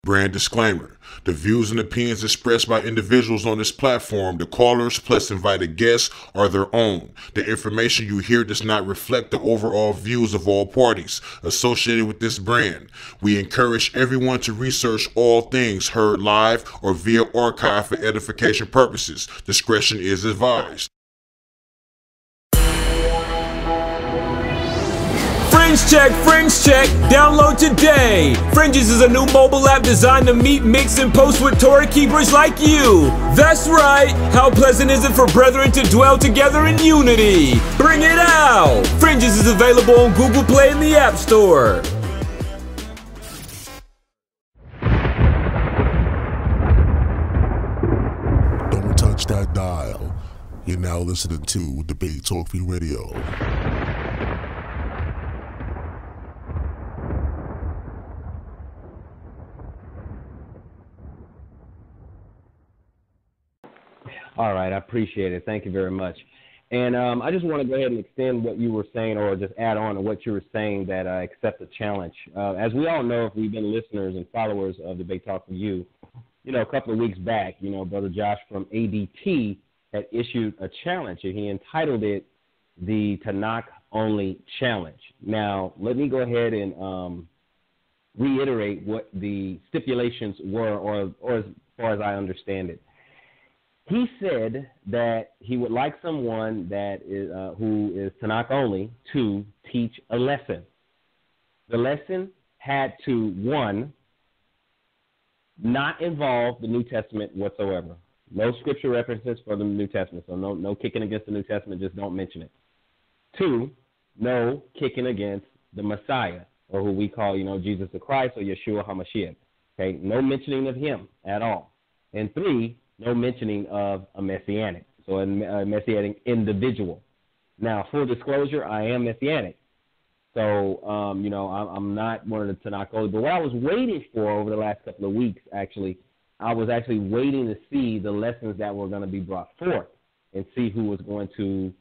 Brand disclaimer. The views and opinions expressed by individuals on this platform, the callers plus invited guests, are their own. The information you hear does not reflect the overall views of all parties associated with this brand. We encourage everyone to research all things heard live or via archive for edification purposes. Discretion is advised. Fringe check, download today. Fringes is a new mobile app designed to meet, mix, and post with Torah keepers like you. That's right, how pleasant is it for brethren to dwell together in unity? Bring it out! Fringes is available on Google Play and the App Store. Don't touch that dial. You're now listening to Debate Talk Free Radio. All right, I appreciate it. Thank you very much. And I just want to go ahead and extend what you were saying, or just add on to what you were saying, that I accept the challenge. As we all know, if we've been listeners and followers of Debate Talk for You, a couple of weeks back, Brother Josh from ADT had issued a challenge, and he entitled it the Tanakh Only Challenge. Now, let me go ahead and reiterate what the stipulations were, or as far as I understand it. He said that he would like someone that is who is Tanakh only to teach a lesson. The lesson had to, one, not involve the New Testament whatsoever. No scripture references for the New Testament, so no kicking against the New Testament, just don't mention it. Two, no kicking against the Messiah, or who we call, Jesus the Christ or Yeshua HaMashiach. Okay, no mentioning of him at all. And three, no mentioning of a messianic, so a messianic individual. Now, full disclosure, I am messianic. So, I'm not one of the Tanakh only. But what I was waiting for over the last couple of weeks, I was actually waiting to see the lessons that were going to be brought forth and see who was going to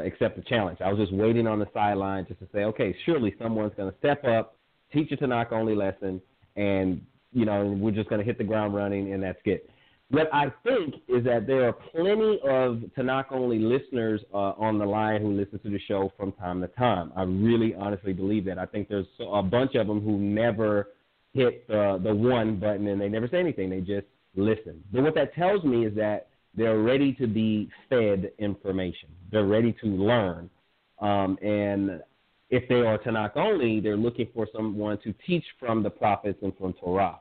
accept the challenge. I was just waiting on the sideline just to say, okay, surely someone's going to step up, teach a Tanakh only lesson, and, we're just going to hit the ground running, and that's it. What I think is that there are plenty of Tanakh-only listeners on the line who listen to the show from time to time. I really honestly believe that. I think there's a bunch of them who never hit the one button and they never say anything. They just listen. But what that tells me is that they're ready to be fed information. They're ready to learn. And if they are Tanakh-only, they're looking for someone to teach from the prophets and from Torah.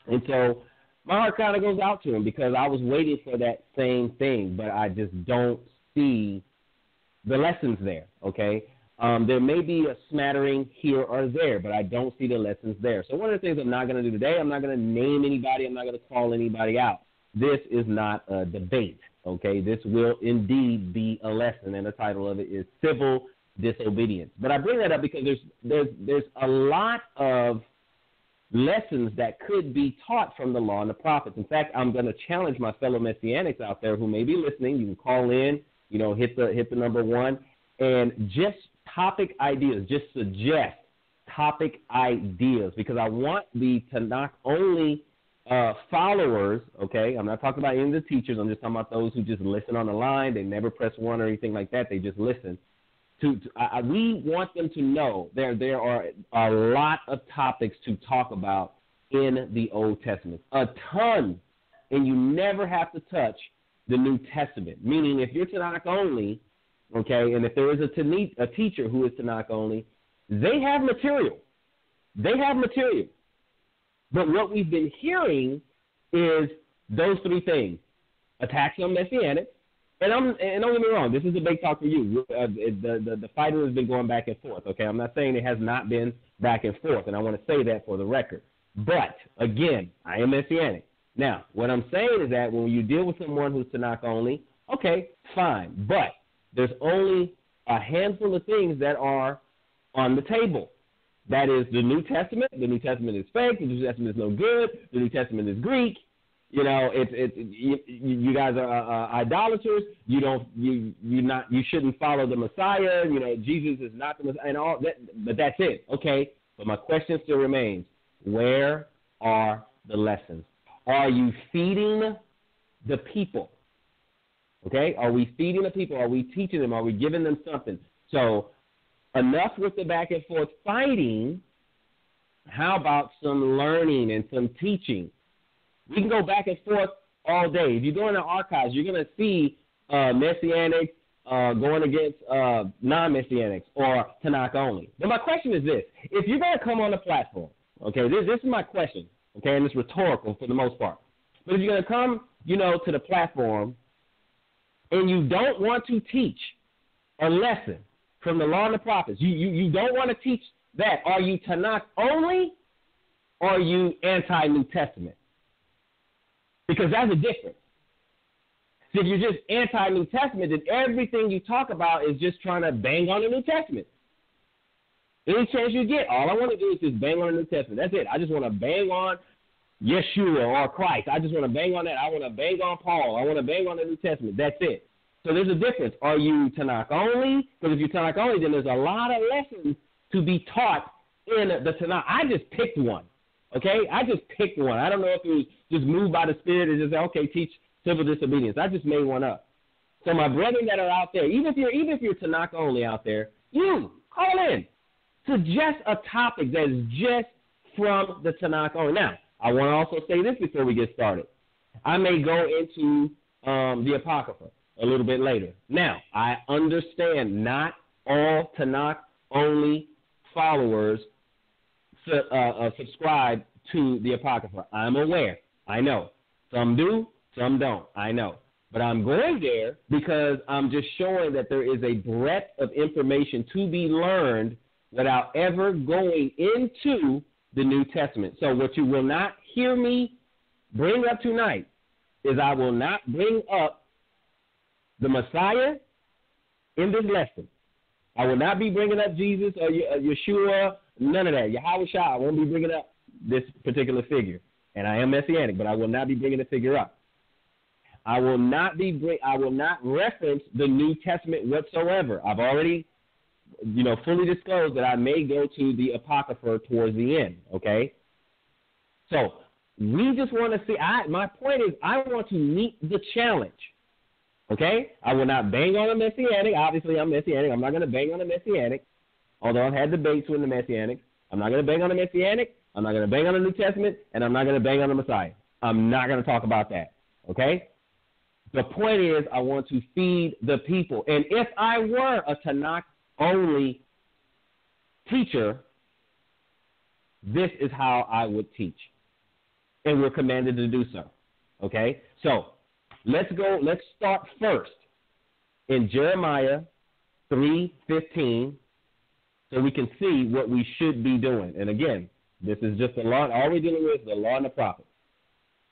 And so my heart kind of goes out to him because I was waiting for that same thing, but I just don't see the lessons there, okay? There may be a smattering here or there, but I don't see the lessons there. So one of the things I'm not going to do today, I'm not going to name anybody. I'm not going to call anybody out. This is not a debate, okay? This will indeed be a lesson, and the title of it is Civil Disobedience. But I bring that up because there's a lot of lessons that could be taught from the law and the prophets. In fact, I'm going to challenge my fellow messianics out there who may be listening. You can call in, hit the number one, and just topic ideas. Just suggest topic ideas because I want the Tanakh only followers. Okay, I'm not talking about any of the teachers. I'm just talking about those who just listen on the line. They never press one or anything like that. They just listen. We want them to know there are a lot of topics to talk about in the Old Testament, a ton, and you never have to touch the New Testament, meaning if you're Tanakh only, okay, and if there is a teacher who is Tanakh only, they have material. They have material. But what we've been hearing is those three things: attacks on Messianic. And don't get me wrong, this is a big talk for you. The fighter has been going back and forth, okay? I'm not saying it has not been back and forth, and I want to say that for the record. But, again, I am Messianic. Now, what I'm saying is that when you deal with someone who's Tanakh only, okay, fine. But there's only a handful of things that are on the table. That is the New Testament. The New Testament is fake. The New Testament is no good. The New Testament is Greek. You guys are idolaters. You shouldn't follow the Messiah. Jesus is not the Messiah, and all that. But that's it, okay. But my question still remains: where are the lessons? Are you feeding the people? Okay? Are we feeding the people? Are we teaching them? Are we giving them something? So enough with the back and forth fighting. How about some learning and some teaching? We can go back and forth all day. If you go in the archives, you're going to see Messianics going against non-Messianics or Tanakh only. But my question is this. If you're going to come on the platform, okay, this is my question, okay, and it's rhetorical for the most part. But if you're going to come, to the platform and you don't want to teach a lesson from the law and the prophets, you don't want to teach that, are you Tanakh only or are you anti-New Testament? Because that's a difference. So if you're just anti-New Testament, then everything you talk about is just trying to bang on the New Testament. Any chance you get, all I want to do is just bang on the New Testament. That's it. I just want to bang on Yeshua or Christ. I just want to bang on that. I want to bang on Paul. I want to bang on the New Testament. That's it. So there's a difference. Are you Tanakh only? Because if you're Tanakh only, then there's a lot of lessons to be taught in the Tanakh. I just picked one. Okay? I just picked one. I don't know if it was just moved by the Spirit and just say, okay, teach civil disobedience. I just made one up. So my brethren that are out there, even if you're Tanakh only out there, you call in. Suggest a topic that is just from the Tanakh only. Now, I want to also say this before we get started. I may go into the Apocrypha a little bit later. Now, I understand not all Tanakh only followers subscribe to the Apocrypha. I'm aware. I know. Some do, some don't. I know. But I'm going there because I'm just showing that there is a breadth of information to be learned without ever going into the New Testament. So what you will not hear me bring up tonight is I will not bring up the Messiah in this lesson. I will not be bringing up Jesus or Yeshua, none of that. Yahweh Shah, I won't be bringing up this particular figure. And I am Messianic, but I will not be bringing the figure up. I will not reference the New Testament whatsoever. I've already fully disclosed that I may go to the Apocrypha towards the end, okay? So we just want to see, my point is I want to meet the challenge, okay? I will not bang on a Messianic. Obviously, I'm Messianic. I'm not going to bang on a Messianic, although I've had debates with the Messianics. I'm not going to bang on a Messianic. I'm not going to bang on the New Testament, and I'm not going to bang on the Messiah. I'm not going to talk about that, okay? The point is I want to feed the people. And if I were a Tanakh-only teacher, this is how I would teach. And we're commanded to do so, okay? So let's start first in Jeremiah 3:15 so we can see what we should be doing. And again, this is just the law. All we're dealing with is the law and the prophets.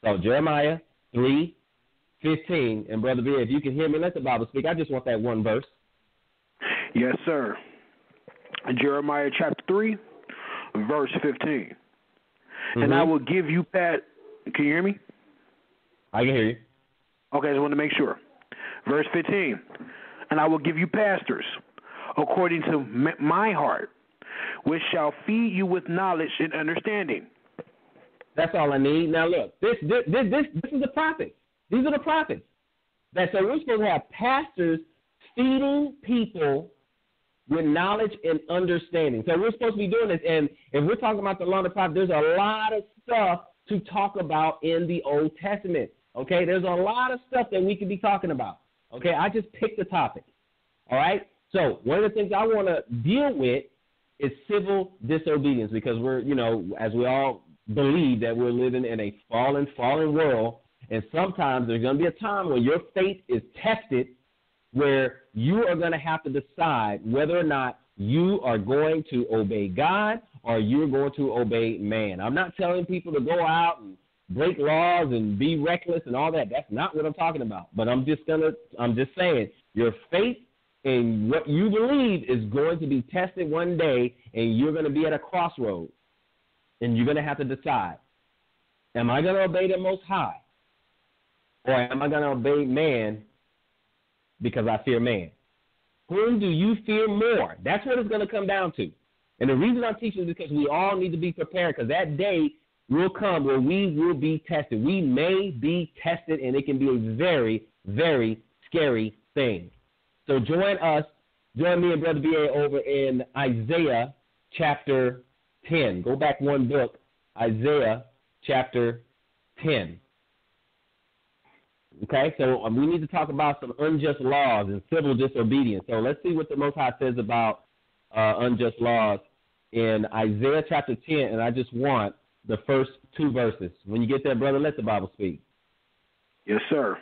So Jeremiah 3:15, and Brother B, if you can hear me, let the Bible speak. I just want that one verse. Yes, sir. Jeremiah chapter 3, verse 15. Mm-hmm. And I will give you Can you hear me? I can hear you. Okay, I just want to make sure. Verse 15. And I will give you pastors according to my heart, which shall feed you with knowledge and understanding. That's all I need. Now look, this is the prophet. These are the prophets. So we're supposed to have pastors feeding people with knowledge and understanding. So we're supposed to be doing this. And if we're talking about the law and the prophet, there's a lot of stuff to talk about in the Old Testament. Okay, there's a lot of stuff that we could be talking about. Okay, I just picked the topic. All right. So one of the things I want to deal with is civil disobedience, because we're, as we all believe that we're living in a fallen world, and sometimes there's going to be a time when your faith is tested, where you are going to have to decide whether or not you are going to obey God or you're going to obey man. I'm not telling people to go out and break laws and be reckless and all that. That's not what I'm talking about. But I'm just saying your faith in what you believe is going to be tested one day, and you're going to be at a crossroad, and you're going to have to decide, am I going to obey the Most High, or am I going to obey man because I fear man? Whom do you fear more? That's what it's going to come down to. And the reason I'm teaching is because we all need to be prepared, because that day will come where we will be tested. We may be tested, and it can be a very, very scary thing. So join me and Brother B.A. over in Isaiah chapter 10. Go back one book, Isaiah chapter 10. Okay, so we need to talk about some unjust laws and civil disobedience. So let's see what the Most High says about unjust laws in Isaiah chapter 10, and I just want the first 2 verses. When you get there, brother, let the Bible speak. Yes, sir.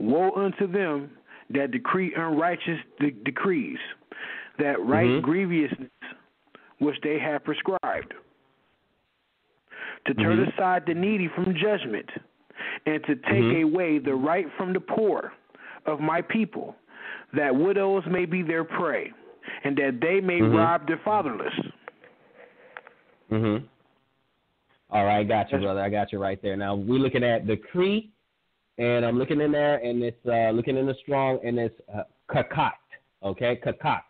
Woe unto them that decree unrighteous decrees, that write grievousness which they have prescribed, to turn aside the needy from judgment, and to take away the right from the poor of my people, that widows may be their prey, and that they may rob the fatherless. All right, got you, brother. I got you right there. Now, we're looking at decree, and I'm looking in there, and it's looking in the Strong, and it's kakat, okay, kakat,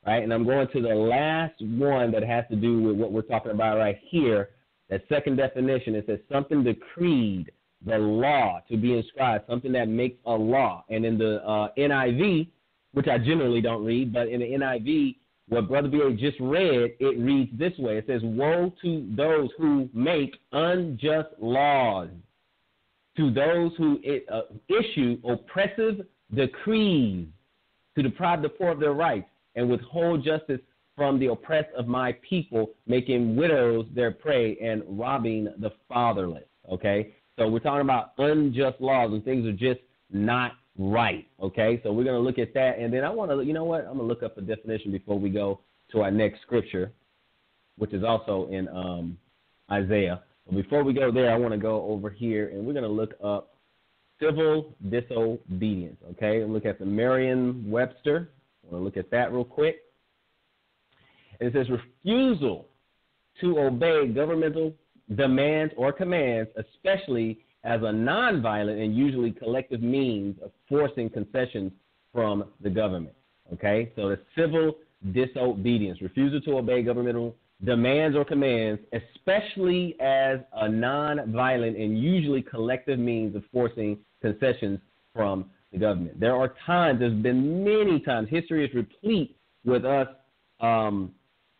right? And I'm going to the last one that has to do with what we're talking about right here. That second definition, it says something decreed, the law to be inscribed, something that makes a law. And in the NIV, which I generally don't read, but in the NIV, what Brother B.A. just read, it reads this way. It says, woe to those who make unjust laws, to those who issue oppressive decrees to deprive the poor of their rights and withhold justice from the oppressed of my people, making widows their prey and robbing the fatherless. Okay? So we're talking about unjust laws and things are just not right. Okay? So we're going to look at that. And then I want to, you know what? I'm going to look up a definition before we go to our next scripture, which is also in Isaiah. But before we go there, I want to go over here and we're going to look up civil disobedience. Okay? And look at the Merriam-Webster. I want to look at that real quick. It says refusal to obey governmental demands or commands, especially as a nonviolent and usually collective means of forcing concessions from the government. Okay, so the civil disobedience, refusal to obey governmental demands or commands, especially as a nonviolent and usually collective means of forcing concessions from the government. There are times, there's been many times, history is replete with us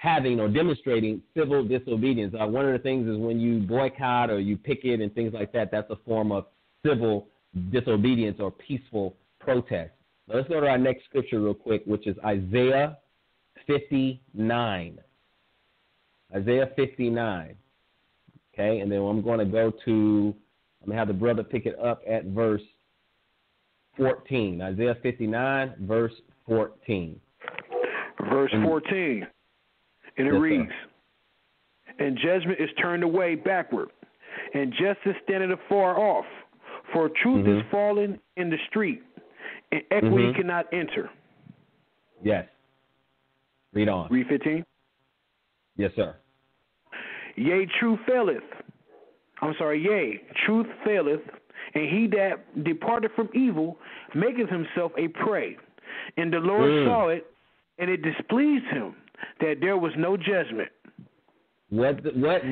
having or demonstrating civil disobedience. One of the things is when you boycott or you picket and things like that, that's a form of civil disobedience or peaceful protest. Now let's go to our next scripture real quick, which is Isaiah 59. Isaiah 59. Okay, and then I'm going to go to, I'm going to have the brother pick it up at verse 14. Isaiah 59, verse 14. Verse 14. And it reads, and judgment is turned away backward, and justice standeth afar off. For truth is fallen in the street, and equity cannot enter. Yes. Read on. Read 15. Yes, sir. Yea, truth faileth, and he that departed from evil maketh himself a prey. And the Lord saw it, and it displeased him that there was no judgment. What the Lord,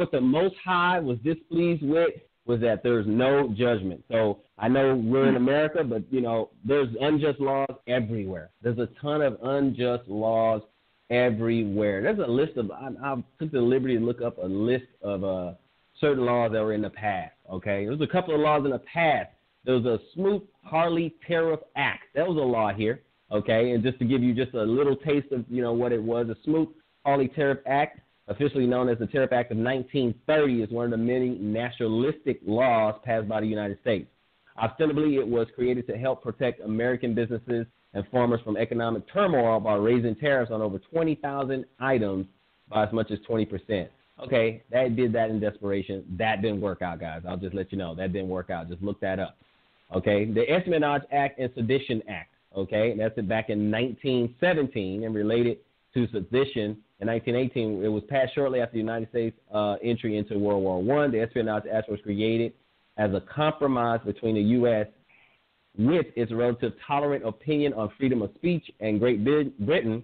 what the Most High was displeased with was that there's no judgment. So I know we're in America, but, you know, there's unjust laws everywhere. There's a ton of unjust laws everywhere. There's a list of, I took the liberty to look up a list of certain laws that were in the past, okay? There's a couple of laws in the past. There was a Smoot-Hawley Tariff Act. That was a law here. Okay, and just to give you just a little taste of, you know, what it was, the Smoot-Hawley Tariff Act, officially known as the Tariff Act of 1930, is one of the many nationalistic laws passed by the United States. Ostensibly, it was created to help protect American businesses and farmers from economic turmoil by raising tariffs on over 20,000 items by as much as 20%. Okay, that did that in desperation. That didn't work out, guys. I'll just let you know. That didn't work out. Just look that up. Okay, the Espionage Act and Sedition Act. Okay, and that's back in 1917 and related to sedition. In 1918, it was passed shortly after the United States entry into World War I. The Espionage Act was created as a compromise between the U.S. with its relative tolerant opinion on freedom of speech and Great Britain,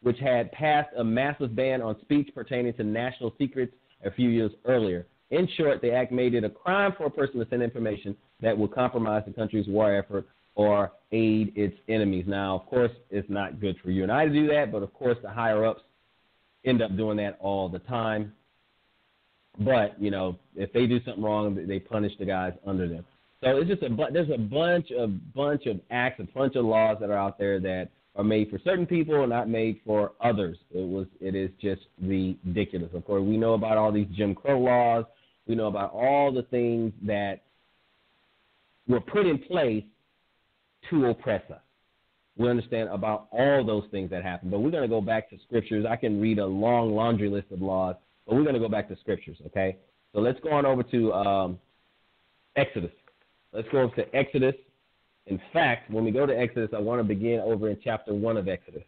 which had passed a massive ban on speech pertaining to national secrets a few years earlier. In short, the act made it a crime for a person to send information that would compromise the country's war effort or aid its enemies. Now, of course, it's not good for you and I to do that, but of course the higher-ups end up doing that all the time. But, you know, if they do something wrong, they punish the guys under them. So it's just there's a bunch of acts, a bunch of laws that are out there that are made for certain people and not made for others. It is just ridiculous. Of course, we know about all these Jim Crow laws. We know about all the things that were put in place to oppress us. We understand about all those things that happened. But we're going to go back to scriptures. I can read a long laundry list of laws, but we're going to go back to scriptures, okay? So let's go on over to Exodus. Let's go over to Exodus. In fact, when we go to Exodus, I want to begin over in chapter 1 of Exodus.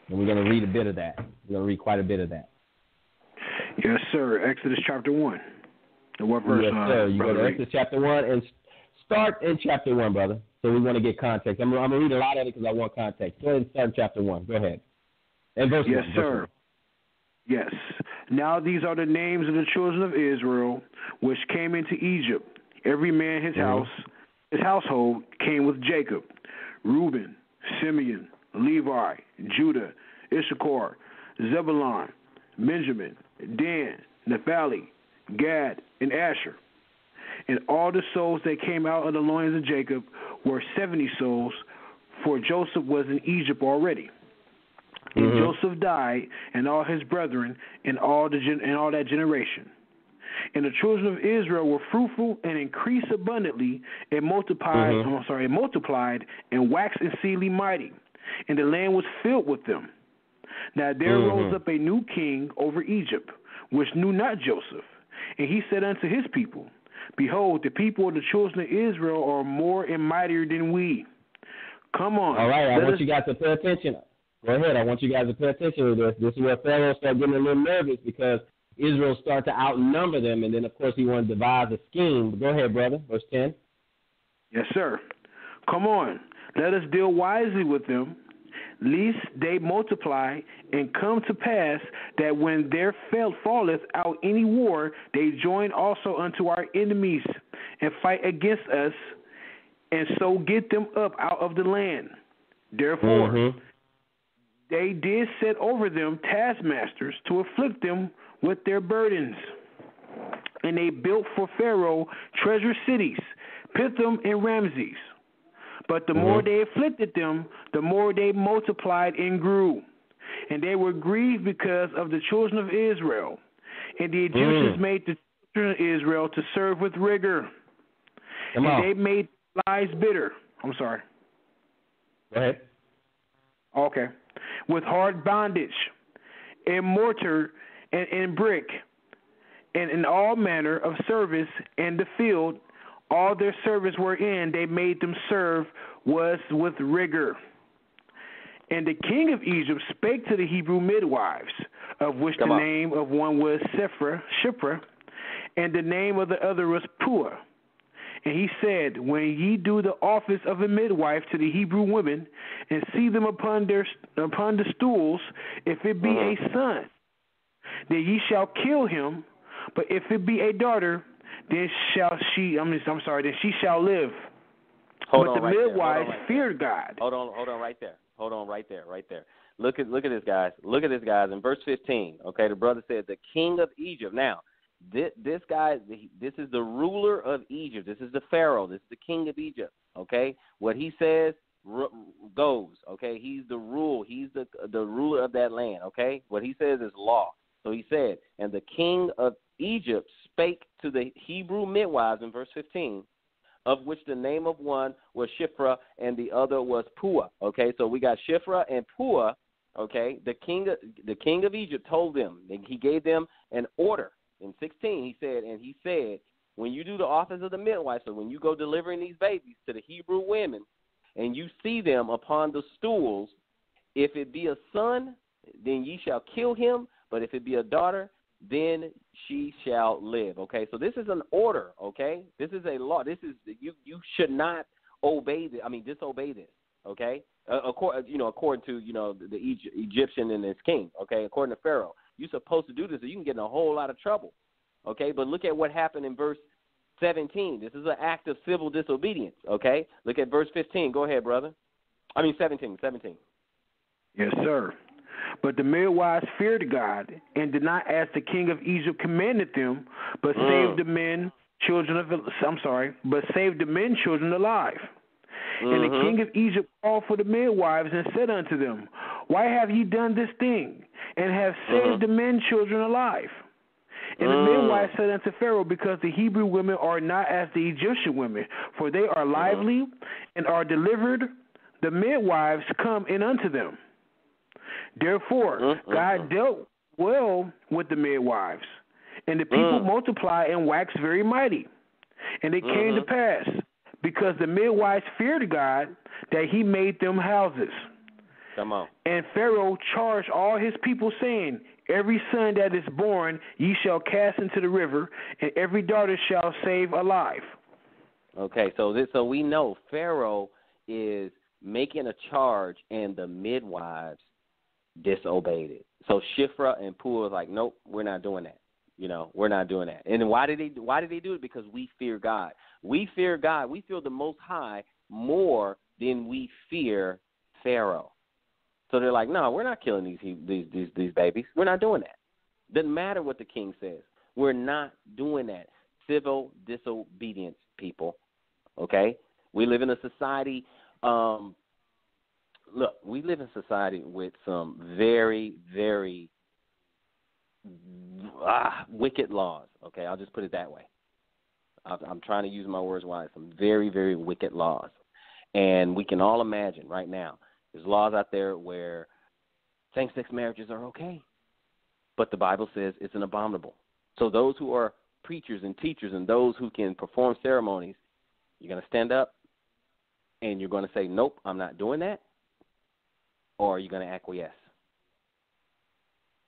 And we're going to read a bit of that. We're going to read quite a bit of that. Yes, sir. Exodus chapter 1. And what verse? Yes, sir. You go to Exodus chapter 1 and start in chapter 1, brother. So we want to get context. I'm going to read a lot of it because I want context. Go ahead and start in chapter 1. Go ahead. And verse 1. Yes, sir. Yes. Now these are the names of the children of Israel which came into Egypt. Every man his house, his household came with Jacob. Reuben, Simeon, Levi, Judah, Issachar, Zebulun, Benjamin, Dan, Naphtali, Gad, and Asher. And all the souls that came out of the loins of Jacob were 70 souls, for Joseph was in Egypt already. And Joseph died, and all his brethren, and all that generation. And the children of Israel were fruitful and increased abundantly, and multiplied, and waxed exceedingly mighty, and the land was filled with them. Now there rose up a new king over Egypt, which knew not Joseph. And he said unto his people, Behold, the people of the children of Israel are more and mightier than we. Come on. All right, I want you guys to pay attention. Go ahead. I want you guys to pay attention to this. This is where Pharaoh started getting a little nervous because Israel started to outnumber them, and then, of course, he wanted to devise a scheme. But go ahead, brother. Verse 10. Yes, sir. Come on. Let us deal wisely with them, lest they multiply, and come to pass that when there falleth out any war, they join also unto our enemies and fight against us, and so get them up out of the land. Therefore, they did set over them taskmasters to afflict them with their burdens. And they built for Pharaoh treasure cities, Pithom and Ramses. But the more they afflicted them, the more they multiplied and grew. And they were grieved because of the children of Israel. And the Egyptians made the children of Israel to serve with rigor. And they made lives bitter. I'm sorry. Go ahead. Okay. With hard bondage, and mortar, and brick, and in all manner of service in the field, all their service wherein they made them serve was with rigor. And the king of Egypt spake to the Hebrew midwives, of which the name of one was Shiphrah, and the name of the other was Puah. And he said, when ye do the office of a midwife to the Hebrew women, and see them upon the stools, if it be a son, then ye shall kill him. But if it be a daughter, then she shall live. But the midwives feared God. Hold on right there. Look at this, guys. Look at this, guys. In verse 15, okay, the brother said, the king of Egypt. Now, this guy, this is the ruler of Egypt. This is the Pharaoh. This is the king of Egypt, okay? What he says goes, okay? He's the rule. He's the ruler of that land, okay? What he says is law. So he said, and the king of Egypt spake to the Hebrew midwives in verse 15, of which the name of one was Shiphrah and the other was Puah, okay? So we got Shiphrah and Puah, okay? The king of Egypt told them, he gave them an order. In 16, he said, when you do the office of the midwife, so when you go delivering these babies to the Hebrew women, and you see them upon the stools, if it be a son, then ye shall kill him, but if it be a daughter, then she shall live. Okay, so this is an order. Okay, this is a law. This is you should not disobey this. Okay, according to the Egyptian and his king. Okay, according to Pharaoh. You're supposed to do this, or you can get in a whole lot of trouble. Okay, but look at what happened in verse 17. This is an act of civil disobedience. Okay, look at verse 15. Go ahead, brother. 17. Yes, sir. But the midwives feared God and did not, as the king of Egypt commanded them, but saved the men, children alive. And the king of Egypt called for the midwives and said unto them, Why have ye done this thing, and have saved the men, children alive? And the midwives said unto Pharaoh, Because the Hebrew women are not as the Egyptian women, for they are lively and are delivered. The midwives come in unto them. Therefore, God dealt well with the midwives, and the people multiplied and waxed very mighty. And it came to pass, because the midwives feared God, that he made them houses. Come on. And Pharaoh charged all his people, saying, Every son that is born ye shall cast into the river, and every daughter shall save alive. Okay, so we know Pharaoh is making a charge, and the midwives disobeyed it. So Shiphrah and Puah was like, nope, we're not doing that. We're not doing that. And why did they do it? Because we fear God. We fear God. We fear the Most High more than we fear Pharaoh. So they're like, no, we're not killing these babies. We're not doing that. Doesn't matter what the king says. We're not doing that. Civil disobedience, people. Okay? We live in a society. Look, we live in a society with some very, very wicked laws. Okay, I'll just put it that way. I'm trying to use my words wisely. Some very, very wicked laws. And we can all imagine right now, there's laws out there where same-sex marriages are okay, but the Bible says it's an abominable. So those who are preachers and teachers and those who can perform ceremonies, you're going to stand up and you're going to say, nope, I'm not doing that, or are you going to acquiesce?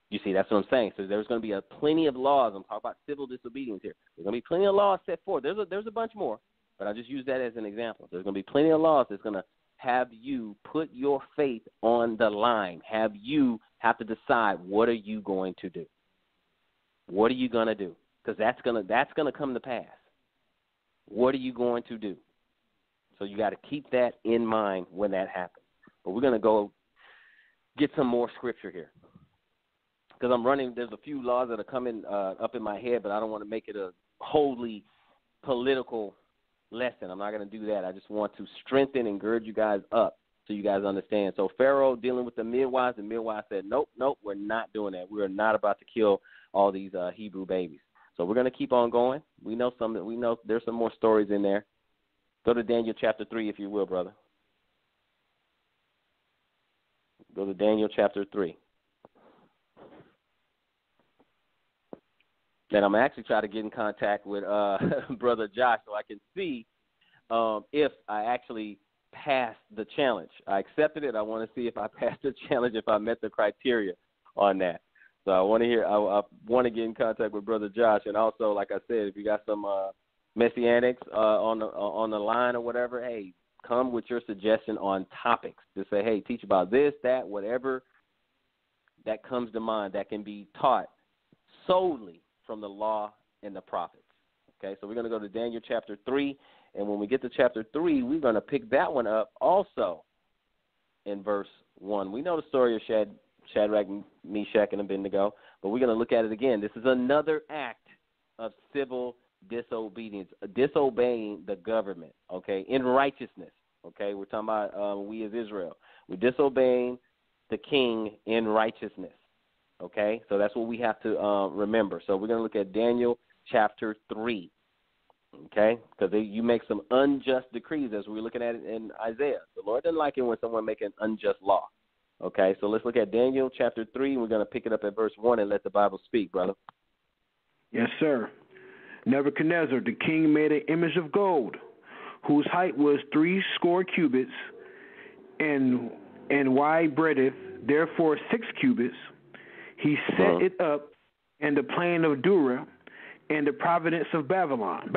You see, that's what I'm saying. So there's going to be plenty of laws. I'm talking about civil disobedience here. There's going to be plenty of laws set forth. There's a bunch more, but I just use that as an example. There's going to be plenty of laws that's going to have you put your faith on the line, have you have to decide, what are you going to do? What are you going to do? Because that's gonna come to pass. What are you going to do? So you got to keep that in mind when that happens. But we're going to go get some more scripture here. Because there's a few laws that are coming up in my head, but I don't want to make it a wholly political lesson. I'm not going to do that. I just want to strengthen and gird you guys up so you guys understand. So Pharaoh dealing with the midwives said, nope, we're not doing that. We are not about to kill all these Hebrew babies. So we're going to keep on going. We know there's some more stories in there. Go to Daniel chapter 3, if you will, brother. Go to Daniel chapter 3. And I'm actually trying to get in contact with Brother Josh so I can see if I actually passed the challenge. I accepted it. I want to see if I passed the challenge, if I met the criteria on that. So I want to get in contact with Brother Josh. And also, like I said, if you got some messianics on the line or whatever, hey, come with your suggestion on topics. Just say, hey, teach about this, that, whatever that comes to mind that can be taught solely from the law and the prophets. Okay, so we're going to go to Daniel chapter 3, and when we get to chapter 3, we're going to pick that one up also in verse 1. We know the story of Shadrach, Meshach, and Abednego, but we're going to look at it again. This is another act of civil disobedience, disobeying the government, okay, in righteousness. Okay, we're talking about we as Israel. We're disobeying the king in righteousness. Okay, so that's what we have to remember. So we're going to look at Daniel chapter 3, okay, because you make some unjust decrees as we're looking at it in Isaiah. The Lord doesn't like it when someone makes an unjust law. Okay, so let's look at Daniel chapter 3, and we're going to pick it up at verse 1 and let the Bible speak, brother. Yes, sir. Nebuchadnezzar, the king, made an image of gold, whose height was 60 cubits, and wide breadth, therefore 6 cubits. He set it up in the plain of Dura, and the province of Babylon.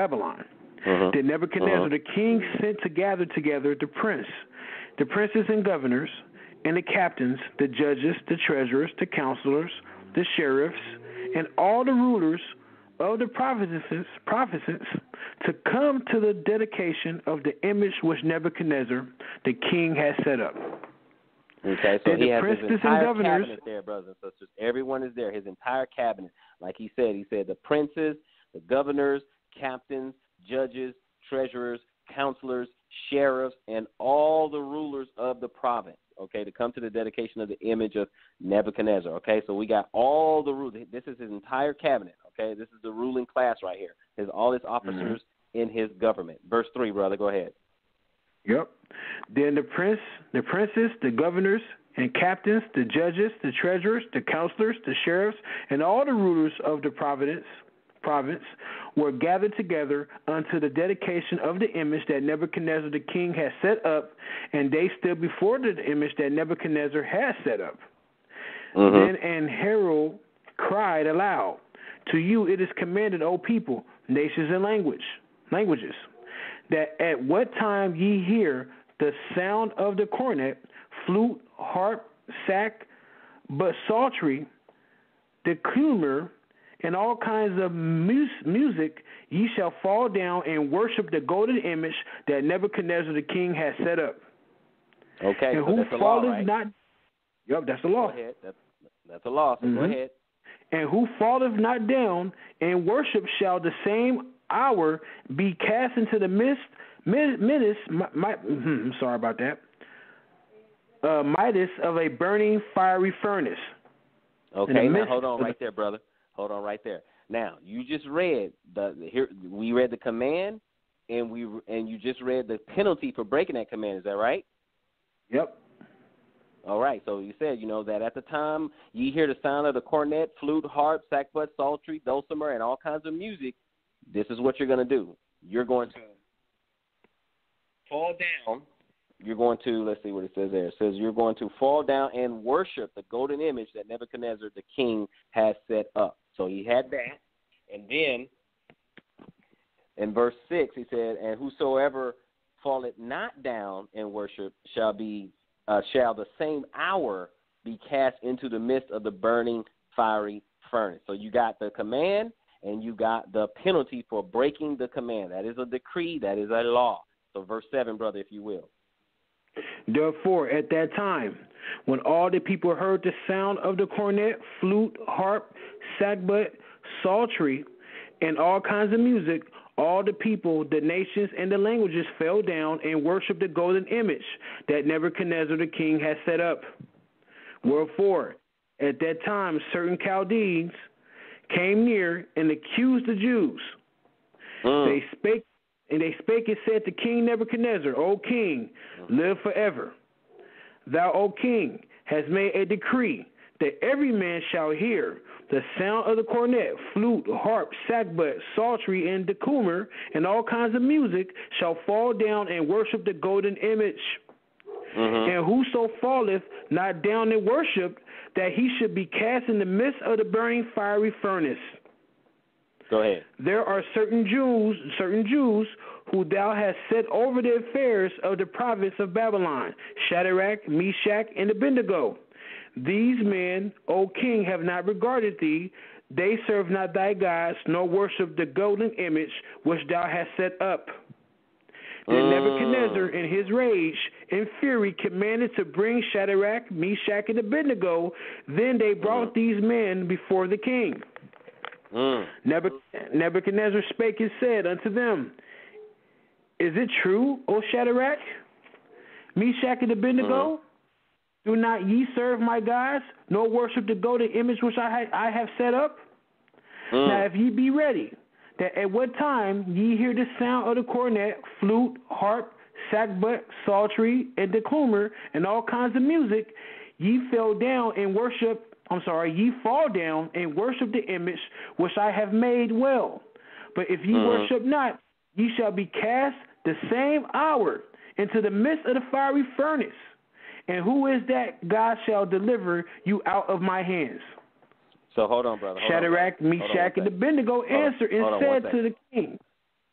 Then Nebuchadnezzar, the king, sent to gather together the princes and governors, and the captains, the judges, the treasurers, the counselors, the sheriffs, and all the rulers of the provinces to come to the dedication of the image which Nebuchadnezzar, the king, has set up. Okay, so he has his entire governors, cabinet there, brothers and sisters. Everyone is there, his entire cabinet. Like he said the princes, the governors, captains, judges, treasurers, counselors, sheriffs, and all the rulers of the province, okay, to come to the dedication of the image of Nebuchadnezzar, okay? So we got all the rulers. This is his entire cabinet, okay? This is the ruling class right here. There's all his officers in his government. Verse 3, brother, go ahead. Yep. Then the princes, the governors, and captains, the judges, the treasurers, the counselors, the sheriffs, and all the rulers of the province were gathered together unto the dedication of the image that Nebuchadnezzar the king had set up, and they stood before the image that Nebuchadnezzar had set up. Then an herald cried aloud, to you it is commanded, O people, nations, and languages, that at what time ye hear the sound of the cornet, flute, harp, sack, but psaltery, the cumer, and all kinds of music, ye shall fall down and worship the golden image that Nebuchadnezzar the king has set up. Okay, and so that's the law, right? Yep, that's the law. Go ahead. That's the law, so go ahead. And who falleth not down and worship shall the same hour be cast into the midst of a burning fiery furnace. Okay, now hold on right there, brother. Hold on right there. Now, you just read we read the command, and you just read the penalty for breaking that command. Is that right? Yep. All right. So you said, that at the time you hear the sound of the cornet, flute, harp, sackbut, psaltery, dulcimer, and all kinds of music. This is what you're going to do. You're going to fall down. You're going to, let's see what it says there. It says you're going to fall down and worship the golden image that Nebuchadnezzar the king has set up. So he had that. And then in verse 6, he said, and whosoever falleth not down and worship shall the same hour be cast into the midst of the burning fiery furnace. So you got the command and you got the penalty for breaking the command. That is a decree. That is a law. So verse 7, brother, if you will. Therefore, at that time, when all the people heard the sound of the cornet, flute, harp, sackbut, psaltery, and all kinds of music, all the people, the nations, and the languages fell down and worshipped the golden image that Nebuchadnezzar the king had set up. Wherefore, at that time, certain Chaldeans came near and accused the Jews. They spake and said to King Nebuchadnezzar, O king, live forever. Thou, O king, hast made a decree that every man shall hear the sound of the cornet, flute, harp, sackbut, psaltery, and decumer, and all kinds of music shall fall down and worship the golden image. And whoso falleth not down and worship, that he should be cast in the midst of the burning fiery furnace. Go ahead. There are certain Jews who thou hast set over the affairs of the province of Babylon, Shadrach, Meshach, and Abednego. These men, O king, have not regarded thee. They serve not thy gods, nor worship the golden image which thou hast set up. Then Nebuchadnezzar, in his rage and fury, commanded to bring Shadrach, Meshach, and Abednego. Then they brought these men before the king. Nebuchadnezzar spake and said unto them, Is it true, O Shadrach, Meshach, and Abednego? Do not ye serve my gods, nor worship the golden image which I have set up? Now if ye be ready, that at what time ye hear the sound of the cornet, flute, harp, sackbut, psaltery, and decumer, and all kinds of music, ye fall down and worship the image which I have made well. But if ye worship not, ye shall be cast the same hour into the midst of the fiery furnace. And who is that God shall deliver you out of my hands? So hold on, brother. Shadrach, Meshach, and Abednego answered and said to the king.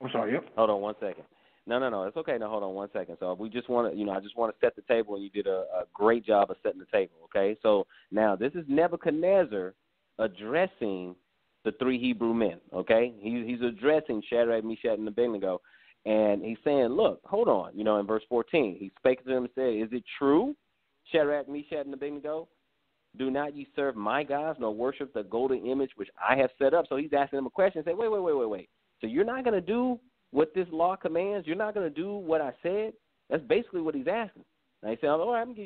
I'm sorry, yep. Hold on 1 second. No, it's okay. No, hold on 1 second. So we just want to, I just want to set the table, and you did a great job of setting the table, okay? So now this is Nebuchadnezzar addressing the three Hebrew men, okay? He's addressing Shadrach, Meshach, and Abednego, and he's saying, look, hold on, in verse 14. He spake to them and said, is it true, Shadrach, Meshach, and Abednego? Do not ye serve my gods, nor worship the golden image which I have set up? So he's asking them a question and saying, wait. So you're not going to do what this law commands? You're not going to do what I said? That's basically what he's asking. And he said, all right, I'm going to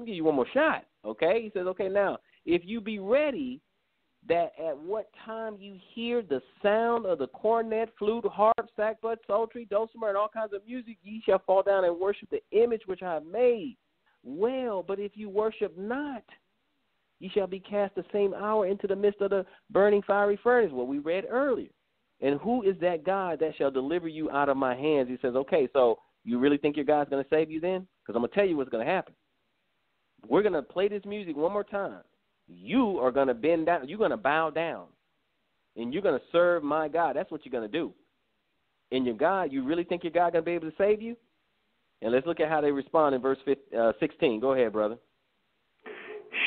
give you one more shot, okay? He says, okay, now, if you be ready, that at what time you hear the sound of the cornet, flute, harp, sackbut, psaltery, dulcimer, and all kinds of music, ye shall fall down and worship the image which I have made. Well, but if you worship not, ye shall be cast the same hour into the midst of the burning fiery furnace, what we read earlier. And who is that God that shall deliver you out of my hands? He says, okay, so you really think your God's going to save you then? Because I'm going to tell you what's going to happen. We're going to play this music one more time. You are going to bend down. You're going to bow down. And you're going to serve my God. That's what you're going to do. And your God, you really think your God going to be able to save you? And let's look at how they respond in verse 16. Go ahead, brother.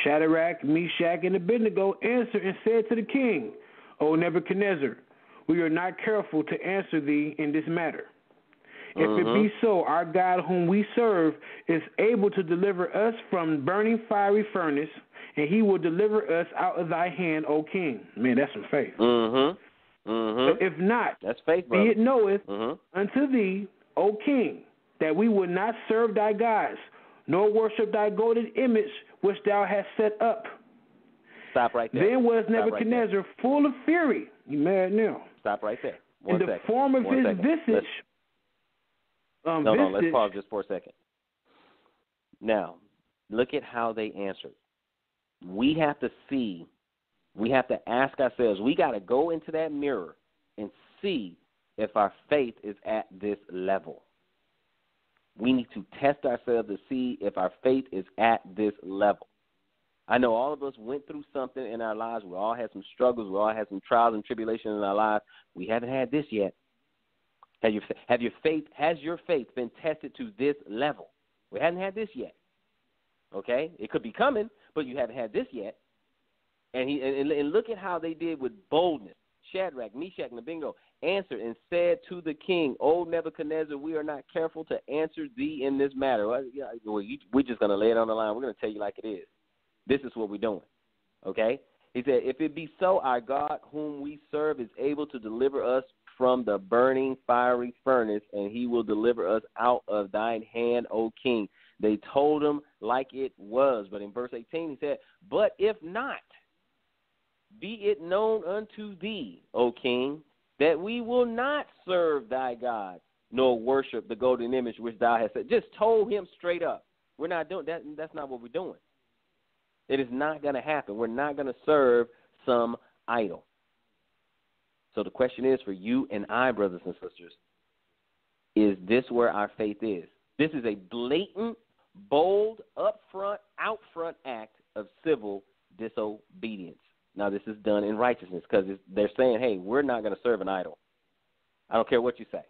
Shadrach, Meshach, and Abednego answered and said to the king, O Nebuchadnezzar, we are not careful to answer thee in this matter. If it be so, our God whom we serve is able to deliver us from burning fiery furnace, and he will deliver us out of thy hand, O king. Man, that's some faith. But if not, that's faith, brother. Be it knoweth unto thee, O king, that we will not serve thy gods, nor worship thy golden image which thou hast set up. Stop right there. Then was Nebuchadnezzar full of fury. You mad now? Stop right there. In the form of his visage. No, let's pause just for a second. Now, look at how they answered. We have to see, we have to ask ourselves, we got to go into that mirror and see if our faith is at this level. We need to test ourselves to see if our faith is at this level. I know all of us went through something in our lives. We all had some struggles. We all had some trials and tribulations in our lives. We haven't had this yet. Has your faith been tested to this level? We haven't had this yet. Okay? It could be coming, but you haven't had this yet. And look at how they did with boldness. Shadrach, Meshach, and Abednego answered and said to the king, O Nebuchadnezzar, we are not careful to answer thee in this matter. Well, we're just going to lay it on the line. We're going to tell you like it is. This is what we're doing. Okay? He said, if it be so, our God whom we serve is able to deliver us from the burning fiery furnace, and he will deliver us out of thine hand, O king. They told him like it was. But in verse 18 he said, but if not, be it known unto thee, O king, that we will not serve thy gods, nor worship the golden image which thou hast set. Just told him straight up. We're not doing that. That's not what we're doing. It is not going to happen. We're not going to serve some idol. So the question is for you and I, brothers and sisters, is this where our faith is? This is a blatant, bold, upfront, out front act of civil disobedience. Now, this is done in righteousness because they're saying, hey, we're not going to serve an idol. I don't care what you say.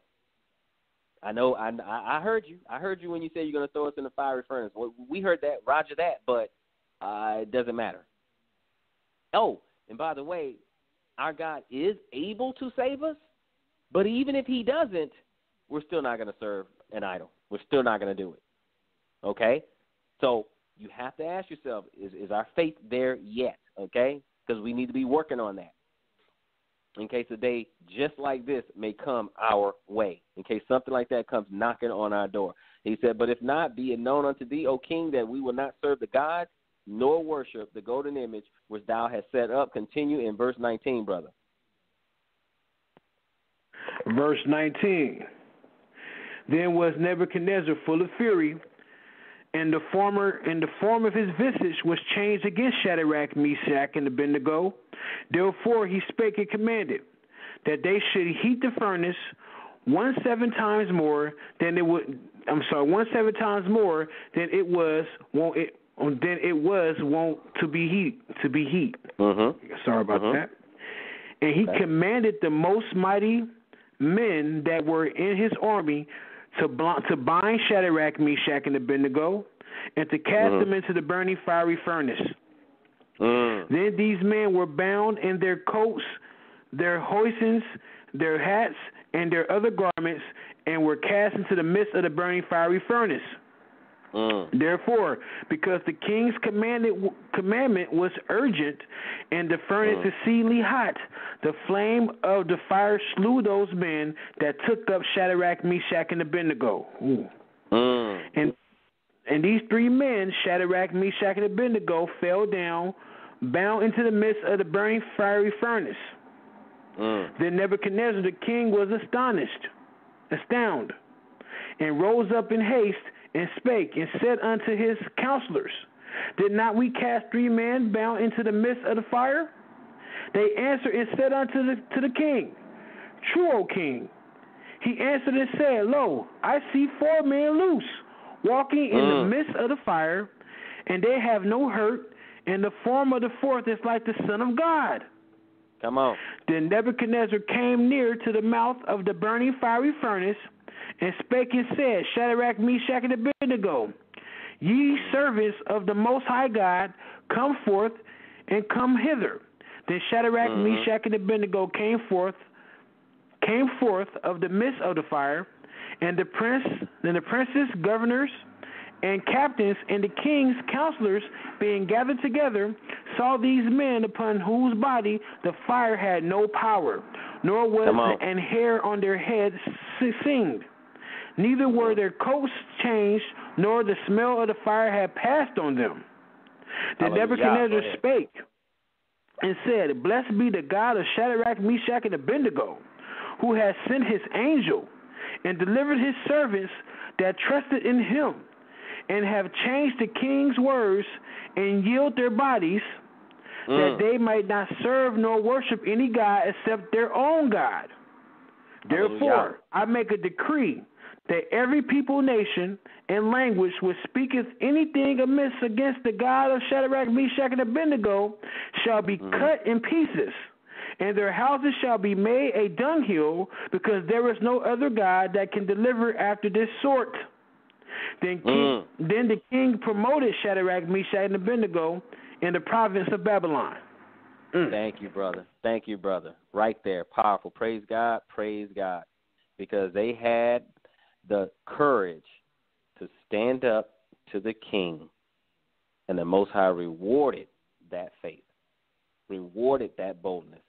I know, I heard you. I heard you when you said you're going to throw us in the fiery furnace. Well, we heard that, roger that, but it doesn't matter. Oh, and by the way, our God is able to save us, but even if he doesn't, we're still not going to serve an idol. We're still not going to do it. Okay? So you have to ask yourself, is our faith there yet? Okay? Because we need to be working on that in case a day just like this may come our way, in case something like that comes knocking on our door. He said, but if not, be it known unto thee, O king, that we will not serve the gods, nor worship the golden image which thou hast set up. Continue in verse 19, brother. Verse 19. Then was Nebuchadnezzar full of fury, and the form of his visage was changed against Shadrach, Meshach, and Abednego. Therefore he spake and commanded that they should heat the furnace 17 times more than it would. 17 times more than it was wont to be heat. Sorry about that. And he commanded the most mighty men that were in his army to bind Shadrach, Meshach, and Abednego, and to cast them into the burning fiery furnace. Then these men were bound in their coats, their hoisins, their hats, and their other garments, and were cast into the midst of the burning fiery furnace. Therefore, because the king's commandment was urgent, and the furnace exceedingly hot, the flame of the fire slew those men that took up Shadrach, Meshach, and Abednego. And these three men, Shadrach, Meshach, and Abednego, fell down, bound into the midst of the burning fiery furnace. Then Nebuchadnezzar the king was astounded, and rose up in haste, and spake, and said unto his counselors, Did not we cast three men bound into the midst of the fire? They answered and said unto the king, True, O king. He answered and said, Lo, I see 4 men loose, walking in the midst of the fire, and they have no hurt, and the form of the fourth is like the Son of God. Come on. Then Nebuchadnezzar came near to the mouth of the burning fiery furnace, and spake and said, Shadrach, Meshach, and Abednego, ye servants of the Most High God, come forth and come hither. Then Shadrach, Meshach, and Abednego came forth of the midst of the fire, and the princes, governors, and captains, and the king's counselors, being gathered together, saw these men upon whose body the fire had no power, nor was an hair on their heads singed. Neither were their coats changed, nor the smell of the fire had passed on them. Then Nebuchadnezzar spake and said, Blessed be the God of Shadrach, Meshach, and Abednego, who has sent his angel and delivered his servants that trusted in him, and have changed the king's words and yield their bodies, that they might not serve nor worship any God except their own God. Therefore, I make a decree that every people, nation, and language which speaketh anything amiss against the God of Shadrach, Meshach, and Abednego shall be cut in pieces, and their houses shall be made a dunghill, because there is no other God that can deliver after this sort. Then the king promoted Shadrach, Meshach, and Abednego in the province of Babylon. Thank you, brother. Thank you, brother. Right there. Powerful. Praise God. Praise God. Because they had the courage to stand up to the king, and the Most High rewarded that faith, rewarded that boldness.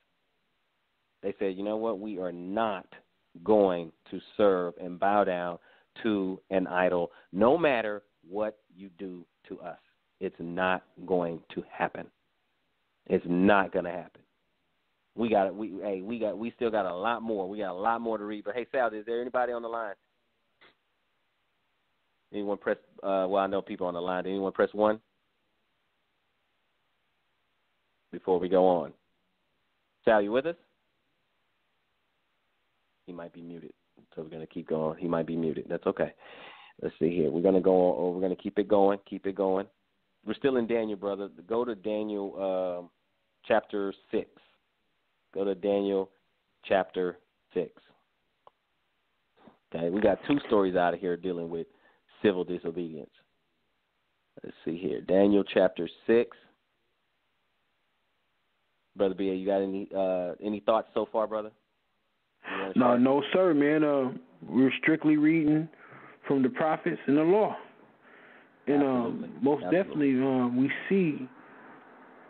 They said, you know what, we are not going to serve and bow down to an idol, no matter what you do to us. It's not going to happen. It's not going to happen. We still got a lot more. We got a lot more to read. But hey, Sal, is there anybody on the line? Anyone press? I know people on the line. Did anyone press 1 before we go on? Sal, you with us? He might be muted, so we're gonna keep going. He might be muted. That's okay. Let's see here. We're gonna go on. We're gonna keep it going. Keep it going. We're still in Daniel, brother. Go to Daniel chapter 6. Go to Daniel chapter 6. Okay, we got 2 stories out of here dealing with civil disobedience. Let's see here. Daniel chapter 6. Brother B.A., you got any thoughts so far, brother? No, sir, man. We're strictly reading from the prophets and the law. And most definitely we see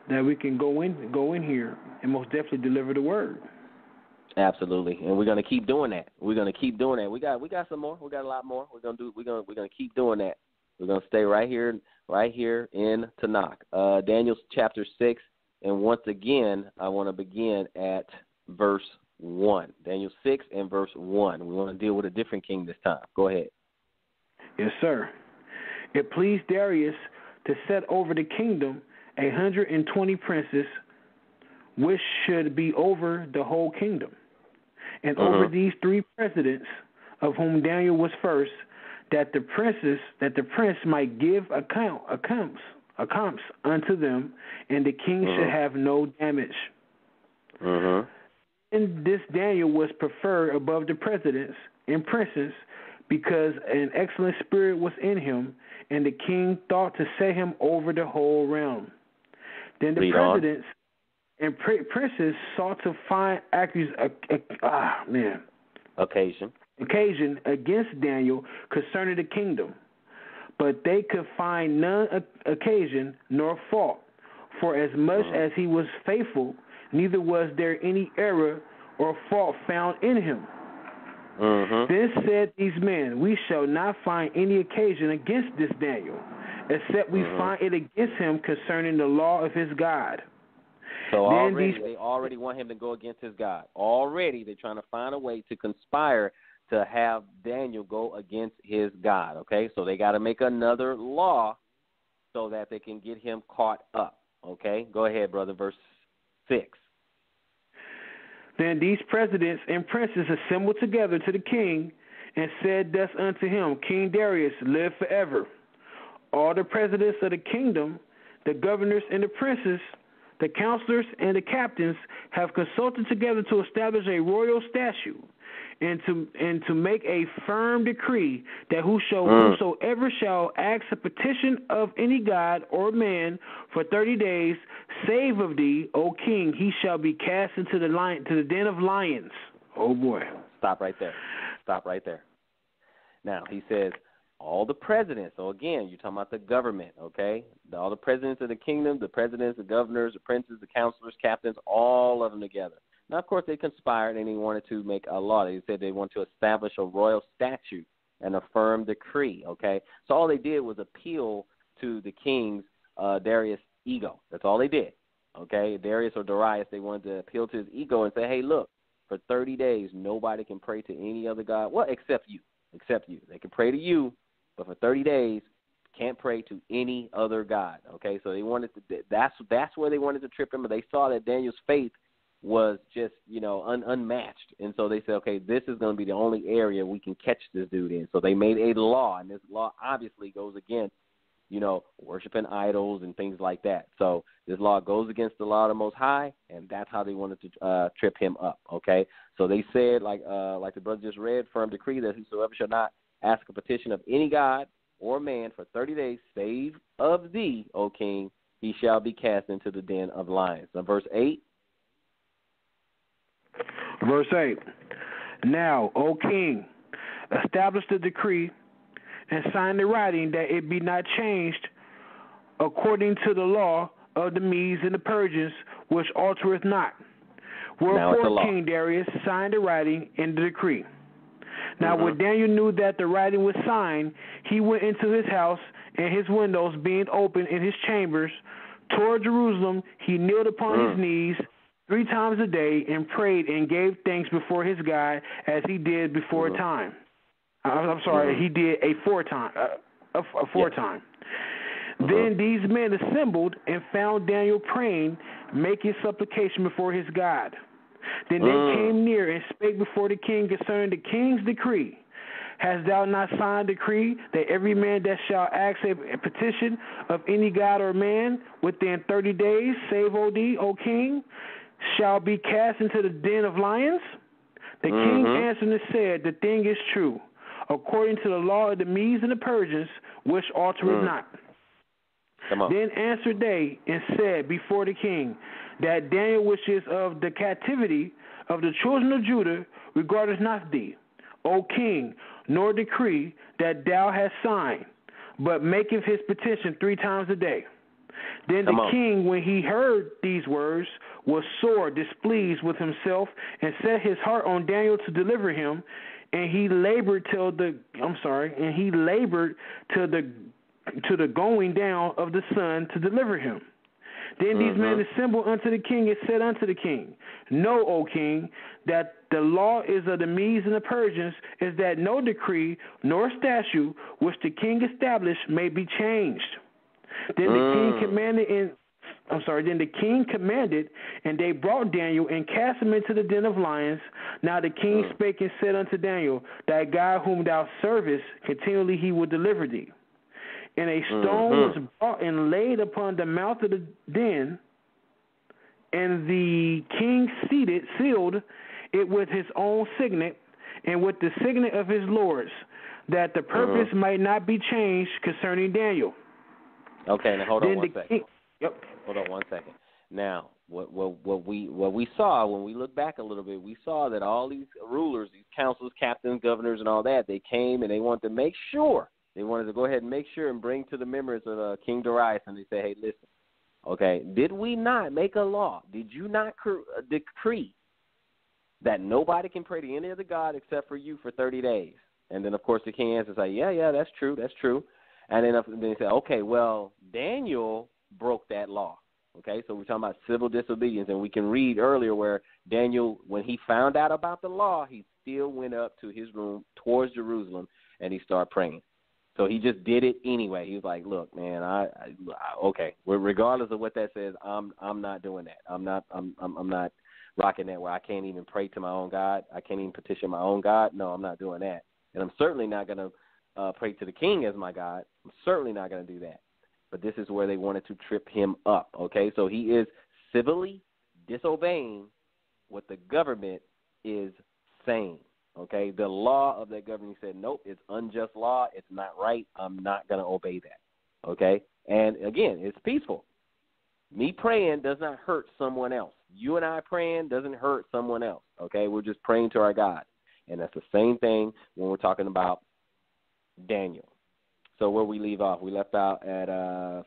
that we can go in here and most definitely deliver the word. Absolutely, and we're gonna keep doing that. We're gonna keep doing that. We got some more. We got a lot more. We're gonna keep doing that. We're gonna stay right here in Tanakh, Daniel chapter 6, and once again, I want to begin at verse 1. Daniel 6 and verse 1. We want to deal with a different king this time. Go ahead. Yes, sir. It pleased Darius to set over the kingdom 120 princes, which should be over the whole kingdom. And over these 3 presidents, of whom Daniel was first, that the prince might give accounts unto them, and the king should have no damage. And this Daniel was preferred above the presidents and princes, because an excellent spirit was in him, and the king thought to set him over the whole realm. Then the presidents and princes sought to find occasion against Daniel concerning the kingdom, but they could find none occasion nor fault. For as much as he was faithful, neither was there any error or fault found in him. Then said these men, we shall not find any occasion against this Daniel, except we find it against him concerning the law of his God. So they already want him to go against his God. Already they're trying to find a way to conspire to have Daniel go against his God, okay? So they got to make another law so that they can get him caught up, okay? Go ahead, brother, verse 6. Then these presidents and princes assembled together to the king and said thus unto him, King Darius, live forever. All the presidents of the kingdom, the governors and the princes, the counselors and the captains have consulted together to establish a royal statute and to make a firm decree that whosoever shall ask a petition of any god or man for 30 days, save of thee, O king, he shall be cast into the den of lions. Oh boy! Stop right there. Now he says all the presidents. So again, you're talking about the government, okay? All the presidents of the kingdom, the presidents, the governors, the princes, the counselors, captains, all of them together. Now, of course, they conspired and they wanted to make a law. They said they want to establish a royal statute and a firm decree, okay? So all they did was appeal to the king's Darius' ego. That's all they did, okay? Darius or Darius, they wanted to appeal to his ego and say, hey, look, for 30 days, nobody can pray to any other god. Well, except you. They can pray to you, but for 30 days, can't pray to any other god, okay? So they wanted to, that's where they wanted to trip him, but they saw that Daniel's faith was just, unmatched. And so they said, okay, this is going to be the only area we can catch this dude in. So they made a law, and this law obviously goes against, worshiping idols and things like that. So this law goes against the law of the Most High, and that's how they wanted to trip him up, okay? So they said, like the brother just read, firm decree that whosoever shall not ask a petition of any god or man for 30 days, save of thee, O king, he shall be cast into the den of lions. Now, verse 8. Verse 8, now, O king, establish the decree and sign the writing that it be not changed according to the law of the Medes and the Persians, which altereth not. Wherefore King Darius signed the writing and the decree. Now when Daniel knew that the writing was signed, he went into his house, and his windows being open in his chambers, toward Jerusalem, he kneeled upon his knees 3 times a day and prayed and gave thanks before his God as he did before a time. He did aforetime. Then these men assembled and found Daniel praying, making supplication before his God. Then they came near and spake before the king concerning the king's decree. Hast thou not signed a decree that every man that shall ask a petition of any god or man within 30 days, save O thee, O king, shall be cast into the den of lions? The king answered and said, the thing is true, according to the law of the Medes and the Persians, which altereth not. Then answered they and said before the king, that Daniel, which is of the captivity of the children of Judah, regardeth not thee, O king, nor decree that thou hast signed, but maketh his petition 3 times a day. Then the king, when he heard these words, was sore displeased with himself, and set his heart on Daniel to deliver him. And he labored till the going down of the sun to deliver him. Then these men assembled unto the king and said unto the king, know, O king, that the law is of the Medes and the Persians, is that no decree nor statute which the king established may be changed. Then the king commanded, and they brought Daniel and cast him into the den of lions. Now the king spake and said unto Daniel, thy God whom thou servest, continually he will deliver thee. And a stone was brought and laid upon the mouth of the den, and the king sealed it with his own signet and with the signet of his lords, that the purpose might not be changed concerning Daniel. Okay, now hold on one second. Yep. Hold on one second. Now, what we saw when we look back a little bit, we saw that all these rulers, these councils, captains, governors, and all that, they came and they wanted to make sure. They wanted to go ahead and make sure and bring to the members of King Darius, and they say, hey, listen, okay, did we not make a law? Did you not decree that nobody can pray to any other god except for you for 30 days? And then, of course, the king answers like, yeah, that's true. And then they say, okay, well, Daniel broke that law. Okay, so we're talking about civil disobedience, and we can read earlier where Daniel, when he found out about the law, he still went up to his room towards Jerusalem, and he started praying. So he just did it anyway. He was like, look, man, okay, well, regardless of what that says, I'm not doing that. I'm not rocking that where I can't even pray to my own God. I can't even petition my own God. No, I'm not doing that. And I'm certainly not going to pray to the king as my God. I'm certainly not going to do that. But this is where they wanted to trip him up, okay? So he is civilly disobeying what the government is saying, okay? The law of that government said, nope, it's unjust law. It's not right. I'm not going to obey that, okay? And, again, it's peaceful. Me praying does not hurt someone else. You and I praying doesn't hurt someone else, okay? We're just praying to our God. And that's the same thing when we're talking about Daniel. So where we leave off, we left out at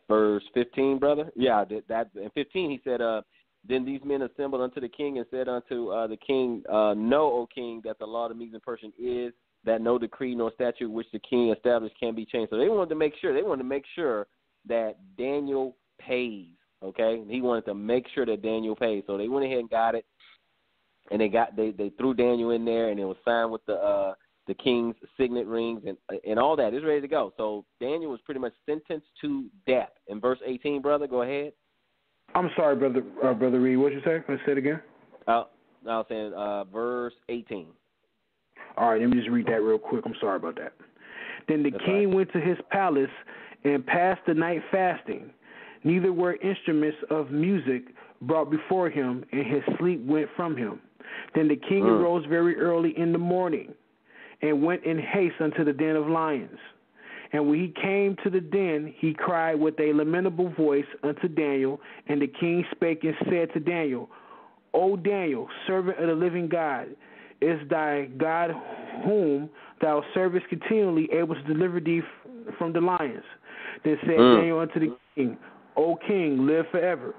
verse 15, brother. Yeah, that in 15 he said, then these men assembled unto the king and said unto the king, know, O king, that the law of the Medes and Persians is that no decree nor statute which the king established can be changed. So they wanted to make sure that Daniel pays, okay? He wanted to make sure that Daniel pays. So they went ahead and got it, and they threw Daniel in there, and it was signed with the king's signet rings and all that. It's ready to go. So Daniel was pretty much sentenced to death. In verse 18, brother, go ahead. I'm sorry, brother Reed. What you say? Let's say it again. I was saying verse 18. All right, let me just read that real quick. I'm sorry about that. Then the king went to his palace and passed the night fasting. Neither were instruments of music brought before him, and his sleep went from him. Then the king arose very early in the morning and went in haste unto the den of lions. And when he came to the den, he cried with a lamentable voice unto Daniel. And the king spake and said to Daniel, O Daniel, servant of the living God, is thy God whom thou servest continually able to deliver thee from the lions? Then said Daniel unto the king, O king, live forever.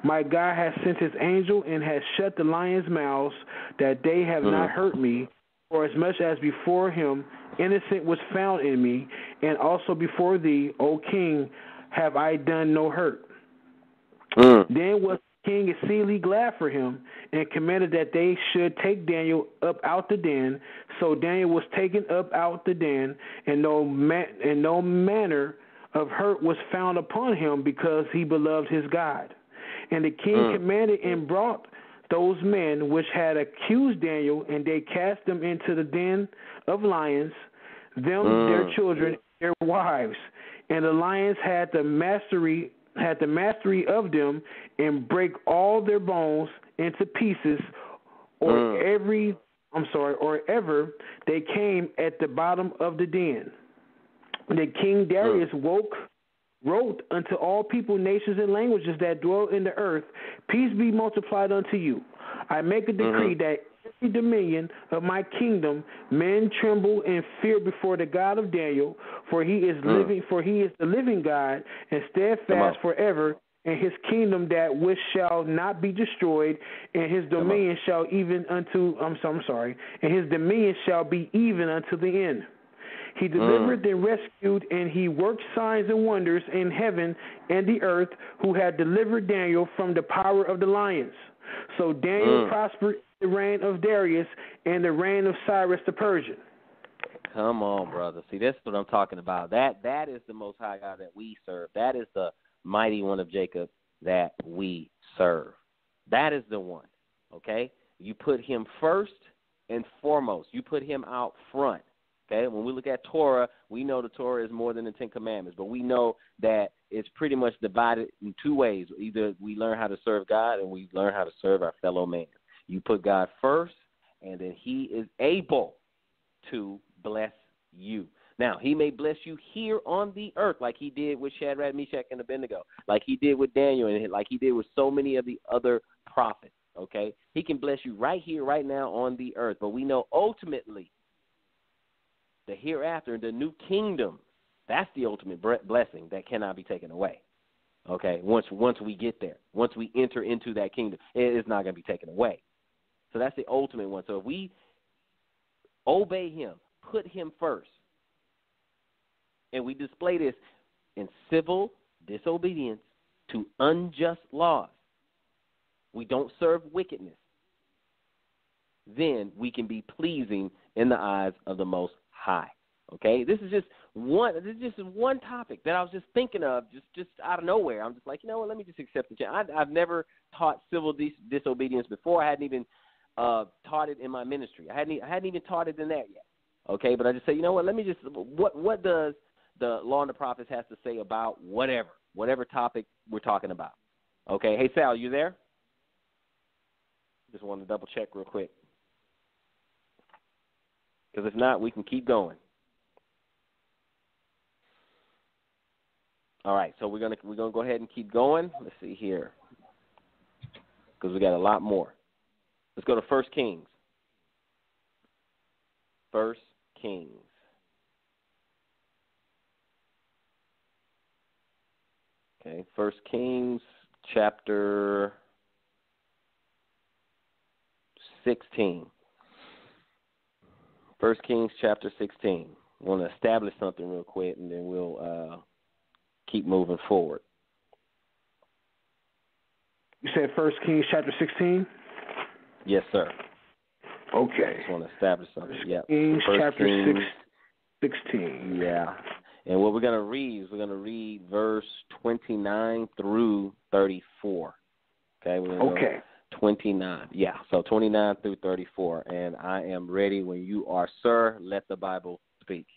My God has sent his angel and has shut the lions' mouths, that they have not hurt me. For as much as before him innocent was found in me, and also before thee, O king, have I done no hurt. Then was the king exceedingly glad for him, and commanded that they should take Daniel up out the den. So Daniel was taken up out the den, and no manner of hurt was found upon him, because he beloved his God. And the king commanded and brought those men which had accused Daniel, and they cast them into the den of lions, their children, their wives. And the lions had the mastery of them, and break all their bones into pieces, or ever they came at the bottom of the den. The king Darius wrote unto all people, nations, and languages that dwell in the earth, peace be multiplied unto you. I make a decree that every dominion of my kingdom men tremble and fear before the God of Daniel, for he is living, for he is the living God, and steadfast forever, and his kingdom that which shall not be destroyed, and his dominion shall even unto and his dominion shall be even unto the end. He delivered and rescued, and he worked signs and wonders in heaven and the earth, who had delivered Daniel from the power of the lions. So Daniel prospered in the reign of Darius and the reign of Cyrus the Persian. Come on, brother. See, that's what I'm talking about. That is the Most High God that we serve. That is the mighty one of Jacob that we serve. That is the one, okay? You put him first and foremost. You put him out front. Okay, when we look at Torah, we know the Torah is more than the Ten Commandments, but we know that it's pretty much divided in two ways. Either we learn how to serve God, and we learn how to serve our fellow man. You put God first, and then he is able to bless you. Now, he may bless you here on the earth like he did with Shadrach, Meshach, and Abednego, like he did with Daniel, and like he did with so many of the other prophets, okay? He can bless you right here, right now on the earth. But we know ultimately the hereafter, the new kingdom, that's the ultimate blessing that cannot be taken away, okay? Once we get there, once we enter into that kingdom, it's not going to be taken away. So that's the ultimate one. So if we obey him, put him first, and we display this in civil disobedience to unjust laws, we don't serve wickedness, then we can be pleasing in the eyes of the Most High. Okay? This is just one topic that I was just thinking of just out of nowhere. I'm just like, you know what, let me just accept it. I've never taught civil disobedience before. I hadn't even taught it in my ministry. I hadn't even taught it in that yet. Okay, but I just say, you know what, let me just, what does the Law and the Prophets has to say about whatever topic we're talking about? Okay, hey Sal, you there? Just wanted to double check real quick. Because if not, we can keep going. All right, so we're gonna go ahead and keep going. Let's see here, because we got a lot more. Let's go to 1 Kings. 1 Kings. Okay, 1 Kings chapter 16. 1 Kings chapter 16. I want to establish something real quick, and then we'll keep moving forward. You said 1 Kings chapter 16? Yes, sir. Okay. I just want to establish something. Yeah. Kings chapter Kings, 16. Yeah. And what we're going to read is verse 29 through 34. Okay? We're going to go 29. Yeah, so 29 through 34. And I am ready when you are, sir. Let the Bible speak.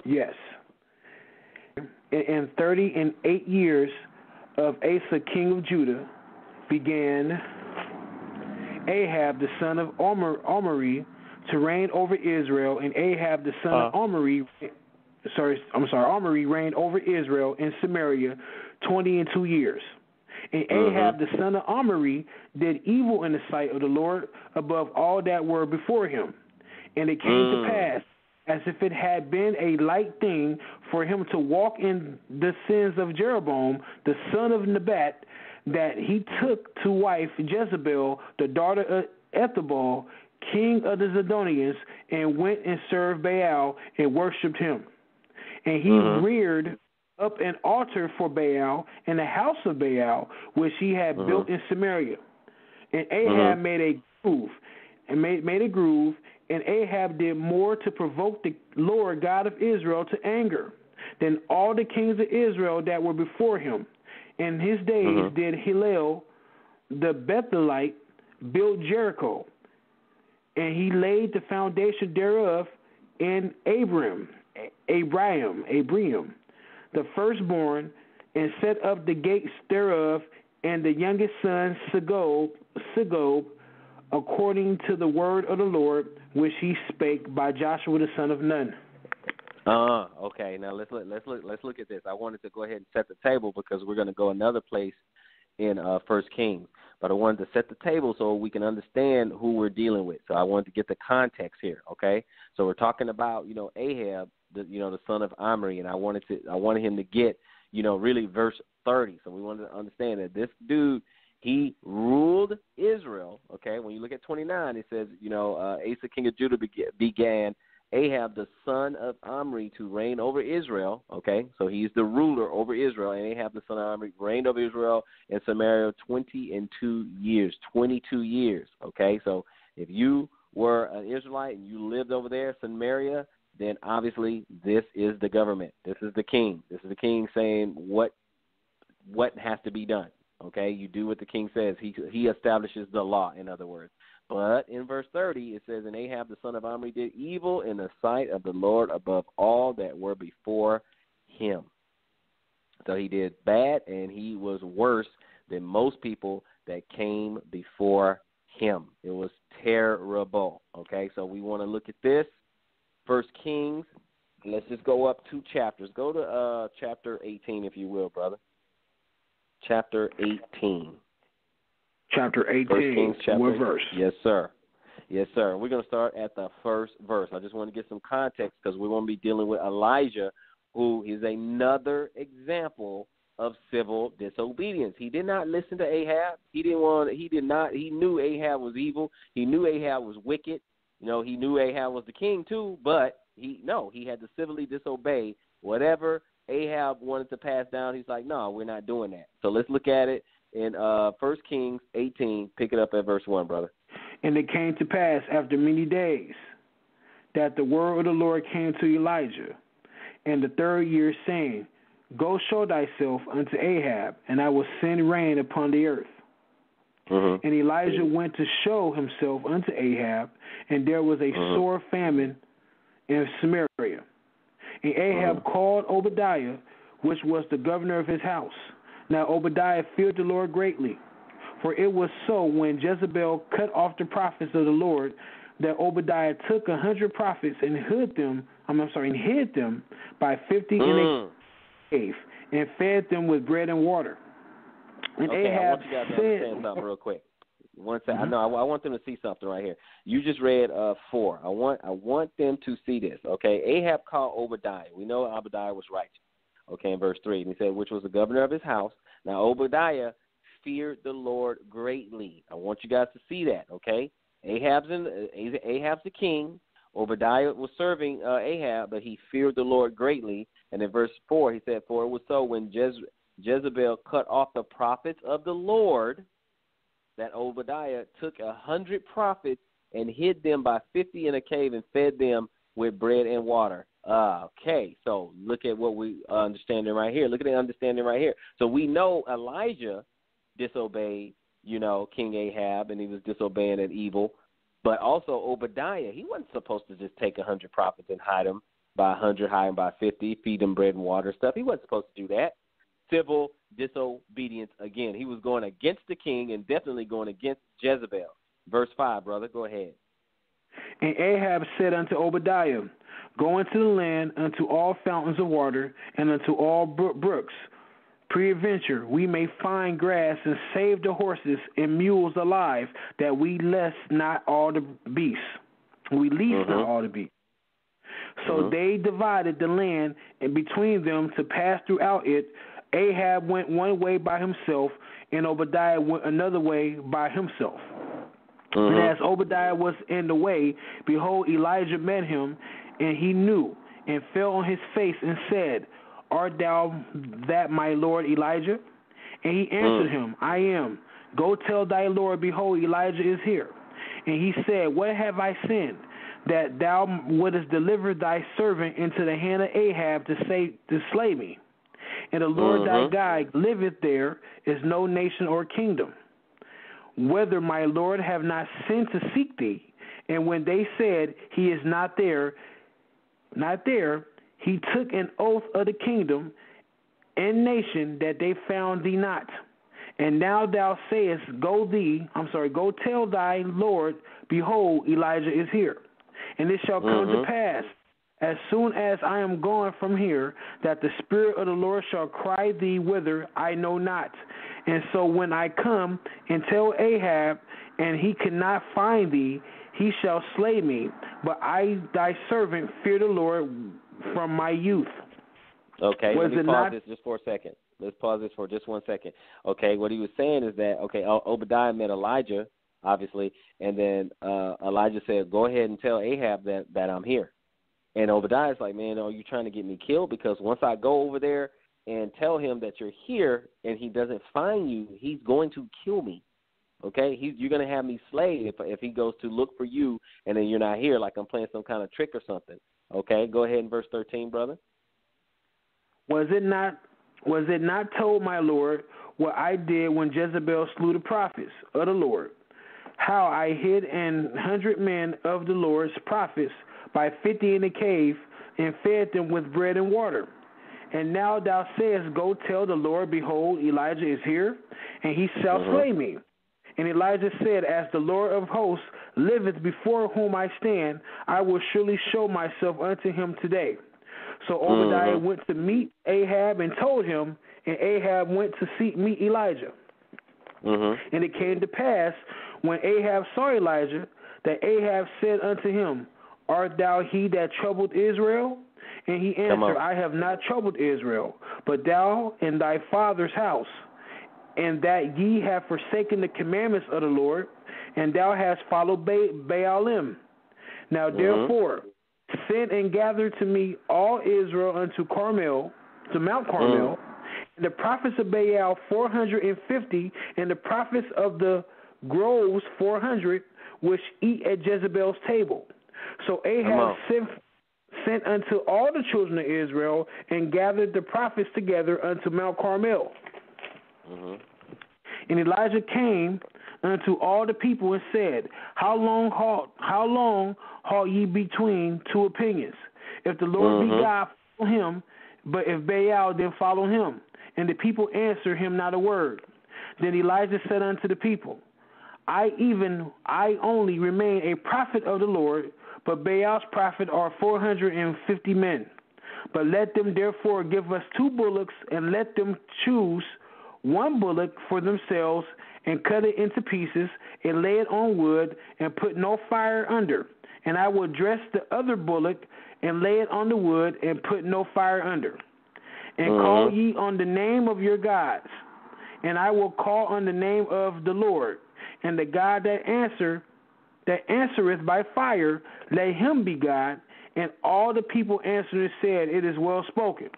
Yes. In 38 years of Asa, king of Judah, began Ahab, the son of Omri, to reign over Israel, and Ahab, the son of Omri reigned over Israel in Samaria 22 years. And Ahab, the son of Omri, did evil in the sight of the Lord above all that were before him. And it came to pass, as if it had been a light thing for him to walk in the sins of Jeroboam, the son of Nebat, that he took to wife Jezebel, the daughter of Ethabal, king of the Zidonians, and went and served Baal and worshipped him. And he reared up an altar for Baal in the house of Baal, which he had built in Samaria. And Ahab made a groove, and Ahab did more to provoke the Lord God of Israel to anger than all the kings of Israel that were before him. In his days did Hillel the Bethelite build Jericho, and he laid the foundation thereof in Abraham, the firstborn, and set up the gates thereof, and the youngest son Segub, according to the word of the Lord, which he spake by Joshua the son of Nun. Okay. Now let's look at this. I wanted to go ahead and set the table because we're going to go another place in 1 Kings. But I wanted to set the table so we can understand who we're dealing with. So I wanted to get the context here. Okay. So we're talking about Ahab, the son of Omri, and I wanted him to get really verse 30. So we wanted to understand that this dude, he ruled Israel. Okay. When you look at 29, it says Asa king of Judah began Ahab, the son of Omri, to reign over Israel. Okay, so he's the ruler over Israel, and Ahab, the son of Omri, reigned over Israel in Samaria 22 years. 22 years. Okay, so if you were an Israelite and you lived over there, Samaria, then obviously this is the government. This is the king. This is the king saying what has to be done. Okay, you do what the king says. He establishes the law, in other words. But in verse 30, it says, and Ahab the son of Omri did evil in the sight of the Lord above all that were before him. So he did bad, and he was worse than most people that came before him. It was terrible. Okay, so we want to look at this. 1 Kings Let's just go up 2 chapters. Go to chapter 18, if you will, brother. Chapter 18. Chapter 18. 1 Kings chapter what 18. verse? Yes, sir. Yes, sir. We're going to start at the first verse. I just want to get some context because we're going to be dealing with Elijah, who is another example of civil disobedience. He did not listen to Ahab. He knew Ahab was evil. He knew Ahab was wicked. He knew Ahab was the king too, but he had to civilly disobey whatever Ahab wanted to pass down. He's like, no, we're not doing that. So let's look at it in 1 Kings 18. Pick it up at verse 1, brother. And it came to pass after many days that the word of the Lord came to Elijah in the 3rd year, saying, Go show thyself unto Ahab, and I will send rain upon the earth. Mm-hmm. And Elijah went to show himself unto Ahab, and there was a sore famine in Samaria. And Ahab called Obadiah, which was the governor of his house. Now Obadiah feared the Lord greatly, for it was so when Jezebel cut off the prophets of the Lord, that Obadiah took 100 prophets and hid them by 50 in a cave, and fed them with bread and water. And Ahab I want you guys to understand something real quick. One second. I want them to see something right here. You just read 4. I want them to see this. Okay, Ahab called Obadiah. We know Obadiah was righteous. Okay, in verse 3, and he said, which was the governor of his house. Now Obadiah feared the Lord greatly. I want you guys to see that. Okay, Ahab's the king. Obadiah was serving Ahab, but he feared the Lord greatly. And in verse 4, he said, for it was so when Jezebel cut off the prophets of the Lord, that Obadiah took 100 prophets and hid them by 50 in a cave and fed them with bread and water. Okay, so look at what we understanding right here. Look at the understanding right here. So we know Elijah disobeyed, King Ahab, and he was disobeying that evil. But also Obadiah, he wasn't supposed to just take 100 prophets and hide them by 100, hide them by 50, feed them bread and water stuff. He wasn't supposed to do that. Civil disobedience again. He was going against the king and definitely going against Jezebel. Verse 5, brother, go ahead. And Ahab said unto Obadiah, Go into the land unto all fountains of water and unto all brooks. Peradventure we may find grass and save the horses and mules alive, that we lease not all the beasts. We lease not all the beasts. So they divided the land and between them to pass throughout it. Ahab went one way by himself, and Obadiah went another way by himself. And as Obadiah was in the way, behold, Elijah met him, and he knew, and fell on his face, and said, Art thou that my lord Elijah? And he answered him, I am. Go tell thy lord, behold, Elijah is here. And he said, What have I sinned, that thou wouldest deliver thy servant into the hand of Ahab to slay me? And the Lord thy God liveth, there is no nation or kingdom. Whether my Lord have not sent to seek thee. And when they said, He is not there, he took an oath of the kingdom and nation that they found thee not. And now thou sayest, Go tell thy Lord, behold, Elijah is here. And it shall come to pass, as soon as I am gone from here, that the Spirit of the Lord shall cry thee whither, I know not. And so when I come and tell Ahab, and he cannot find thee, he shall slay me. But I, thy servant, fear the Lord from my youth. Okay, let me pause this just for a second. Let's pause this for just 1 second. Okay, what he was saying is that, Obadiah met Elijah, obviously, and then Elijah said, go ahead and tell Ahab that I'm here. And Obadiah's like, man, are you trying to get me killed? Because once I go over there and tell him that you're here and he doesn't find you, he's going to kill me. Okay? You're going to have me slayed if he goes to look for you and then you're not here, like I'm playing some kind of trick or something. Okay? Go ahead in verse 13, brother. Was it not told, my Lord, what I did when Jezebel slew the prophets of the Lord? How I hid 100 men of the Lord's prophets by 50 in the cave, and fed them with bread and water. And now thou sayest, Go tell the Lord, behold, Elijah is here, and he shall slay me. And Elijah said, As the Lord of hosts liveth, before whom I stand, I will surely show myself unto him today. So Obadiah went to meet Ahab and told him, and Ahab went to meet Elijah. And it came to pass, when Ahab saw Elijah, that Ahab said unto him, Art thou he that troubled Israel? And he answered, I have not troubled Israel, but thou and thy father's house, and that ye have forsaken the commandments of the Lord, and thou hast followed Baalim. Now therefore, send and gather to me all Israel unto Carmel, to Mount Carmel, and the prophets of Baal 450, and the prophets of the groves 400, which eat at Jezebel's table. So Ahab sent unto all the children of Israel, and gathered the prophets together unto Mount Carmel. And Elijah came unto all the people and said, How long halt ye between two opinions? If the Lord be God, follow him, but if Baal, then follow him. And the people answered him not a word. Then Elijah said unto the people, I only remain a prophet of the Lord, but Baal's prophet are 450 men. But let them therefore give us 2 bullocks, and let them choose 1 bullock for themselves, and cut it into pieces, and lay it on wood, and put no fire under. And I will dress the other bullock, and lay it on the wood, and put no fire under. And call ye on the name of your gods, and I will call on the name of the Lord. And the God that answereth by fire, let him be God. And all the people answered and said, It is well spoken.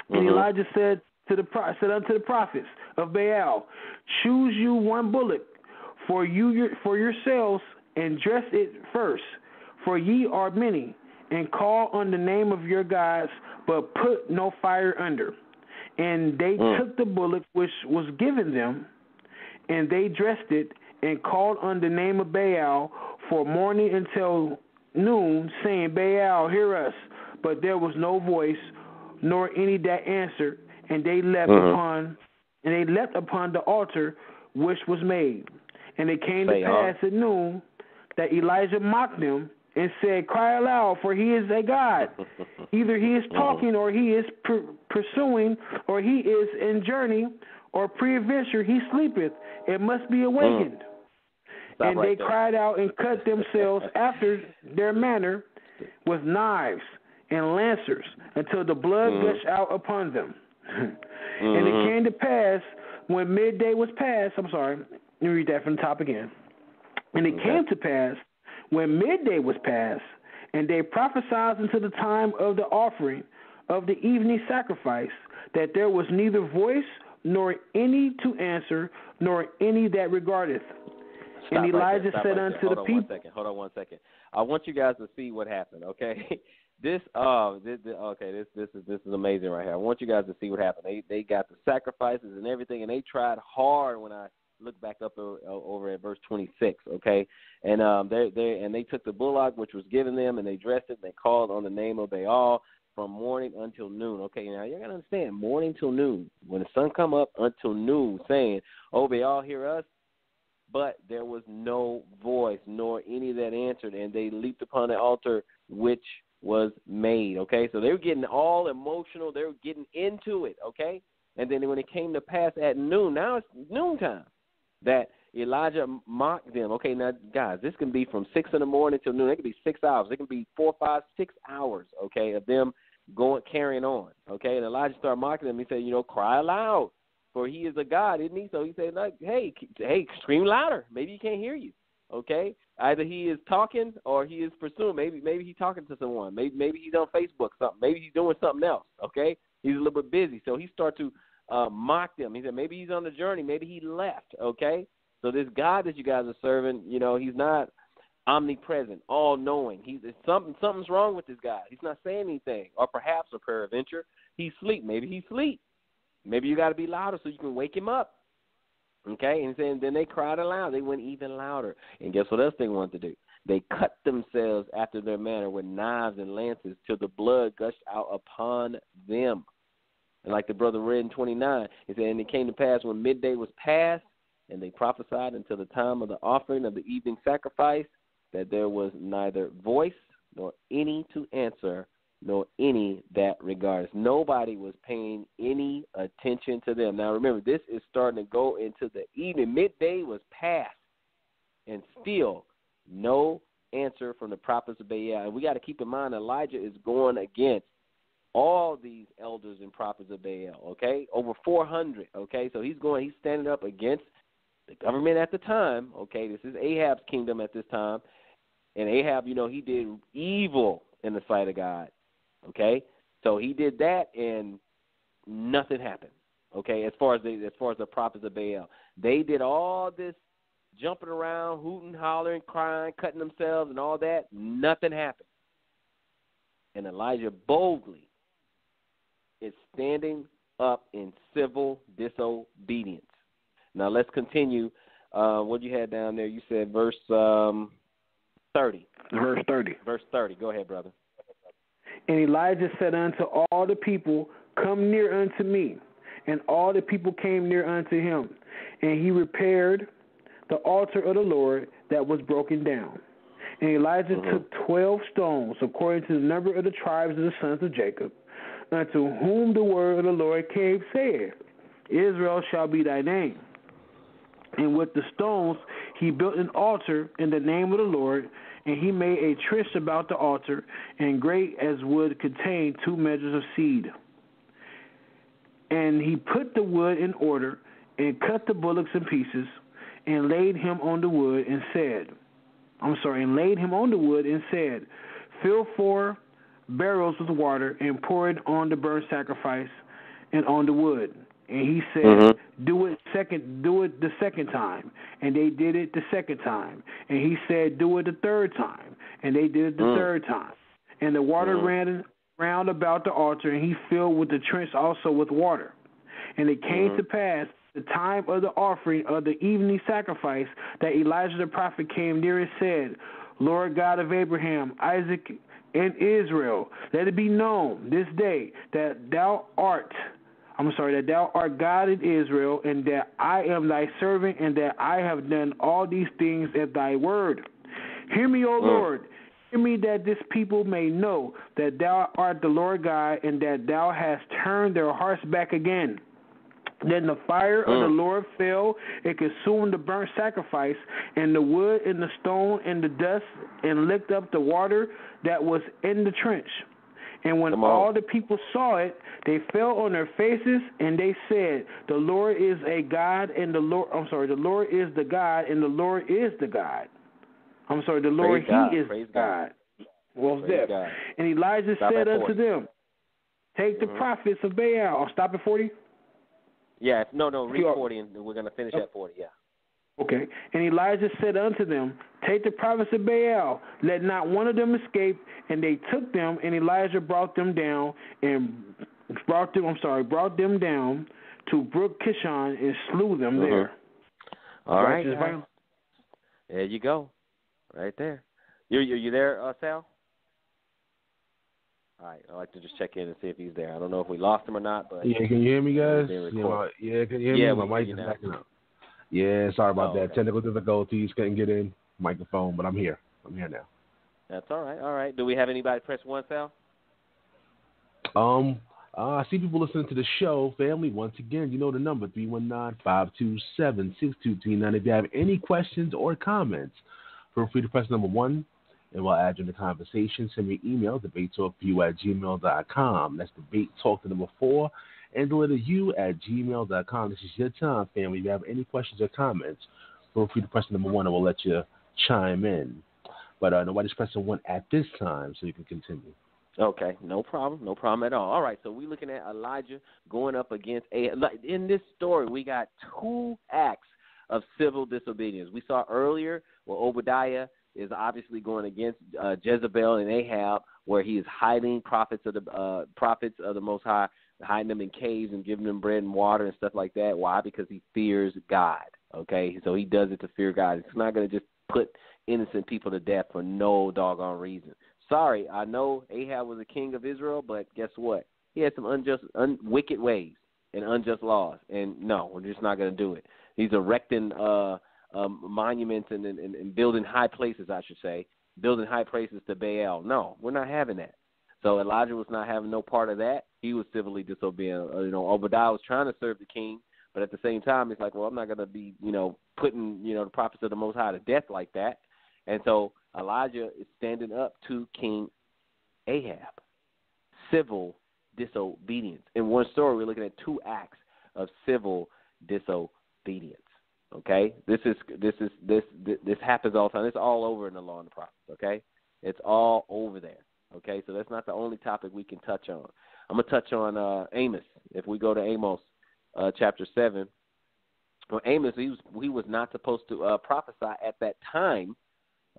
And Elijah said unto the prophets of Baal, Choose you 1 bullock for yourselves, and dress it first, for ye are many, and call on the name of your gods, but put no fire under. And they took the bullock which was given them, and they dressed it, and called on the name of Baal for morning until noon, saying, Baal, hear us. But there was no voice, nor any that answered, and they leapt upon the altar which was made. And it came to pass at noon that Elijah mocked them, and said, Cry aloud, for he is a God. Either he is talking, or he is pursuing, or he is in journey, or peradventure he sleepeth, and must be awakened. And they cried out and cut themselves after their manner with knives and lancers, until the blood gushed out upon them. And it came to pass, when midday was past, let me read that from the top again. And it came to pass, when midday was past, and they prophesied unto the time of the offering of the evening sacrifice, that there was neither voice, nor any to answer, nor any that regardeth. And Elijah said unto the people... Hold on 1 second. I want you guys to see what happened, okay? This is amazing right here. I want you guys to see what happened. They got the sacrifices and everything, and they tried hard when I look back up over at verse 26, okay? And they took the bullock which was given them, and they dressed it, and they called on the name of Baal from morning until noon. Okay, now you got to understand, morning till noon. When the sun come up until noon, saying, Oh, Baal, hear us. But there was no voice, nor any that answered, and they leaped upon the altar which was made, okay? So they were getting all emotional. They were getting into it, okay? And then when it came to pass at noon, now it's noontime, that Elijah mocked them. Okay, now, guys, this can be from 6 in the morning till noon. It can be 6 hours. It can be 4, 5, 6 hours, okay, of them carrying on, okay? And Elijah started mocking them. He said, cry aloud, for he is a God, isn't he? So he said, like, hey, scream louder. Maybe he can't hear you, okay? Either he is talking or he is pursuing. Maybe he's talking to someone. Maybe he's on Facebook, something. Maybe he's doing something else, okay? He's a little bit busy. So he started to mock them. He said maybe he's on the journey. Maybe he left, okay? So this God that you guys are serving, he's not omnipresent, all-knowing. Something's wrong with this guy. He's not saying anything. Or perhaps, or peradventure, he's asleep. Maybe he's asleep. Maybe you got to be louder so you can wake him up, okay? And then they cried aloud. They went even louder. And guess what else they wanted to do? They cut themselves after their manner with knives and lances till the blood gushed out upon them. And like the brother read in 29, he said, and it came to pass when midday was past, and they prophesied until the time of the offering of the evening sacrifice, that there was neither voice nor any to answer, nor any that regards. Nobody was paying any attention to them. Now, remember, this is starting to go into the evening. Midday was past, and still no answer from the prophets of Baal. And we got to keep in mind Elijah is going against all these elders and prophets of Baal, okay? Over 400, okay? So he's standing up against the government at the time, okay? This is Ahab's kingdom at this time. And Ahab, he did evil in the sight of God, okay? So he did that, and nothing happened, okay? As far as the prophets of Baal, they did all this jumping around, hooting, hollering, crying, cutting themselves, and all that. Nothing happened. And Elijah boldly is standing up in civil disobedience. Now let's continue. What you had down there? You said verse 30. Verse 30. Verse 30. Go ahead, brother. And Elijah said unto all the people, Come near unto me. And all the people came near unto him. And he repaired the altar of the Lord that was broken down. And Elijah took 12 stones, according to the number of the tribes of the sons of Jacob, unto whom the word of the Lord came, saying, Israel shall be thy name. And with the stones he built an altar in the name of the Lord, and he made a trench about the altar, and great as would contain 2 measures of seed. And he put the wood in order, and cut the bullocks in pieces, and laid him on the wood, and said, Fill 4 barrels with water, and pour it on the burnt sacrifice and on the wood. And he said, Do it the second time. And they did it the second time. And he said, Do it the third time. And they did it the third time. And the water ran round about the altar, and he filled with the trench also with water. And it came to pass the time of the offering of the evening sacrifice that Elijah the prophet came near and said, Lord God of Abraham, Isaac, and Israel, let it be known this day that thou art God in Israel, and that I am thy servant, and that I have done all these things at thy word. Hear me, O Lord. Hear me, that this people may know that thou art the Lord God, and that thou hast turned their hearts back again. Then the fire of the Lord fell and consumed the burnt sacrifice, and the wood, and the stone, and the dust, and licked up the water that was in the trench. And when all the people saw it, they fell on their faces, and they said, The Lord is a God, and the Lord is the God, and the Lord is the God. The Lord, He is God. What's that? And Elijah said unto them, Take the prophets of Baal. Stop at 40? Yeah, read 40, and we're going to finish at 40, yeah. Okay. And Elijah said unto them, Take the prophets of Baal, let not one of them escape. And they took them, and Elijah brought them down to Brook Kishon, and slew them there. All right. There you go. Right there. You there, Sal? All right, I'd like to just check in and see if he's there. I don't know if we lost him or not, but can you hear me, guys? Can you hear me? My mic is backing up. Yeah, sorry about that. Okay. Technical difficulties, couldn't get in microphone, but I'm here. I'm here now. That's all right. All right. Do we have anybody press 1, Sal? I see people listening to the show. Family, once again, you know the number, 319-527-6239. If you have any questions or comments, feel free to press number 1. And we'll add you in the conversation. Send me an email, debatetalkview@gmail.com. That's debatetalk, the number 4, and the letter U@gmail.com. This is your time, family. If you have any questions or comments, feel free to press number 1, and we'll let you chime in. But nobody's pressing 1 at this time, so you can continue. Okay, no problem at all. All right, so we're looking at Elijah going up against Ahab. In this story, we got 2 acts of civil disobedience. We saw earlier where Obadiah is obviously going against Jezebel and Ahab, where he is hiding prophets of the Most High, hiding them in caves and giving them bread and water and stuff like that. Why? Because he fears God. Okay, so he does it to fear God. He's not going to just put innocent people to death for no doggone reason. Sorry, I know Ahab was a king of Israel, but guess what? He had some wicked ways and unjust laws, and no, we're just not going to do it. He's erecting monuments and building high places, I should say, building high places to Baal. No, we're not having that. So Elijah was not having no part of that. He was civilly disobedient. Obadiah was trying to serve the king, but at the same time, he's like, well, I'm not going to be, putting, the prophets of the Most High to death like that. And so Elijah is standing up to King Ahab. Civil disobedience. In one story, we're looking at 2 acts of civil disobedience. Okay, this happens all the time. It's all over in the Law and the Prophets. Okay, it's all over there. Okay, so that's not the only topic we can touch on. I'm gonna touch on Amos. If we go to Amos, chapter 7. Well, Amos, he was not supposed to prophesy at that time.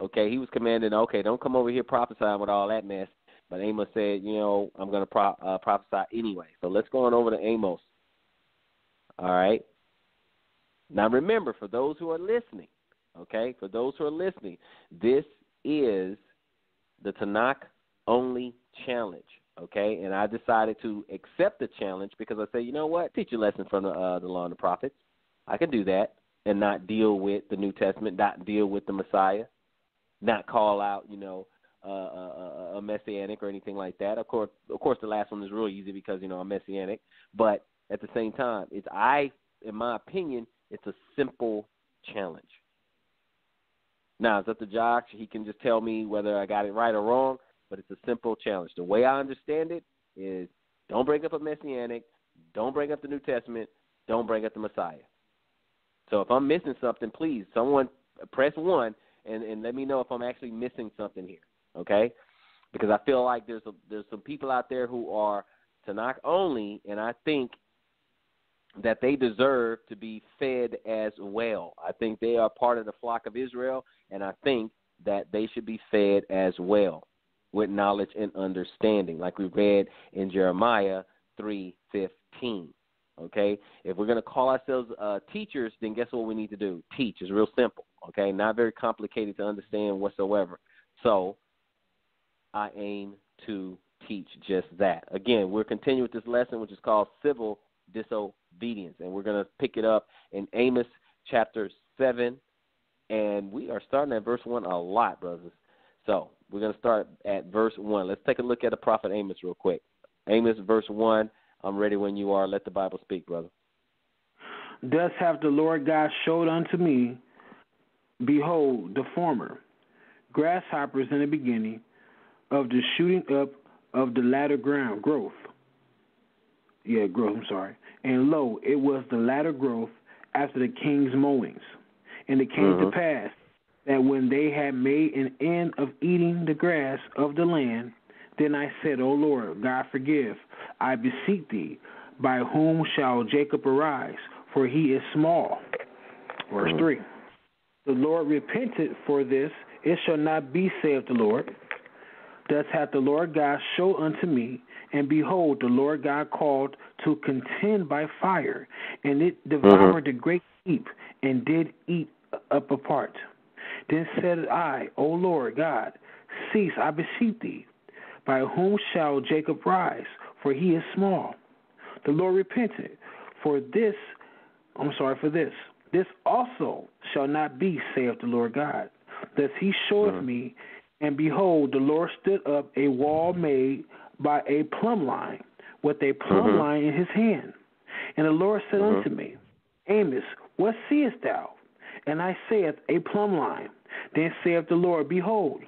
Okay, he was commanded, okay, don't come over here prophesying with all that mess. But Amos said, I'm going to prophesy anyway. So let's go on over to Amos. All right. Now remember, for those who are listening, okay, this is the Tanakh only challenge, okay? And I decided to accept the challenge because I say, you know what, teach a lesson from the Law and the Prophets. I can do that and not deal with the New Testament, not deal with the Messiah, not call out, a messianic or anything like that. Of course, the last one is real easy because I'm messianic. But at the same time, in my opinion, it's a simple challenge. Now it's up to Josh. He can just tell me whether I got it right or wrong. But it's a simple challenge. The way I understand it is, don't bring up a messianic, don't bring up the New Testament, don't bring up the Messiah. So if I'm missing something, please, someone press 1 and let me know if I'm actually missing something here, okay? Because I feel like there's some people out there who are Tanakh only, and I think that they deserve to be fed as well. I think they are part of the flock of Israel, and I think that they should be fed as well with knowledge and understanding, like we read in Jeremiah 3:15. Okay, if we're going to call ourselves teachers, then guess what we need to do? Teach. It's real simple. Okay, not very complicated to understand whatsoever. So I aim to teach just that. Again, we're continuing with this lesson, which is called civil disobedience, and we're going to pick it up in Amos chapter 7, and we are starting at verse 1 a lot, brothers. So we're going to start at verse 1. Let's take a look at the prophet Amos real quick. Amos, verse 1. I'm ready when you are. Let the Bible speak, brother. Thus hath the Lord God showed unto me, behold, the former, grasshoppers in the beginning of the shooting up of the latter growth. And lo, it was the latter growth after the king's mowings. And it came to pass that when they had made an end of eating the grass of the land, then I said, O Lord, God forgive, I beseech thee, by whom shall Jacob arise? For he is small. Verse 3. The Lord repented for this, it shall not be, saith the Lord. Thus hath the Lord God showed unto me, and behold, the Lord God called to contend by fire, and it devoured the great heap, and did eat up a part. Then said I, O Lord God, cease, I beseech thee. By whom shall Jacob rise? For he is small. The Lord repented for this. This also shall not be, saith the Lord God. Thus he showeth me, and behold, the Lord stood up a wall made by a plumb line, with a plumb line in his hand. And the Lord said unto me, Amos, what seest thou? And I saith, a plumb line. Then saith the Lord, behold,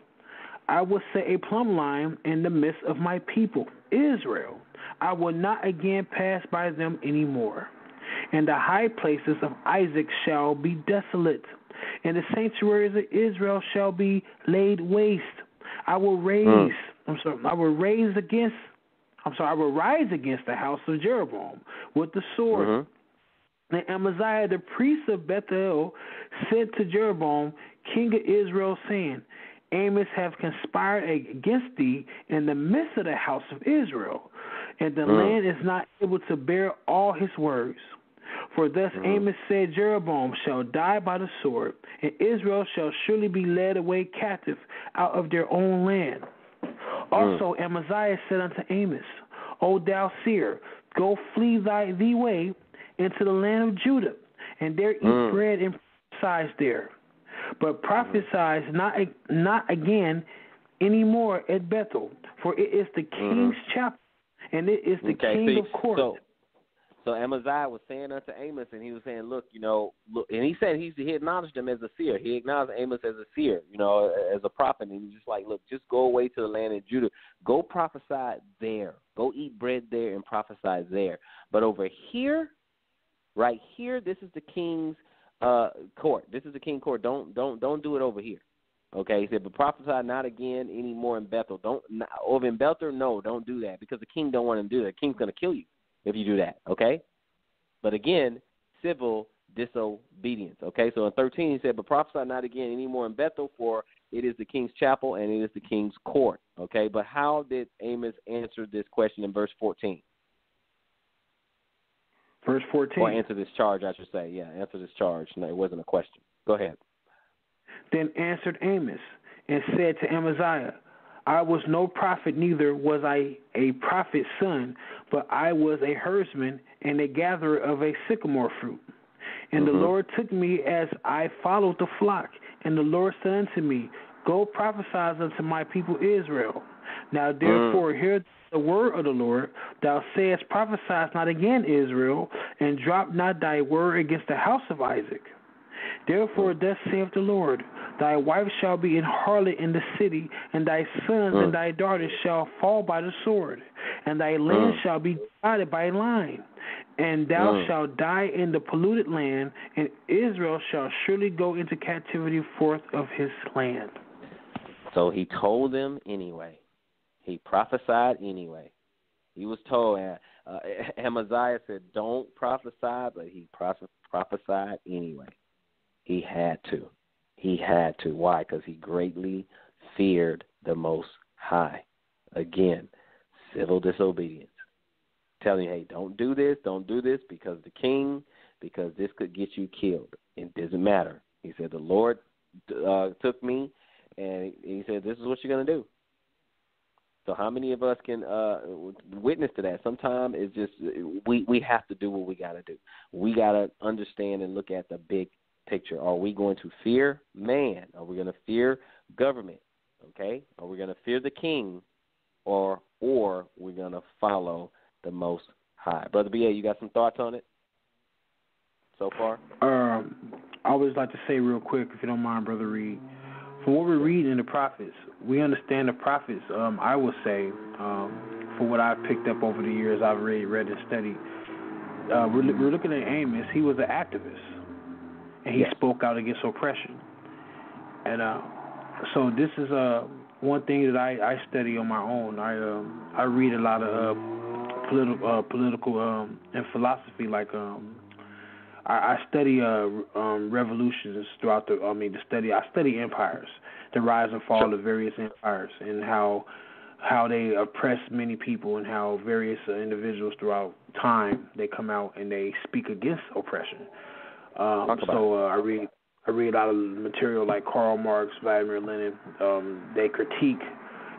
I will set a plumb line in the midst of my people, Israel. I will not again pass by them any more. And the high places of Isaac shall be desolate, and the sanctuaries of Israel shall be laid waste. I will rise against the house of Jeroboam with the sword. And Amaziah, the priest of Bethel, said to Jeroboam, king of Israel, saying, Amos hath conspired against thee in the midst of the house of Israel, and the land is not able to bear all his words. For thus Amos said, Jeroboam shall die by the sword, and Israel shall surely be led away captive out of their own land. Also Amaziah said unto Amos, O thou seer, go flee thee way into the land of Judah, and there eat bread and prophesy there. But prophesy not again any more at Bethel, for it is the king's chapel, and it is the king of courts. So Amaziah was saying unto Amos, and he was saying, look, and he said he acknowledged him as a seer. He acknowledged Amos as a seer, as a prophet. And he was just like, look, just go away to the land of Judah. Go prophesy there. Go eat bread there and prophesy there. But over here, right here, this is the king's court. This is the king's court. Don't do it over here. Okay, he said, but prophesy not again anymore in Bethel. Over in Bethel, no, don't do that, because the king don't want him to do that. The king's going to kill you if you do that, okay? But again, civil disobedience, okay? So in 13 he said, but prophesy not again anymore in Bethel, for it is the king's chapel and it is the king's court, okay? But how did Amos answer this question in verse 14? Verse 14. Or answer this charge, I should say. Yeah, answer this charge. No, it wasn't a question. Go ahead. Then answered Amos and said to Amaziah, I was no prophet, neither was I a prophet's son, but I was a herdsman and a gatherer of a sycamore fruit. And the Lord took me as I followed the flock. And the Lord said unto me, Go prophesy unto my people Israel. Now therefore hear the word of the Lord. Thou sayest, Prophesy not again, Israel, and drop not thy word against the house of Isaac. Therefore thus saith the Lord, Thy wife shall be an harlot in the city, and thy sons and thy daughters shall fall by the sword, and thy land shall be divided by line, and thou shalt die in the polluted land, and Israel shall surely go into captivity forth of his land. So he told them anyway. He prophesied anyway. He was told, Amaziah said, don't prophesy, but he prophesied anyway. He had to. He had to. Why? Because he greatly feared the Most High. Again, civil disobedience. Telling you, hey, don't do this because the king, because this could get you killed. It doesn't matter. He said, the Lord took me, and he said, this is what you're going to do. So how many of us can witness to that? Sometimes it's just we have to do what we got to do. We got to understand and look at the big picture. Are we going to fear man? Are we going to fear government? Okay? Are we going to fear the king, or we're going to follow the Most High? Brother B.A., you got some thoughts on it so far? I always like to say real quick, if you don't mind, Brother Reed, from what we read in the prophets, we understand the prophets, I will say, for what I've picked up over the years, I've really read and studied, we're looking at Amos. He was an activist, and he spoke out against oppression. And so this is one thing that I study on my own. I read a lot of political and philosophy, like I study revolutions throughout I study empires, the rise and fall of various empires, and how they oppress many people, and how various individuals throughout time, they come out and they speak against oppression. I read a lot of material like Karl Marx, Vladimir Lenin. They critique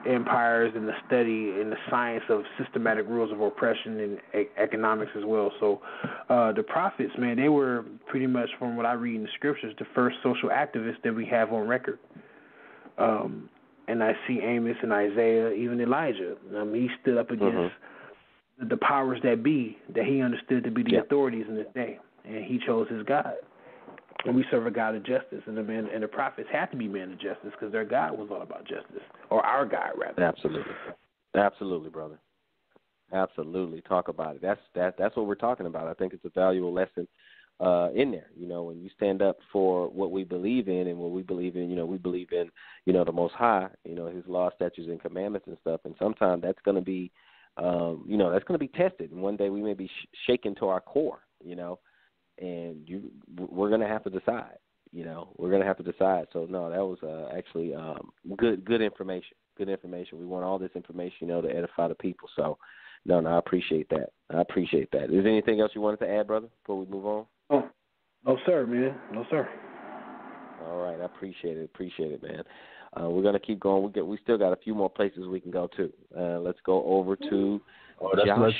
empires and the study and the science of systematic rules of oppression and economics as well. So the prophets, man, they were pretty much, from what I read in the scriptures, the first social activists that we have on record. And I see Amos and Isaiah, even Elijah. He stood up against the powers that be, that he understood to be the authorities in this day, and he chose his God. And we serve a God of justice, and the prophets had to be men of justice because their God was all about justice, or our God, rather. Absolutely, brother. Absolutely, talk about it. That's what we're talking about. I think it's a valuable lesson in there. When you stand up for what we believe in, and what we believe in, we believe in, the Most High, His law, statutes, and commandments and stuff. And sometimes that's going to be, that's going to be tested. And one day we may be shaken to our core, and we're going to have to decide. We're going to have to decide. So no, that was actually good information. Good information. We want all this information, to edify the people. So no, I appreciate that. Is there anything else you wanted to add, brother, before we move on? Oh, no, sir, man. No, sir. All right, I appreciate it, man. We're going to keep going. We still got a few more places we can go to. Let's go over to Joshua.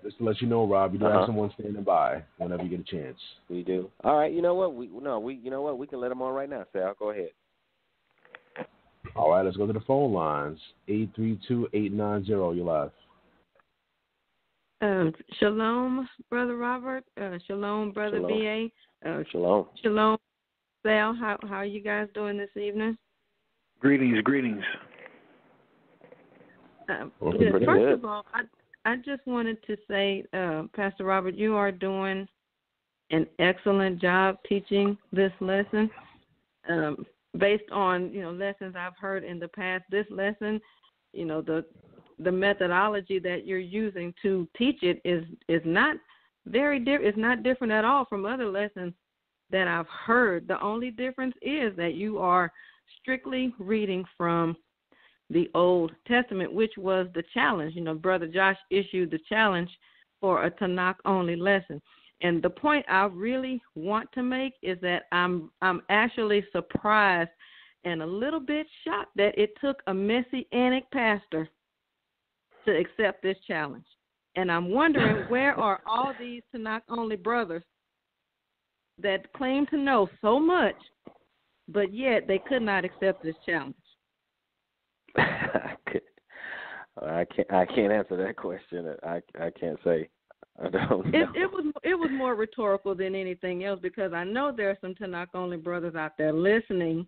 Just to let you know, Rob, you do have someone standing by whenever you get a chance. We do. All right, you know what? We can let them on right now. Sal, go ahead. All right, let's go to the phone lines. 832-890, you're live. Shalom, Brother Robert. Shalom, Brother Shalom. B.A. Shalom. Shalom, Sal. How are you guys doing this evening? Greetings. First of all, I just wanted to say, Pastor Robert, you are doing an excellent job teaching this lesson. Based on lessons I've heard in the past, this lesson, the methodology that you're using to teach it is not it's not different at all from other lessons that I've heard. The only difference is that you are strictly reading from the Old Testament, which was the challenge. Brother Josh issued the challenge for a Tanakh only lesson. And the point I really want to make is that I'm actually surprised and a little bit shocked that it took a Messianic pastor to accept this challenge. And I'm wondering, where are all these Tanakh only brothers that claim to know so much, but yet they could not accept this challenge? I can't answer that question. I can't say. I don't know. It was more rhetorical than anything else, because I know there are some Tanakh only brothers out there listening,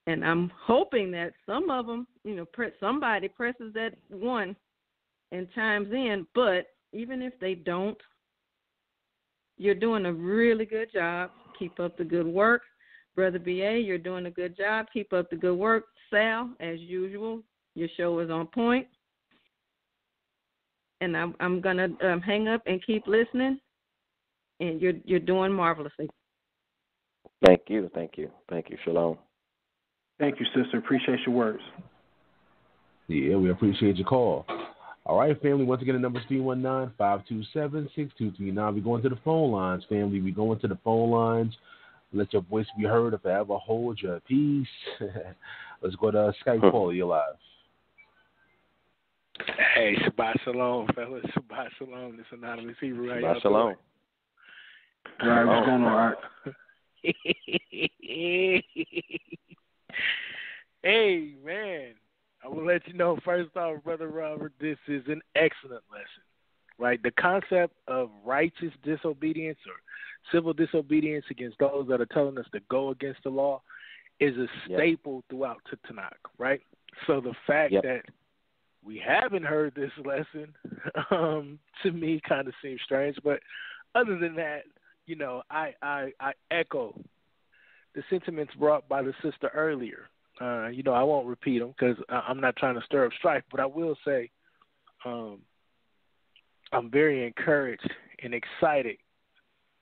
and I'm hoping that some of them, somebody presses that one and chimes in. But even if they don't, you're doing a really good job. Keep up the good work. Brother B.A., you're doing a good job. Keep up the good work. Sal, as usual, your show is on point. And I'm gonna hang up and keep listening. And you're doing marvelously. Thank you. Shalom. Thank you, sister. Appreciate your words. Yeah, we appreciate your call. All right, family. Once again, the number is 319-527-6239. We're going to the phone lines, family. We're going to the phone lines. Let your voice be heard. If I ever hold your peace. Let's go to Skype call. You're live. Hey, Shabbat Shalom, fellas. Shabbat Shalom. This Anonymous Hebrew. Shabbat Shalom. Right, what's going on, Art? Hey, man. I will let you know, first off, Brother Robert, this is an excellent lesson, right? The concept of righteous disobedience or civil disobedience against those that are telling us to go against the law is a staple throughout Tanakh, right? So the fact that we haven't heard this lesson, to me, kind of seems strange. But other than that, I echo the sentiments brought by the sister earlier. I won't repeat them because I'm not trying to stir up strife. But I will say I'm very encouraged and excited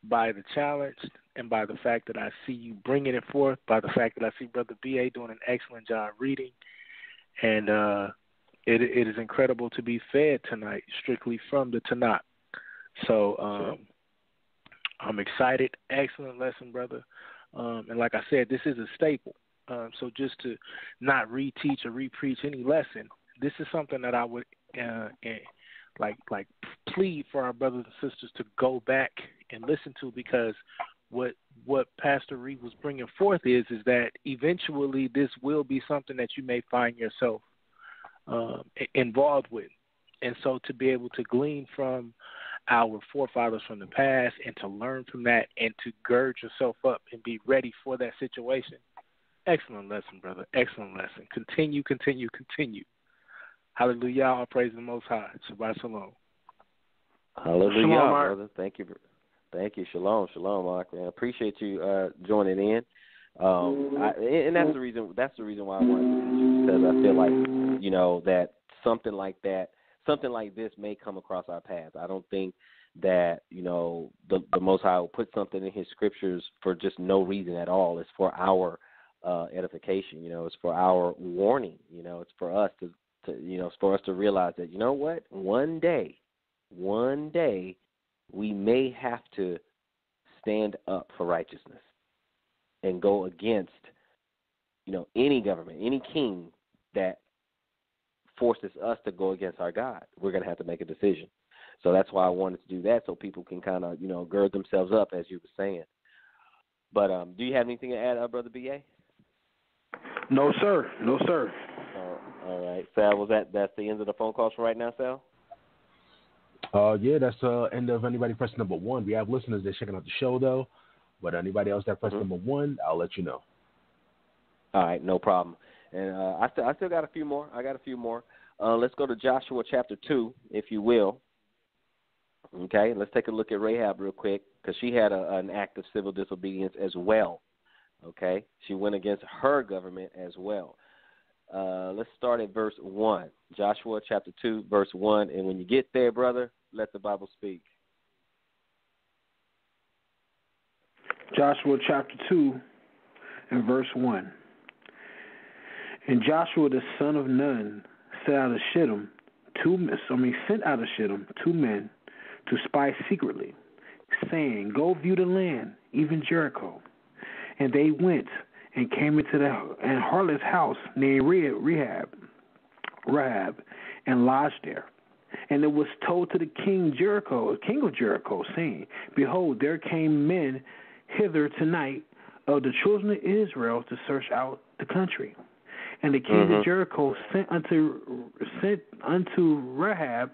by the challenge and by the fact that I see you bringing it forth, by the fact that I see Brother B.A. doing an excellent job reading. And it is incredible to be fed tonight strictly from the Tanakh. So I'm excited. Excellent lesson, brother. And like I said, this is a staple. So just to not reteach or repreach any lesson, this is something that I would like plead for our brothers and sisters to go back and listen to, because what Pastor Reed was bringing forth is that eventually this will be something that you may find yourself involved with. And so to be able to glean from our forefathers from the past and to learn from that and to gird yourself up and be ready for that situation. Excellent lesson, brother. Excellent lesson. Continue. Hallelujah. All praise the Most High. Shabbat Shalom. Hallelujah, Shalom, brother. Thank you. Shalom, Mark. I appreciate you joining in. And that's the reason why I wanted to teach you, because I feel like, that something like this may come across our paths. I don't think that, the Most High will put something in his scriptures for just no reason at all. It's for our edification, it's for our warning, it's for us to it's for us to realize that, what, one day we may have to stand up for righteousness and go against, any government, any king that forces us to go against our God. We're going to have to make a decision. So that's why I wanted to do that, so people can kind of, gird themselves up, as you were saying. But do you have anything to add, Brother B.A.? No, sir. No, sir. All right. Sal, that's the end of the phone calls for right now, Sal? Yeah, that's the end of anybody pressing number 1. We have listeners that checking out the show, though. But anybody else that pressed number 1, I'll let you know. All right, no problem. And I still got a few more. Let's go to Joshua chapter 2, if you will. Okay, let's take a look at Rahab real quick, because she had an act of civil disobedience as well. Okay, she went against her government as well. Let's start at verse 1. Joshua chapter 2, verse 1. And when you get there, brother, let the Bible speak. Joshua chapter 2 and verse 1. And Joshua the son of Nun sent out of Shittim two men to spy secretly, saying, Go view the land, even Jericho. And they went and came into the harlot's house named Rahab, and lodged there. And it was told to the king of Jericho, saying, Behold, there came men hither tonight of the children of Israel to search out the country. And the king of Jericho sent unto Rahab,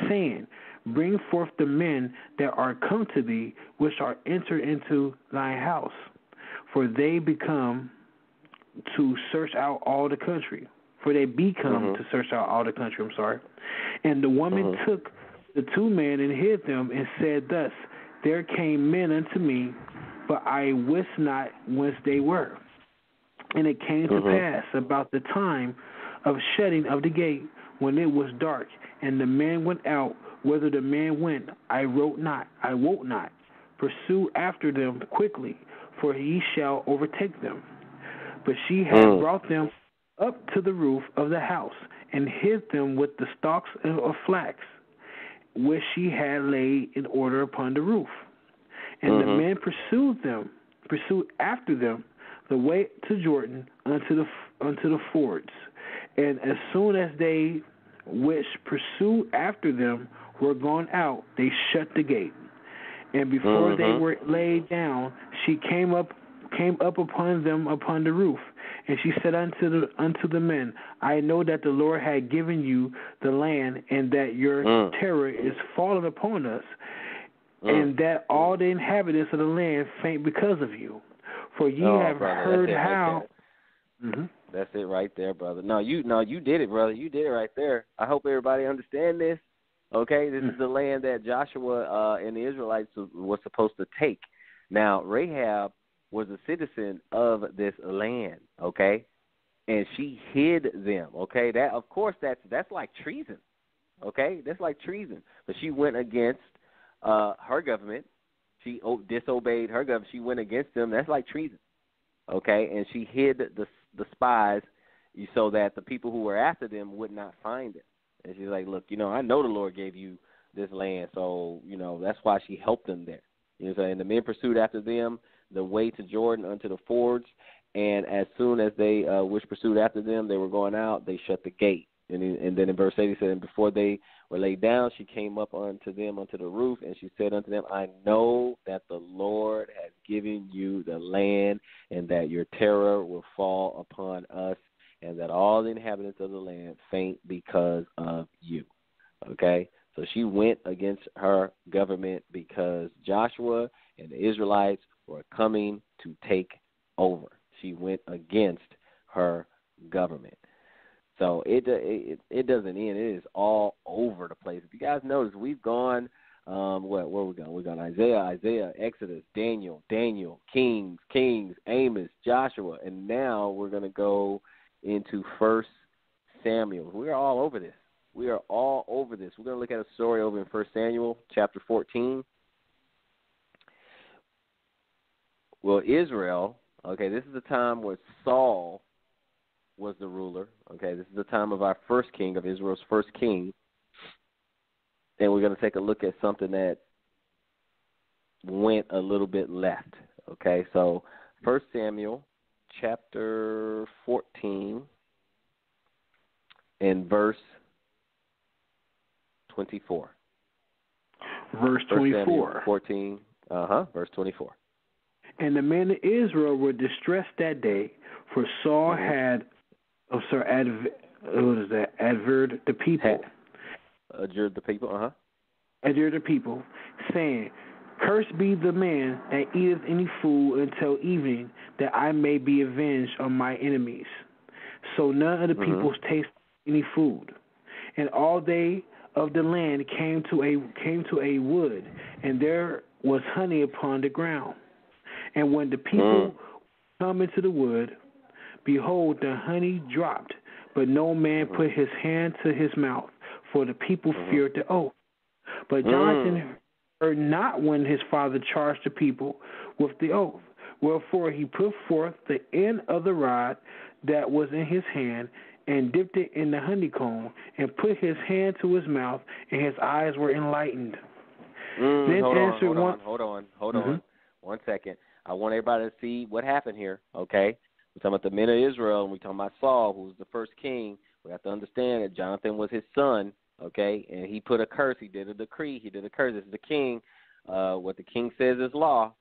saying, Bring forth the men that are come to thee, which are entered into thine house, for they become to search out all the country. To search out all the country. And the woman took the two men and hid them, and said thus, There came men unto me, but I wist not whence they were. And it came to pass about the time of shutting of the gate, when it was dark, and the men went out. Whither the man went, I wot not. Pursue after them quickly, for he shall overtake them. But she had brought them up to the roof of the house, and hid them with the stalks of flax, which she had laid in order upon the roof. And the men pursued after them the way to Jordan unto the fords. And as soon as they which pursued after them were gone out, they shut the gate. And before they were laid down, she came up upon them upon the roof. And she said unto the men, I know that the Lord had given you the land, and that your terror is fallen upon us, and that all the inhabitants of the land faint because of you. For ye have heard how. That's it right there, brother. No, you did it, brother. You did it right there. I hope everybody understand this. Okay, this is the land that Joshua and the Israelites was supposed to take. Now, Rahab was a citizen of this land, okay, and she hid them, okay. That, of course, that's like treason, okay. That's like treason. But she went against her government. She disobeyed her government. She went against them. That's like treason, okay. And she hid the spies so that the people who were after them would not find them. And she's like, look, I know the Lord gave you this land, so, that's why she helped them there. You know what I'm saying? And the men pursued after them the way to Jordan unto the fords, and as soon as they which pursued after them, they were going out, they shut the gate. And then in verse 8 he said, and before they were laid down, she came up unto them unto the roof, and she said unto them, I know that the Lord has given you the land, and that your terror will fall upon us, and that all the inhabitants of the land faint because of you. Okay? So she went against her government because Joshua and the Israelites were coming to take over. She went against her government. So it doesn't end. It is all over the place. If you guys notice, we've gone, where are we going? We've gone Isaiah, Exodus, Daniel, Kings, Amos, Joshua, and now we're going to go into 1 Samuel. We are all over this. We're going to look at a story over in 1 Samuel chapter 14. Well, Israel, okay, this is the time where Saul was the ruler. Okay, this is the time of our first king, of Israel's first king. And we're going to take a look at something that went a little bit left. Okay, so 1 Samuel chapter 14 and verse 24. Verse 24. Samuel 14, verse 24. And the men of Israel were distressed that day, for Saul had, adjured the people. Adjured the people, Adjured the people, saying, Cursed be the man that eateth any food until evening, that I may be avenged on my enemies. So none of the people tasted any food. And all they of the land came to a wood, and there was honey upon the ground. And when the people come into the wood, behold, the honey dropped, but no man put his hand to his mouth, for the people feared the oath. But Jonathan heard not when his father charged the people with the oath. Wherefore he put forth the end of the rod that was in his hand, and dipped it in the honeycomb, and put his hand to his mouth, and his eyes were enlightened. Then Hold on. 1 second. I want everybody to see what happened here, okay? We're talking about the men of Israel, and we're talking about Saul, who was the first king. We have to understand that Jonathan was his son, okay? And he put a curse. He did a decree. He did a curse. This is the king. What the king says is law.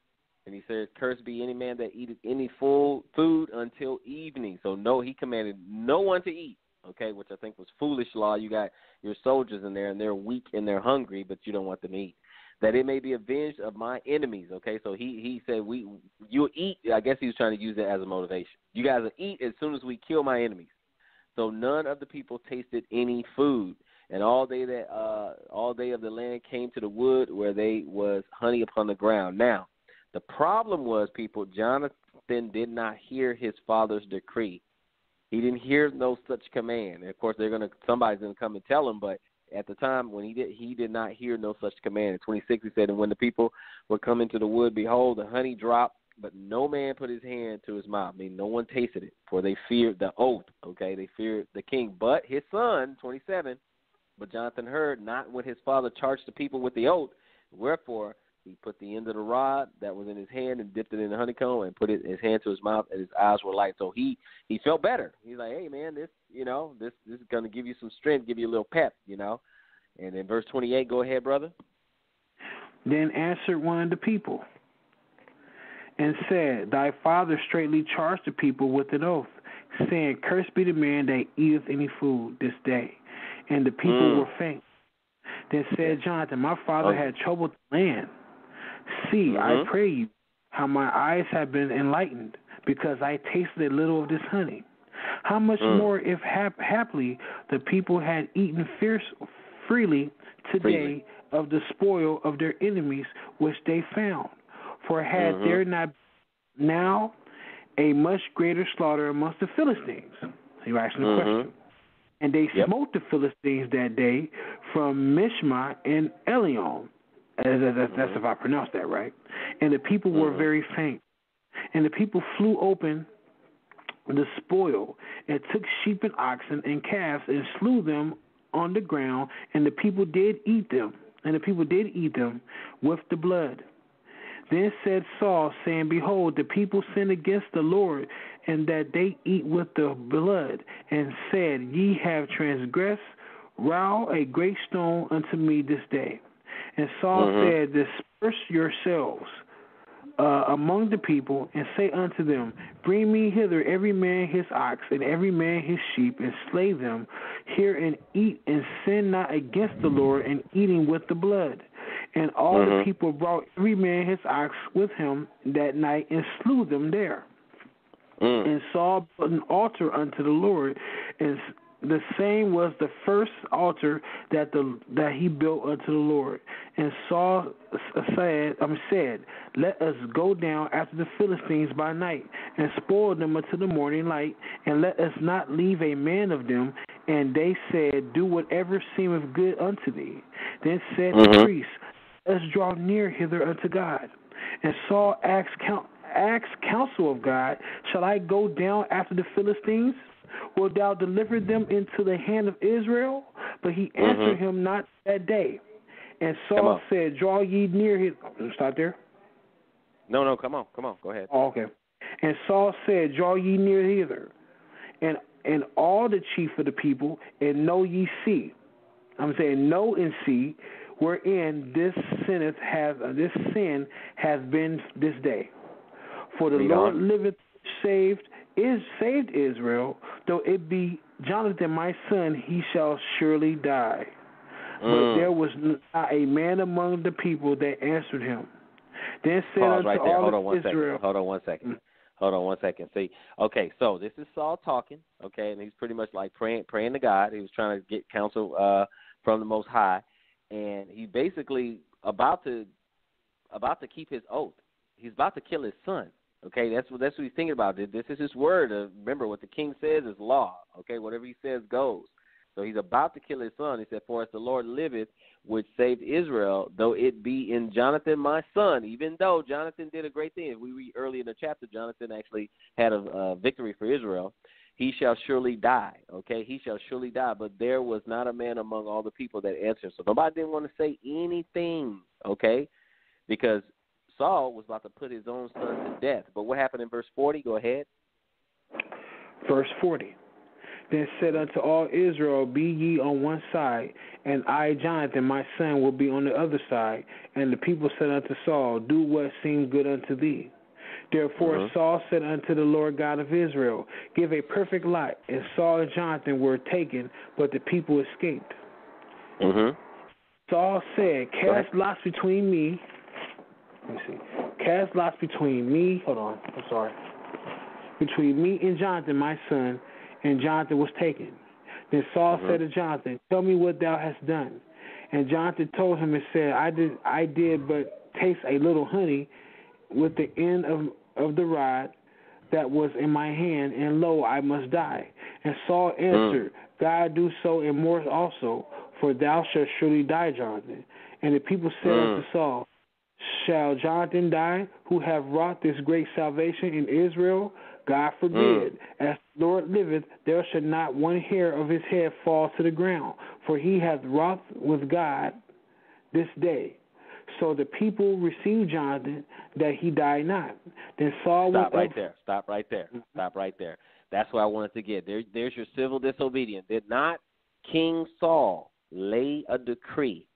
And he says, Cursed be any man that eateth any food until evening. So no, he commanded no one to eat, okay, which I think was foolish law. You got your soldiers in there, and they're weak and they're hungry, but you don't want them to eat. That it may be avenged of my enemies, okay? So he said, you'll eat. I guess he was trying to use it as a motivation. You guys will eat as soon as we kill my enemies. So none of the people tasted any food. And all day of the land came to the wood where they was honey upon the ground. Now, the problem was, people, Jonathan did not hear his father's decree. He didn't hear no such command. And of course, somebody's gonna come and tell him. But at the time when he did not hear no such command. In 26, he said, and when the people were coming to the wood, behold, the honey dropped, but no man put his hand to his mouth. I mean, no one tasted it, for they feared the oath. Okay, they feared the king, but his son, 27. But Jonathan heard not when his father charged the people with the oath. Wherefore he put the end of the rod that was in his hand and dipped it in the honeycomb and put his hand to his mouth, and his eyes were light. So he felt better. He's like, hey, man, this is going to give you some strength, give you a little pep, And in verse 28, go ahead, brother. Then answered one of the people and said, Thy father straitly charged the people with an oath, saying, Cursed be the man that eateth any food this day. And the people were faint. Then said Jonathan, My father had troubled the land. See, I pray you, how my eyes have been enlightened, because I tasted a little of this honey. How much more if haply the people had eaten freely today of the spoil of their enemies which they found? For had there not now a much greater slaughter amongst the Philistines? You're asking the question. And they smote the Philistines that day from Mishma and Elion. That's if I pronounce that right. And the people were very faint. And the people flew open the spoil and took sheep and oxen and calves and slew them on the ground. And the people did eat them. And the people did eat them with the blood. Then said Saul, saying, Behold, the people sin against the Lord, and that they eat with the blood. And said, Ye have transgressed, row a great stone unto me this day. And Saul said, Disperse yourselves among the people, and say unto them, Bring me hither every man his ox, and every man his sheep, and slay them here, and eat, and sin not against the Lord, and eating with the blood. And all the people brought every man his ox with him that night, and slew them there. And Saul built an altar unto the Lord, and the same was the first altar that he built unto the Lord. And Saul said, Let us go down after the Philistines by night, and spoil them until the morning light, and let us not leave a man of them. And they said, Do whatever seemeth good unto thee. Then said the priest, Let us draw near hither unto God. And Saul asked counsel of God, Shall I go down after the Philistines? Wilt thou deliver them into the hand of Israel? But he answered him not that day. And Saul said, Draw ye near his... Stop there. No, come on. Go ahead. Oh, okay. And Saul said, Draw ye near hither, and all the chief of the people, and know ye see. I'm saying, know and see, wherein this sin has been this day. For the Lord liveth, saved Israel, though it be Jonathan my son, he shall surely die. But there was not a man among the people that answered him. Then said Pause unto right there. all Hold on of one Israel. second. Hold on one second. See, okay, so this is Saul talking, okay, and he's pretty much like praying to God. He was trying to get counsel from the Most High, and he basically about to keep his oath. He's about to kill his son. Okay, that's what he's thinking about. This is his word. Remember, what the king says is law. Okay, whatever he says goes. So he's about to kill his son. He said, "For as the Lord liveth, which saved Israel, though it be in Jonathan my son," even though Jonathan did a great thing. If we read early in the chapter, Jonathan actually had a victory for Israel. He shall surely die. Okay, he shall surely die. But there was not a man among all the people that answered. So nobody didn't want to say anything. Okay, because Saul was about to put his own son to death. But what happened in verse 40? Go ahead. Verse 40. Then said unto all Israel, Be ye on one side, and I, Jonathan, my son, will be on the other side. And the people said unto Saul, Do what seems good unto thee. Therefore Saul said unto the Lord God of Israel, Give a perfect lot. And Saul and Jonathan were taken, but the people escaped. Saul said, Cast lots between me. Let me see. Cast lots between me. Hold on. I'm sorry. Between me and Jonathan, my son. And Jonathan was taken. Then Saul said to Jonathan, Tell me what thou hast done. And Jonathan told him and said, I did but taste a little honey with the end of the rod that was in my hand, and lo, I must die. And Saul answered, God do so and more also, for thou shalt surely die, Jonathan. And the people said unto Saul, Shall Jonathan die, who have wrought this great salvation in Israel? God forbid. As the Lord liveth, there shall not one hair of his head fall to the ground, for he hath wrought with God this day. So the people received Jonathan, that he died not. Then Saul Stop right there. That's what I wanted to get. There's your civil disobedience. Did not King Saul lay a decree?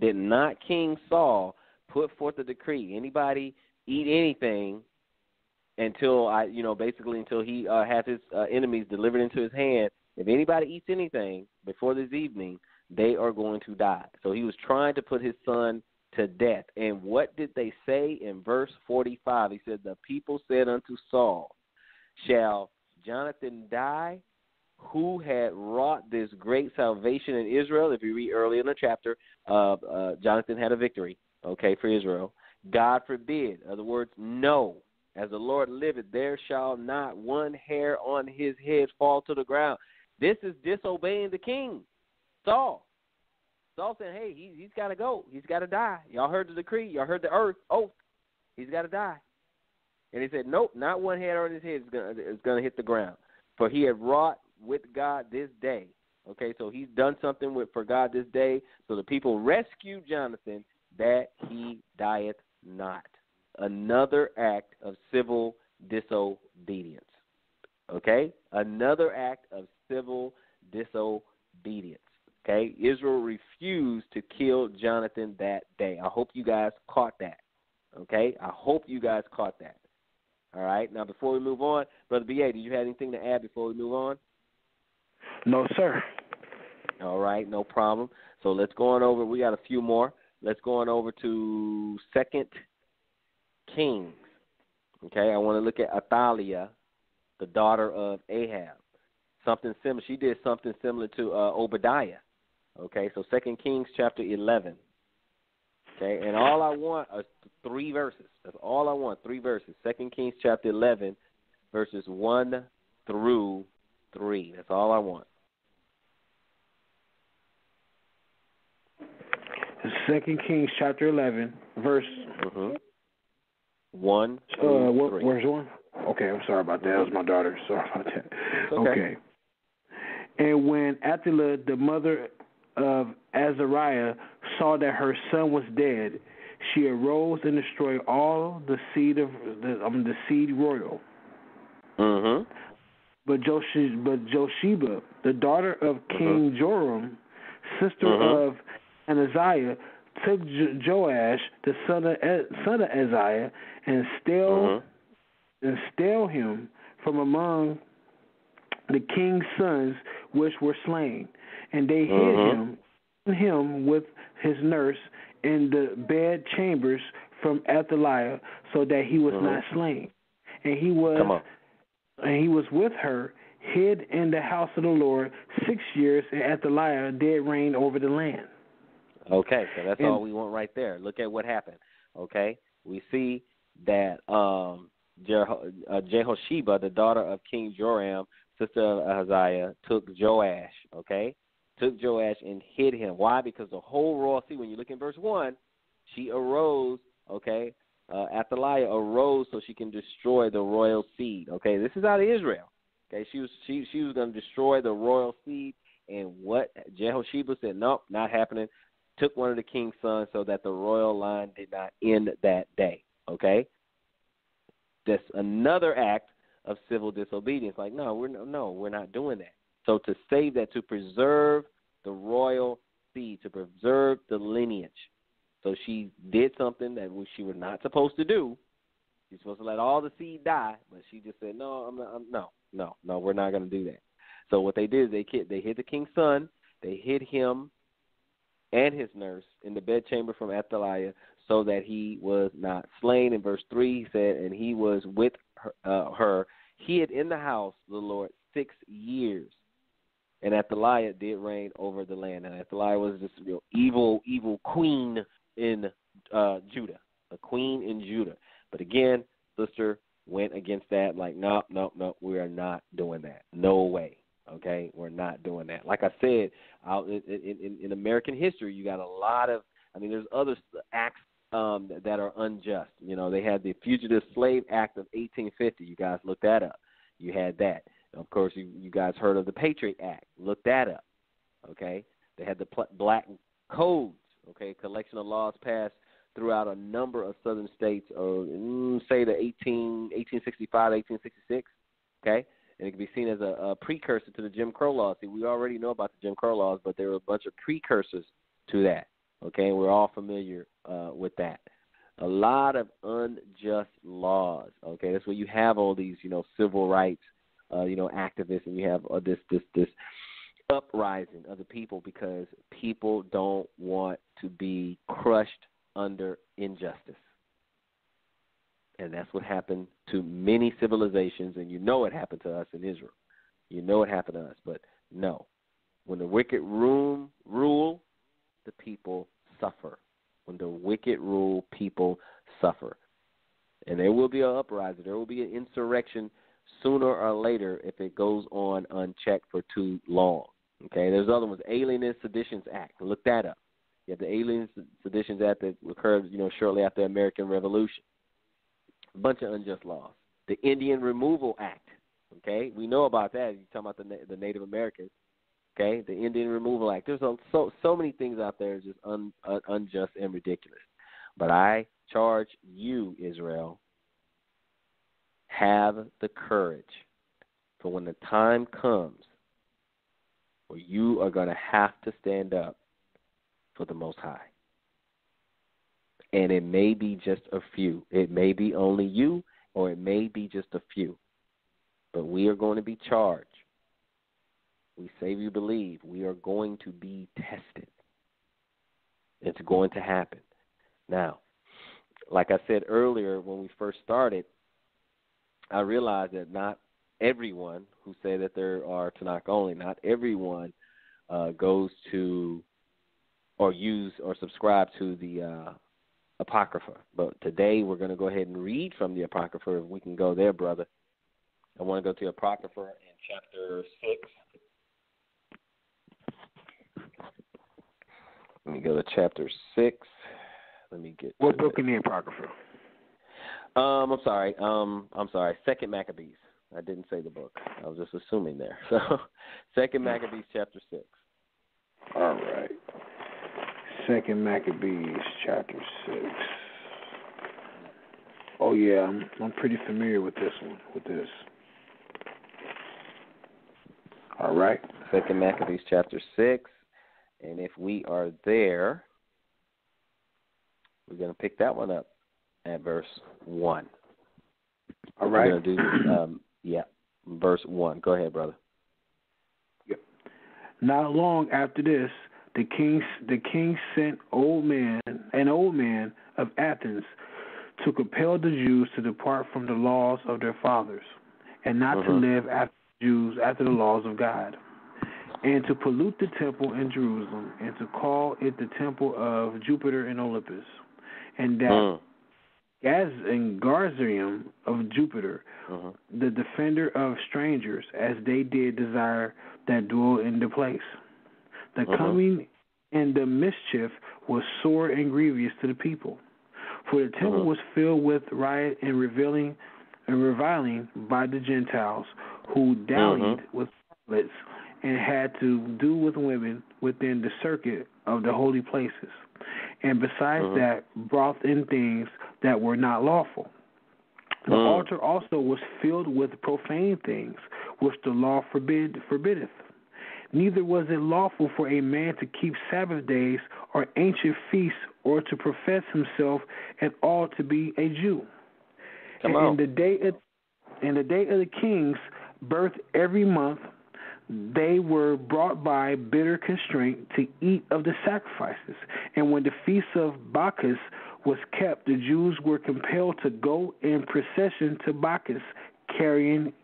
Did not King Saul put forth a decree? Anybody eat anything until until he has his enemies delivered into his hand. If anybody eats anything before this evening, they are going to die. So he was trying to put his son to death. And what did they say in verse 45? He said, The people said unto Saul, Shall Jonathan die, who had wrought this great salvation in Israel? If you read early in the chapter, Jonathan had a victory, for Israel. God forbid. In other words, no. As the Lord liveth, there shall not one hair on his head fall to the ground. This is disobeying the king, Saul. Saul said, hey, he's got to go. He's got to die. Y'all heard the decree. Y'all heard the oath. He's got to die. And he said, nope, not one hair on his head is going to hit the ground. For he had wrought with God this day. Okay, so he's done something for God this day. So the people rescued Jonathan that he dieth not. Another act of civil disobedience. Okay? Another act of civil disobedience. Okay? Israel refused to kill Jonathan that day. I hope you guys caught that. Okay? I hope you guys caught that. All right? Now, before we move on, Brother B.A., do you have anything to add before we move on? No, sir. All right, no problem. So let's go on over. We got a few more. Let's go on over to 2 Kings. Okay, I want to look at Athaliah, the daughter of Ahab. Something similar. She did something similar to Obadiah. Okay, so 2 Kings chapter 11. Okay, and all I want are 3 verses. That's all I want, 3 verses. 2 Kings chapter 11, verses 1 through 3. That's all I want. 2 Kings chapter 11, verse 1 through 3. Where's 1? Okay, I'm sorry about that. That was my daughter. Sorry about that. Okay. And when Athaliah, the mother of Azariah, saw that her son was dead, she arose and destroyed all the seed of the seed royal. But Josheba, the daughter of King Joram, sister of Ahaziah, took Joash, the son of Uzziah, and stole and stole him from among the king's sons which were slain, and they hid him with his nurse in the bed chambers from Athaliah, so that he was not slain. And he was with her, hid in the house of the Lord 6 years, and Athaliah did reign over the land. Okay, so that's all we want right there. Look at what happened. Okay, we see that Jehosheba, the daughter of King Joram, sister of Ahaziah, took Joash. Okay, took Joash and hid him. Why? Because the whole royal seed. When you look in verse 1, she arose. Okay, Athaliah arose so she can destroy the royal seed. Okay, this is out of Israel. Okay, she was going to destroy the royal seed, and what Jehosheba said, nope, not happening. Took one of the king's sons so that the royal line did not end that day. Okay, that's another act of civil disobedience. Like, no, we're not doing that. So to save that, to preserve the royal seed, to preserve the lineage. So she did something that she was not supposed to do. She's supposed to let all the seed die, but she just said, no, no, we're not going to do that. So what they did is they hid the king's son. They hid him and his nurse in the bedchamber from Athaliah so that he was not slain. In verse 3, he said, and he was with her hid in the house of the Lord 6 years. And Athaliah did reign over the land. And Athaliah was this evil queen in Judah, a queen in Judah. But again, sister went against that, like, no, we are not doing that. No way. Okay, we're not doing that. Like I said, in American history, you got a lot of, there's other acts that are unjust. You know, they had the Fugitive Slave Act of 1850. You guys look that up. You had that. Of course, you guys heard of the Patriot Act. Look that up. Okay, they had the Black Codes. Okay, collection of laws passed throughout a number of southern states, say the 1865, 1866. Okay. And it can be seen as a precursor to the Jim Crow laws. See, we already know about the Jim Crow laws, but there were a bunch of precursors to that. Okay, and we're all familiar with that. A lot of unjust laws. Okay, that's where you have all these, civil rights, activists, and you have this uprising of the people because people don't want to be crushed under injustice. And that's what happened to many civilizations, and it happened to us in Israel. It happened to us, but no. When the wicked rule, the people suffer. When the wicked rule, people suffer. And there will be an uprising. There will be an insurrection sooner or later if it goes on unchecked for too long. Okay, there's other ones. Alien and Seditions Act. Look that up. You have the Alien and Seditions Act that occurred, shortly after the American Revolution. A bunch of unjust laws. The Indian Removal Act, okay? We know about that. You're talking about the Native Americans, okay? The Indian Removal Act. There's so many things out there just unjust and ridiculous. But I charge you, Israel, have the courage for when the time comes where you are going to have to stand up for the Most High. And it may be just a few. It may be only you, or it may be just a few. But we are going to be charged. We say we believe. We are going to be tested. It's going to happen. Now, like I said earlier when we first started, I realized that not everyone who say that there are Tanakh only, not everyone goes to or use or subscribe to the Apocrypha. But today we're going to go ahead and read from the Apocrypha. If we can go there, brother. I want to go to the Apocrypha in chapter 6. Let me go to chapter 6. Let me get what book in the Apocrypha? I'm sorry. 2 Maccabees. I didn't say the book. I was just assuming there. So 2 Maccabees chapter 6. All right. 2 Maccabees chapter 6. Oh yeah, I'm pretty familiar with this one. All right. 2 Maccabees chapter 6, and if we are there, we're going to pick that one up at verse 1. All right. We're going to do, verse 1. Go ahead, brother. Yep. Not long after this, the king sent an old man of Athens to compel the Jews to depart from the laws of their fathers, and not to live after the laws of God, and to pollute the temple in Jerusalem, and to call it the temple of Jupiter in Olympus, and that Garzarium of Jupiter, the defender of strangers, as they did desire that dwell in the place. The coming and the mischief was sore and grievous to the people, for the temple was filled with riot and reviling by the Gentiles, who dallied with harlots and had to do with women within the circuit of the holy places, and besides that brought in things that were not lawful. The altar also was filled with profane things, which the law forbiddeth. Neither was it lawful for a man to keep Sabbath days or ancient feasts, or to profess himself at all to be a Jew. In the day of the king's birth every month, they were brought by bitter constraint to eat of the sacrifices. And when the feast of Bacchus was kept, the Jews were compelled to go in procession to Bacchus, carry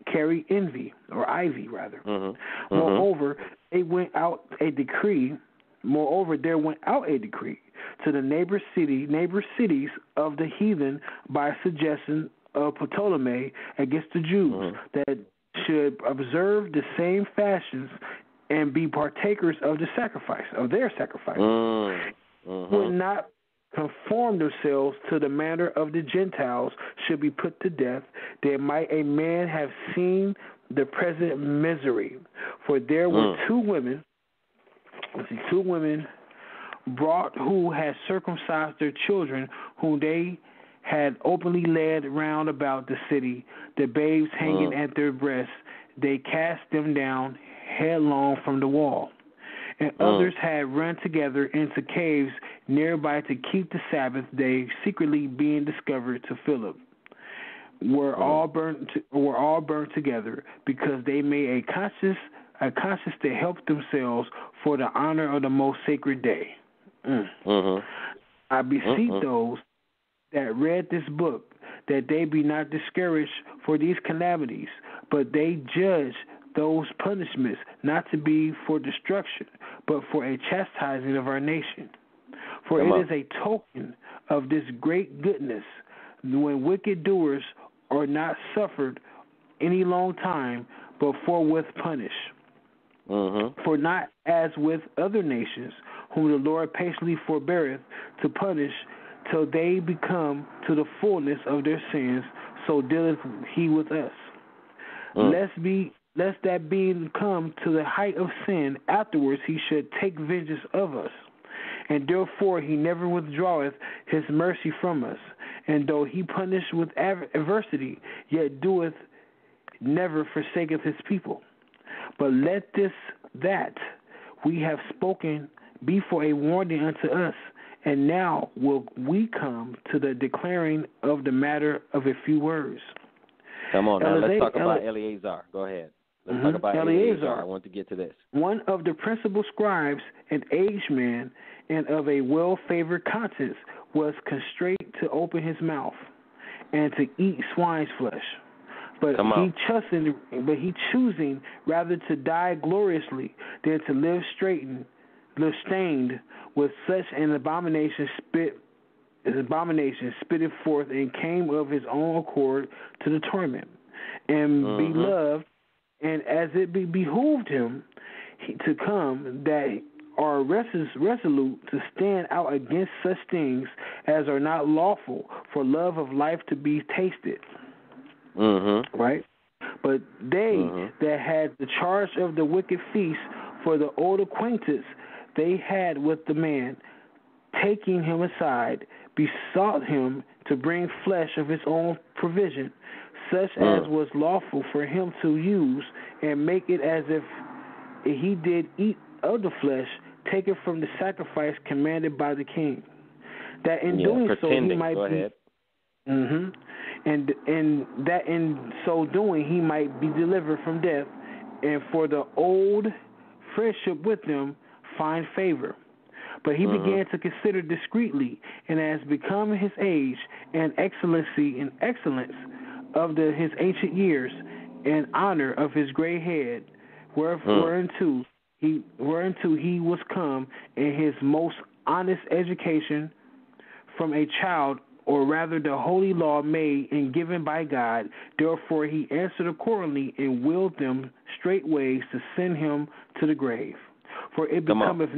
ivy. Moreover, there went out a decree to the neighbor cities of the heathen by suggestion of Ptolemy against the Jews, that should observe the same fashions and be partakers of their sacrifice. Would not conform themselves to the manner of the Gentiles, should be put to death, that might a man have seen the present misery. For there were two women brought who had circumcised their children, whom they had openly led round about the city, the babes hanging at their breasts. They cast them down headlong from the wall. And others had run together into caves nearby to keep the Sabbath day, secretly being discovered to Philip. Were all burnt together, because they made a conscience to help themselves for the honor of the most sacred day. I beseech those that read this book that they be not discouraged for these calamities, but they judge those punishments not to be for destruction, but for a chastising of our nation. For it is a token of this great goodness, when wicked doers are not suffered any long time, but forthwith punished. For not as with other nations, whom the Lord patiently forbeareth to punish, till they become to the fullness of their sins, so dealeth he with us. Lest that being come to the height of sin, afterwards he should take vengeance of us. And therefore he never withdraweth his mercy from us. And though he punish with adversity, yet doeth never forsaketh his people. But let that we have spoken be for a warning unto us. And now will we come to the declaring of the matter of a few words. Come on, now let's talk about Eleazar. Go ahead. Let's talk about Eleazar. I want to get to this. One of the principal scribes, an aged man, and of a well-favored conscience, was constrained to open his mouth and to eat swine's flesh. But he choosing rather to die gloriously than to live stained with such an abomination, spitted forth, and came of his own accord to the torment, and beloved, and as it behooved him to come, that are resolute to stand out against such things as are not lawful, for love of life to be tasted. Right? But they that had the charge of the wicked feast, for the old acquaintance they had with the man, taking him aside, besought him to bring flesh of his own provision, such as was lawful for him to use, and make it as if he did eat of the flesh taken from the sacrifice commanded by the king, that in doing so he might and that in so doing he might be delivered from death, and for the old friendship with them find favor. But he began to consider discreetly, and as become his age and excellency and excellence of his ancient years, and honor of his gray head, whereunto he was come, in his most honest education from a child, or rather the holy law made and given by God. Therefore he answered accordingly, and willed them straightways to send him to the grave. For it becometh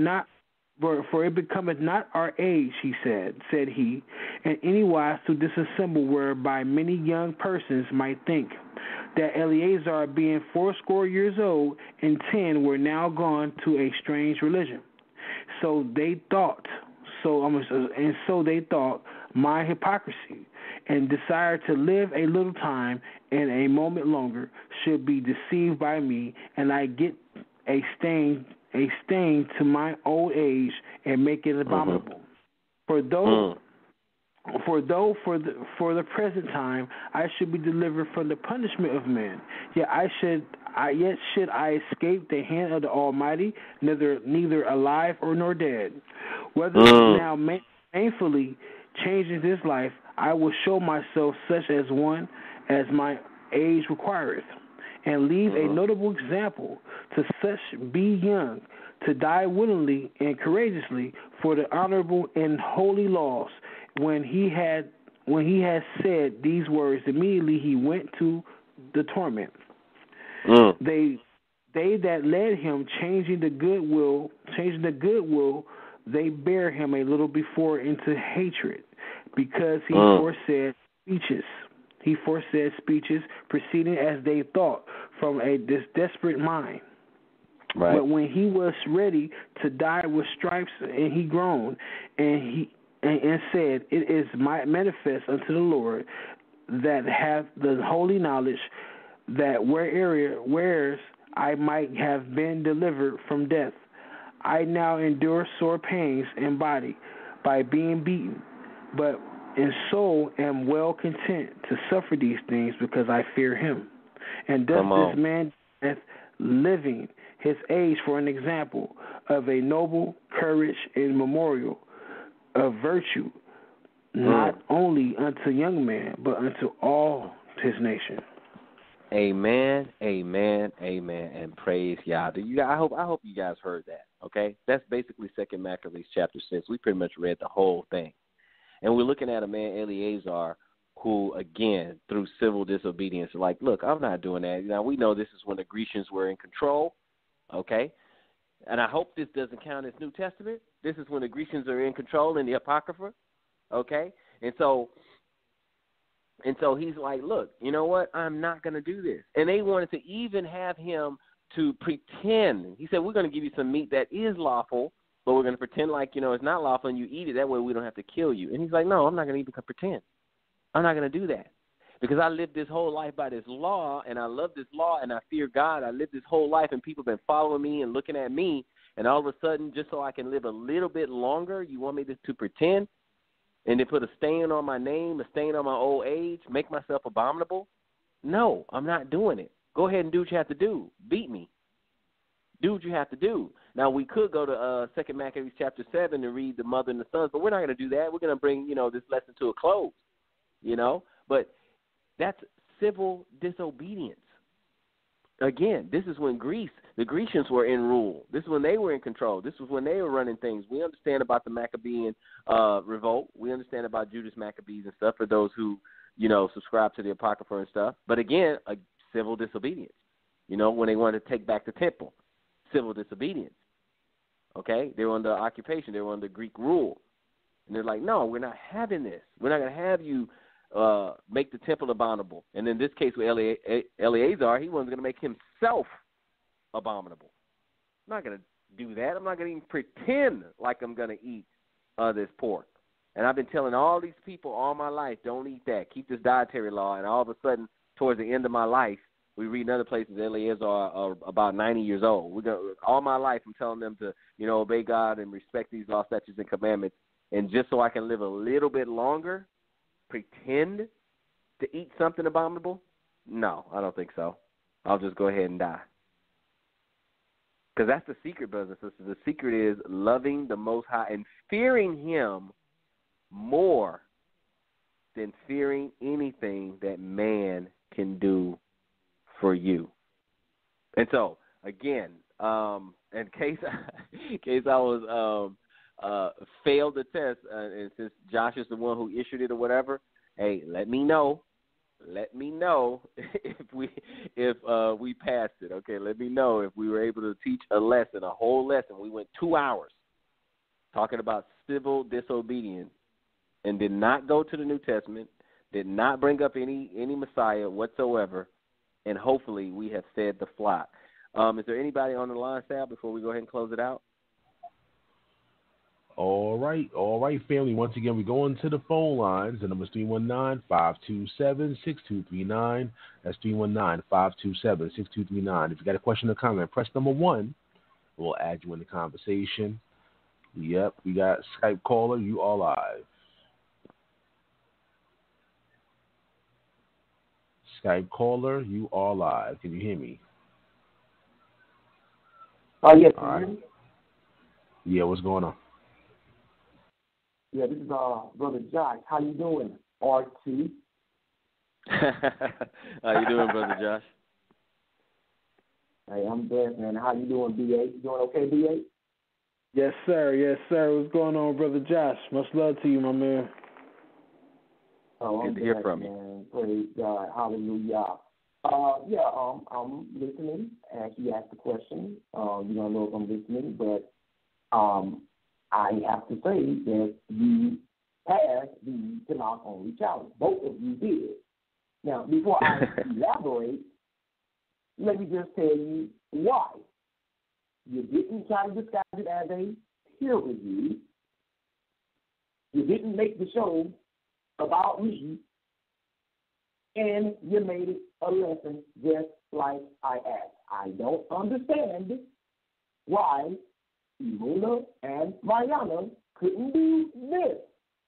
not our age, said he, and anywise to disassemble, whereby many young persons might think that Eleazar, being 80 years old, and 10 were now gone to a strange religion. So they thought my hypocrisy, and desire to live a little time and a moment longer, should be deceived by me, and I get a stain to my old age, and make it abominable. For the present time I should be delivered from the punishment of men, yet should I escape the hand of the Almighty, neither alive or nor dead. Whether now painfully changing this life, I will show myself such as one as my age requireth, and leave a notable example to such be young, to die willingly and courageously for the honorable and holy laws. When he had said these words, immediately he went to the torment. They that led him, changing the goodwill, they bear him a little before into hatred, because he foresaid speeches proceeding as they thought from this desperate mind. Right. But when he was ready to die with stripes, and he groaned, and said, it is manifest unto the Lord that hath the holy knowledge, that whereas I might have been delivered from death, I now endure sore pains in body by being beaten, but in soul am well content to suffer these things, because I fear him. And thus this man hath living his age for an example of a noble courage and memorial of virtue, not only unto young men, but unto all his nation. Amen, amen, amen, and praise Yah. I hope you guys heard that. Okay, that's basically 2 Maccabees chapter 6. We pretty much read the whole thing, and we're looking at a man, Eleazar, who again through civil disobedience, like, look, I'm not doing that. Now we know this is when the Grecians were in control. Okay, and I hope this doesn't count as New Testament. This is when the Grecians are in control in the Apocrypha. Okay, and so he's like, look, you know what? I'm not going to do this. And they wanted to even have him to pretend. He said, we're going to give you some meat that is lawful, but we're going to pretend like, it's not lawful, and you eat it. That way we don't have to kill you. And he's like, no, I'm not going to even pretend. I'm not going to do that, because I lived this whole life by this law, and I love this law, and I fear God. I lived this whole life, and people have been following me and looking at me, and all of a sudden, just so I can live a little bit longer, you want me to pretend? And then put a stain on my name, a stain on my old age, make myself abominable? No, I'm not doing it. Go ahead and do what you have to do. Beat me. Do what you have to do. Now, we could go to 2 Maccabees chapter 7 and read the mother and the sons, but we're not going to do that. We're going to bring, this lesson to a close, But that's civil disobedience. Again, this is when the Grecians were in rule. This is when they were in control. This was when they were running things. We understand about the Maccabean revolt. We understand about Judas Maccabees and stuff for those who, subscribe to the Apocrypha and stuff. But again, a civil disobedience. When they wanted to take back the temple, civil disobedience. Okay? They were under occupation. They were under Greek rule. And they're like, no, we're not having this. We're not going to have you make the temple abominable. And in this case with Eleazar, he wasn't going to make himself abominable. I'm not going to do that. I'm not going to even pretend like I'm going to eat this pork. And I've been telling all these people all my life, don't eat that. Keep this dietary law. And all of a sudden, towards the end of my life, we read in other places, Eleazar about 90 years old. All my life, I'm telling them to, obey God and respect these law, statutes, and commandments. And just so I can live a little bit longer, pretend to eat something abominable? No, I don't think so. I'll just go ahead and die. Because that's the secret, brothers and sisters. The secret is loving the Most High and fearing Him more than fearing anything that man can do for you. And so, again, in case I was failed the test, and since Josh is the one who issued it or whatever, hey, let me know. Let me know if we passed it. Okay, let me know if we were able to teach a whole lesson. We went 2 hours talking about civil disobedience and did not go to the New Testament, did not bring up any Messiah whatsoever, and hopefully we have fed the flock. Is there anybody on the line, Sal, before we go ahead and close it out? All right, family. Once again, we go into the phone lines. The number is 319-527-6239. That's 319-527-6239. If you got a question or comment, press number 1. We'll add you in the conversation. Yep, we got Skype caller. You are live. Skype caller, you are live. Can you hear me? Oh, yes. All right. Yeah, what's going on? Yeah, this is Brother Josh. How you doing, RT? How you doing, Brother Josh? Hey, I'm blessed, man. How you doing, BA? You doing okay, BA? Yes, sir. Yes, sir. What's going on, Brother Josh? Much love to you, my man. Oh, good to hear from you. Man. Praise God. Hallelujah. I'm listening as you ask the question. You don't know if I'm listening, but I have to say that you passed the Tanakh only challenge. Both of you did. Now, before I elaborate, let me just tell you why. You didn't try to disguise it as a peer review. You didn't make the show about me, and you made it a lesson just like I asked. I don't understand why Imuna and Mariana couldn't do this.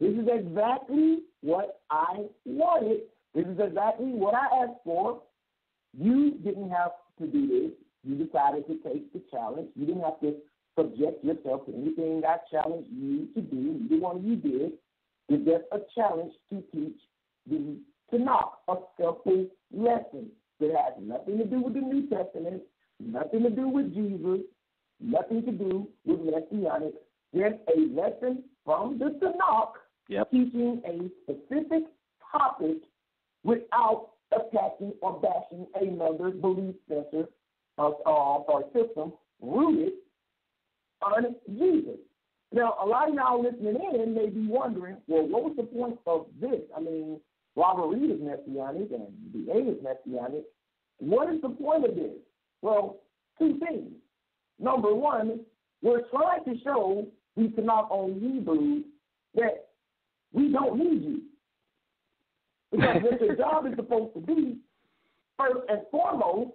This is exactly what I wanted. This is exactly what I asked for. You didn't have to do this. You decided to take the challenge. You didn't have to subject yourself to anything I challenged you to do. Either one of you did. It's just a challenge to teach the Tanakh, a simple lesson that has nothing to do with the New Testament, nothing to do with Jesus, nothing to do with Messianic. Just a lesson from the Tanakh, teaching a specific topic without attacking or bashing another belief center or system rooted on Jesus. Now, a lot of y'all listening in may be wondering, well, what was the point of this? I mean, Robert Reed is Messianic and D.A. is Messianic. What is the point of this? Well, two things. Number one, we're trying to show the Tanakh on Hebrews that we don't need you. Because what your job is supposed to be, first and foremost,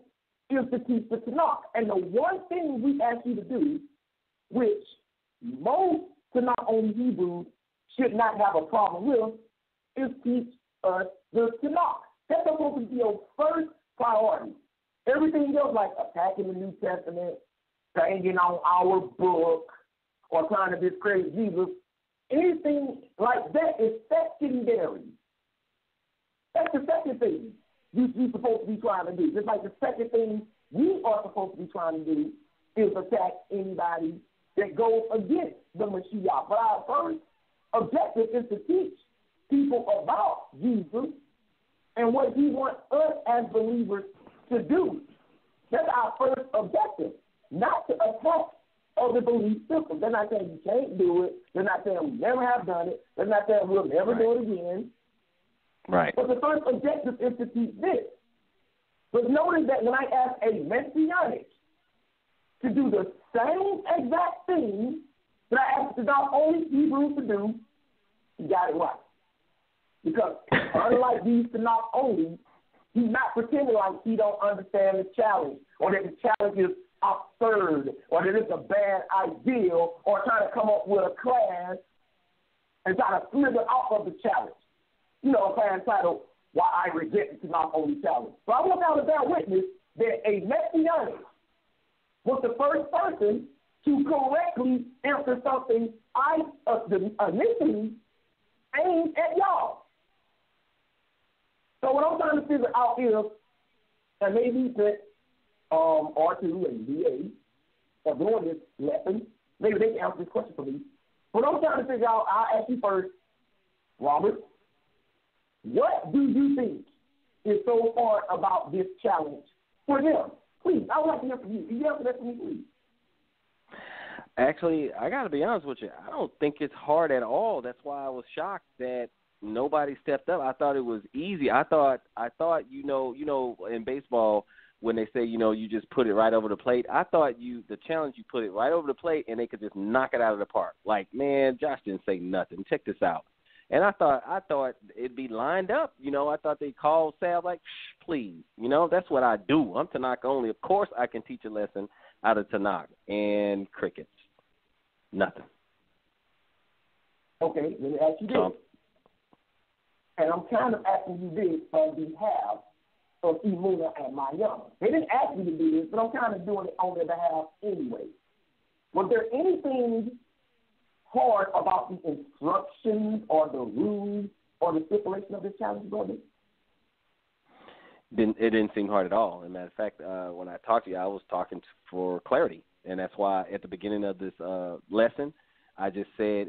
is to teach the Tanakh. And the one thing we ask you to do, which most Tanakh on Hebrews should not have a problem with, is teach us the Tanakh. That's supposed to be your first priority. Everything else, like attacking the New Testament, banging on our book, or trying to discredit Jesus, anything like that is secondary. That's the second thing you're supposed to be trying to do. Just like the second thing we are supposed to be trying to do is attack anybody that goes against the Mashiach. But our first objective is to teach people about Jesus and what he wants us as believers to do. That's our first objective, not to attack other belief systems. They're not saying you can't do it. They're not saying we never have done it. They're not saying we'll never do it again. Right. But the first objective is to teach this. But notice that when I ask a Messianic to do the same exact thing that I asked the not only Hebrews to do, he got it right. Because unlike these to not only, he's not pretending like he don't understand the challenge, or that the challenge is absurd, or that it's a bad idea, or trying to come up with a class and try to slither out of the challenge. You know, a class titled, why I reject the Tanakh only challenge. So I want y'all to bear witness that a Messianic was the first person to correctly answer something I initially aimed at y'all. So what I'm trying to figure out is, and maybe that R2 and DA are doing this lesson, maybe they can answer this question for me. What I'm trying to figure out, I'll ask you first, Robert, what do you think is so hard about this challenge for them? Please, I would like to hear from you. Can you answer that for me, please? Actually, I got to be honest with you. I don't think it's hard at all. That's why I was shocked that nobody stepped up. I thought it was easy. I thought you know, in baseball when they say, you know, you just put it right over the plate. I thought the challenge, you put it right over the plate and they could just knock it out of the park. Like, man, Josh didn't say nothing. Check this out. And I thought it'd be lined up. You know, I thought they'd call Sal like, please. You know, that's what I do. I'm Tanakh only. Of course I can teach a lesson out of Tanakh. And crickets. Nothing. Okay, let me ask you this. And I'm kind of asking you this on behalf of Imuna and Mayama. They didn't ask me to do this, but I'm kind of doing it on their behalf anyway. Was there anything hard about the instructions or the rules or the stipulation of this challenge, Gordon? It didn't seem hard at all. As a matter of fact, when I talked to you, I was talking for clarity. And that's why at the beginning of this lesson, I just said,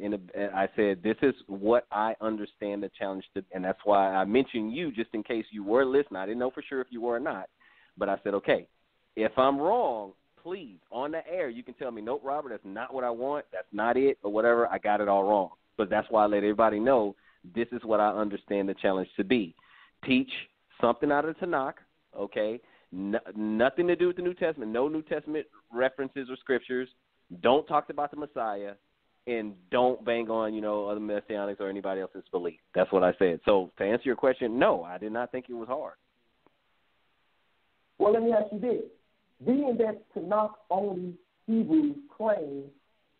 this is what I understand the challenge to, and that's why I mentioned you just in case you were listening. I didn't know for sure if you were or not, but I said, okay, if I'm wrong, please, on the air, you can tell me, nope, Robert, that's not what I want, that's not it, or whatever, I got it all wrong. But that's why I let everybody know this is what I understand the challenge to be. Teach something out of the Tanakh, okay? Nothing to do with the New Testament, no New Testament references or scriptures. Don't talk about the Messiah, and don't bang on, you know, other Messianics or anybody else's belief. That's what I said. So to answer your question, no, I did not think it was hard. Well, let me ask you this. Being that Tanakh only Hebrews claim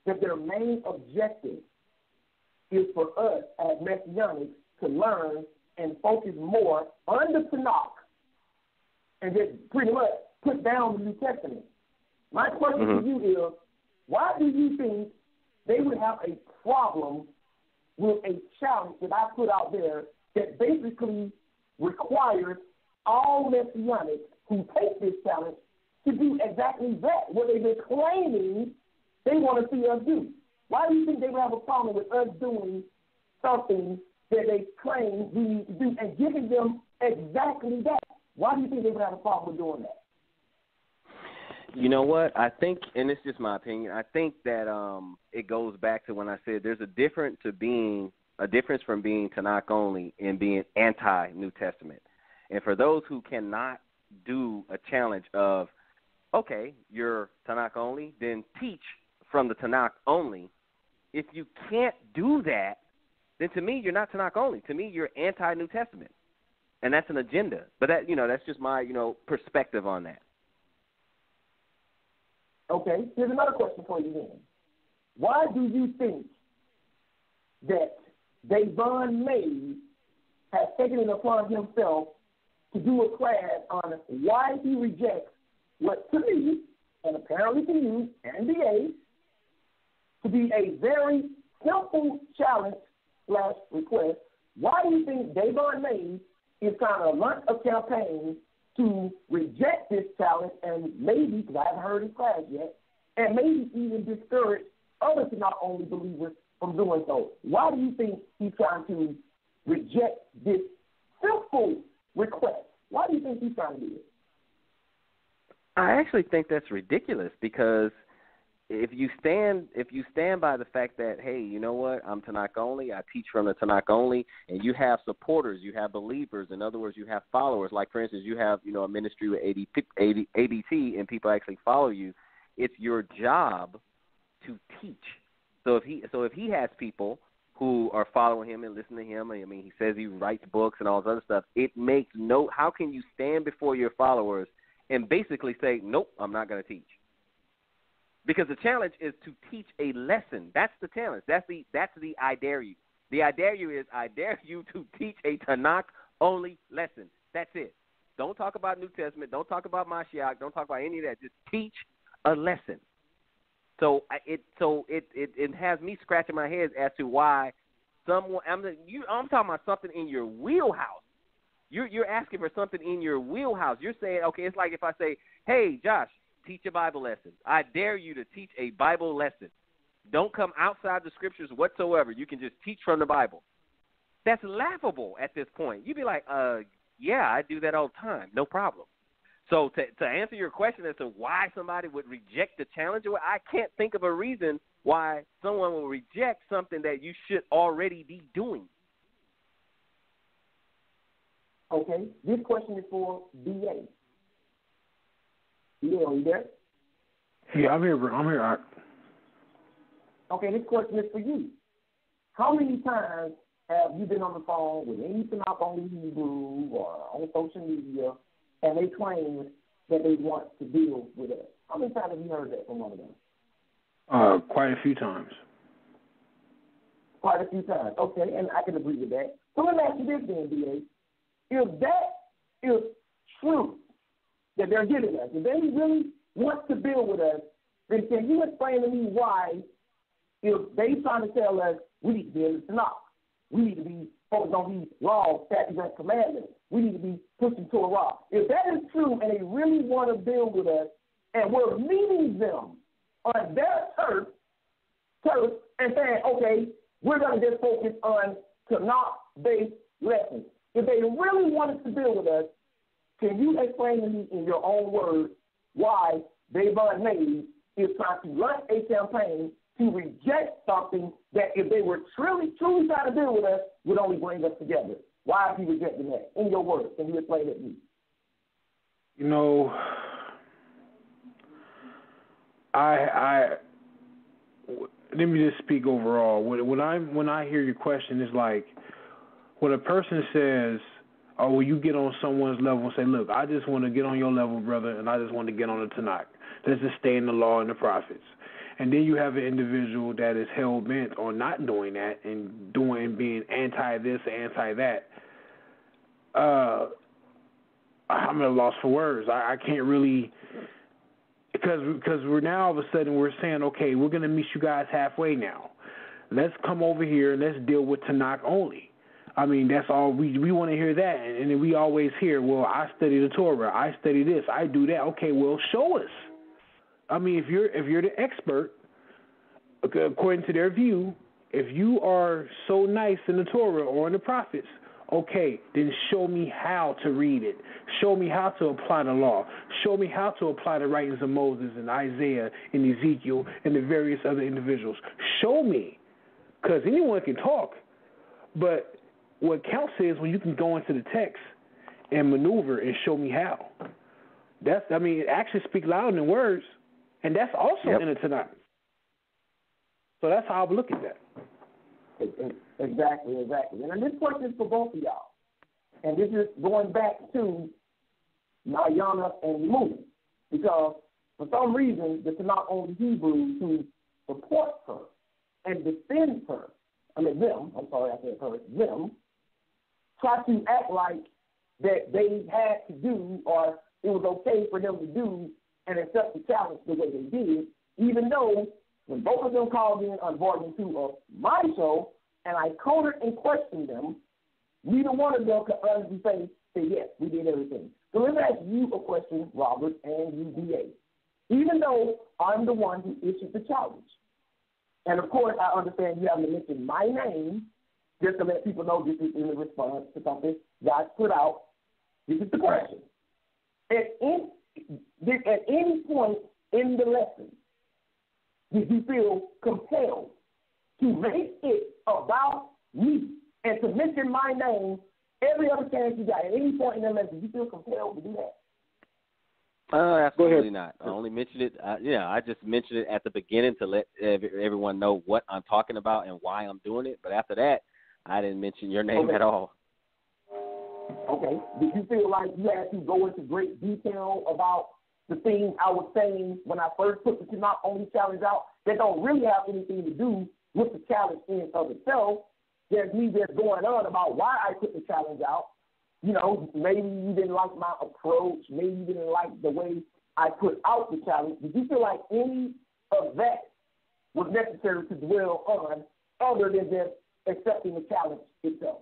that their main objective is for us as Messianics to learn and focus more on the Tanakh and just pretty much put down the New Testament. My question to you is, why do you think they would have a problem with a challenge that I put out there that basically requires all Messianics who take this challenge to do exactly that, what they've been claiming they want to see us do? Why do you think they would have a problem with us doing something that they claim we need to do and giving them exactly that? Why do you think they would have a problem with doing that? You know what? I think, and it's just my opinion, I think that it goes back to when I said there's a difference from being Tanakh only and being anti-New Testament. And for those who cannot do a challenge of, okay, you're Tanakh only, then teach from the Tanakh only. If you can't do that, then to me, you're not Tanakh only. To me, you're anti-New Testament. And that's an agenda. But that, you know, that's just my, you know, perspective on that. Okay, here's another question for you then. Why do you think that Davon Mays has taken it upon himself to do a class on why he rejects what to me, and apparently to you and DA, to be a very simple challenge / request? Why do you think Davon Mays is trying to launch a campaign to reject this challenge and maybe, because I haven't heard his class yet, and maybe even discourage other Tanakh only believers from doing so? Why do you think he's trying to reject this simple request? Why do you think he's trying to do it? I actually think that's ridiculous because if you stand by the fact that, hey, you know what, I'm Tanakh only, I teach from the Tanakh only, and you have supporters, you have believers, in other words, you have followers, like, for instance, you have, you know, a ministry with ADT and people actually follow you, it's your job to teach. So if he has people who are following him and listening to him, I mean, he says he writes books and all this other stuff, it makes how can you stand before your followers and basically say, nope, I'm not going to teach? Because the challenge is to teach a lesson. That's the challenge. That's the I dare you. The I dare you is I dare you to teach a Tanakh only lesson. That's it. Don't talk about New Testament. Don't talk about Mashiach. Don't talk about any of that. Just teach a lesson. So it has me scratching my head as to why someone. I'm talking about something in your wheelhouse. You're asking for something in your wheelhouse. You're saying, okay, it's like if I say, hey, Josh, teach a Bible lesson. I dare you to teach a Bible lesson. Don't come outside the scriptures whatsoever. You can just teach from the Bible. That's laughable at this point. You'd be like, yeah, I do that all the time. No problem. So to answer your question as to why somebody would reject the challenge, I can't think of a reason why someone will reject something that you should already be doing. Okay, this question is for B.A. B.A., are you there? Yeah, I'm here, bro. I'm here, Art. Okay, this question is for you. How many times have you been on the phone with any Tanakh only Hebrew or on social media, and they claim that they want to deal with us? How many times have you heard that from one of them? Quite a few times. Quite a few times. Okay, and I can agree with that. So let me ask you this then, B.A. If that is true, that they're giving us, if they really want to build with us, then can you explain to me why, if they trying to tell us we need to be in the Tanakh, we need to be focused on these laws, statutes, and commandments, we need to be pushing Torah. If that is true and they really want to build with us, and we're meeting them on their turf and saying, okay, we're going to just focus on Tanakh-based lessons. If they really wanted to build with us, can you explain to me in your own words why Davon Mays is trying to launch a campaign to reject something that if they were truly trying to build with us would only bring us together? Why is he rejecting that? In your words, can you explain it to me? You know, let me just speak overall. When I hear your question, it's like when a person says, oh, well, you get on someone's level and say, look, I just want to get on your level, brother, and I just want to get on the Tanakh. Let's just stay in the law and the prophets. And then you have an individual that is hell-bent on not doing that and being anti-this or anti-that. I'm at a loss for words. I can't really, because we're now all of a sudden we're saying, okay, we're going to meet you guys halfway now. Let's come over here and let's deal with Tanakh only. I mean, that's all we want to hear that. And then we always hear, well, I study the Torah, I study this, I do that. Okay, well, show us. I mean, if you're the expert, according to their view, if you are so nice in the Torah or in the prophets, okay, then show me how to read it. Show me how to apply the law. Show me how to apply the writings of Moses and Isaiah and Ezekiel and the various other individuals. Show me, because anyone can talk, but what counts is when you can go into the text and maneuver and show me how. Actions speak louder than words, and that's also in the Tanakh. So that's how I would look at that. Exactly. And this question is for both of y'all. And this is going back to Nayana and Moon, because for some reason the Tanakh only Hebrews who support her and defend her, them, try to act like that they had to do or it was okay for them to do and accept the challenge the way they did, even though when both of them called in on Volume 2 of my show and I countered and questioned them, neither one of them could honestly say, yes, we did everything. So let me ask you a question, Robert, and you, D.A. Even though I'm the one who issued the challenge, and of course I understand you haven't mentioned my name, just to let people know this is in response to something God put out. This is the question. At any point in the lesson, did you feel compelled to make it about me and to mention my name every other chance you got? At any point in the lesson, did you feel compelled to do that? Absolutely not. I only mentioned it. I just mentioned it at the beginning to let everyone know what I'm talking about and why I'm doing it. But after that, I didn't mention your name at all. Okay. Did you feel like you had to go into great detail about the things I was saying when I first put the Tanakh only challenge out that don't really have anything to do with the challenge in of itself? There's me just going on about why I put the challenge out maybe you didn't like my approach. Maybe you didn't like the way I put out the challenge. Did you feel like any of that was necessary to dwell on other than just accepting the challenge itself?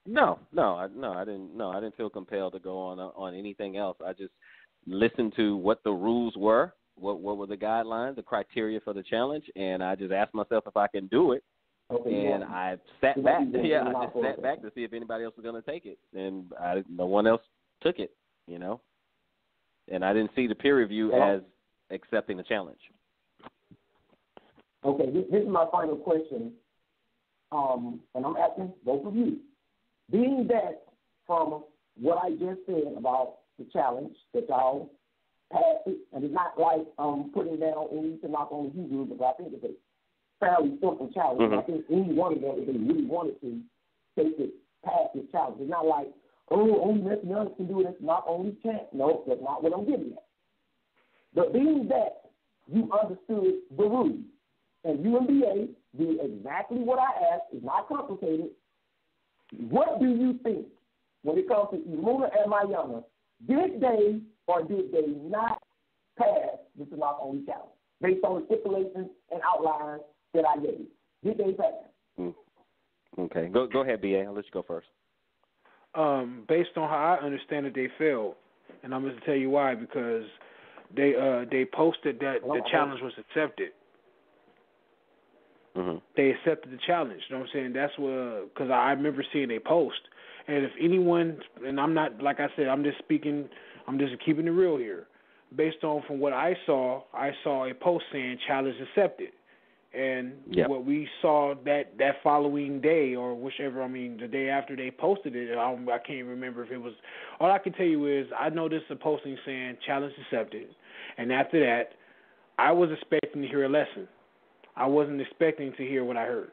No, I didn't. No, I didn't feel compelled to go on anything else. I just listened to what the rules were, what were the guidelines, the criteria for the challenge, and I just asked myself if I can do it. Okay, and I sat back. Yeah, I just sat back to see if anybody else was going to take it, and no one else took it. And I didn't see the peer review as accepting the challenge. Okay, this is my final question, and I'm asking both of you. Being that from what I just said about the challenge, that y'all passed it, and it's not like putting down any Tanakh on the Hebrew, but I think it's a fairly simple challenge. Mm-hmm. I think any one of them, if they really wanted to, take it past this challenge. It's not like, only Messianics can do it, it's not only chance. No, that's not what I'm getting at. But being that you understood the rules, and you and BA do exactly what I asked, it's not complicated, what do you think when it comes to Imuna and Mayana? Did they or did they not pass the Tanakh only challenge based on the stipulations and outlines that I gave? Did they pass? Okay, go ahead, BA. I'll let you go first. Based on how I understand it, they failed, and I'm going to tell you why. Because they posted that the challenge was accepted. Mm-hmm. They accepted the challenge. You know what I'm saying? That's what, because I remember seeing a post. And if anyone, and I'm not, like I said, I'm just keeping it real here. Based on from what I saw a post saying challenge accepted. And what we saw that following day or whichever, the day after they posted it, I can't remember if it was, all I can tell you is I noticed a posting saying challenge accepted. And after that, I was expecting to hear a lesson. I wasn't expecting to hear what I heard.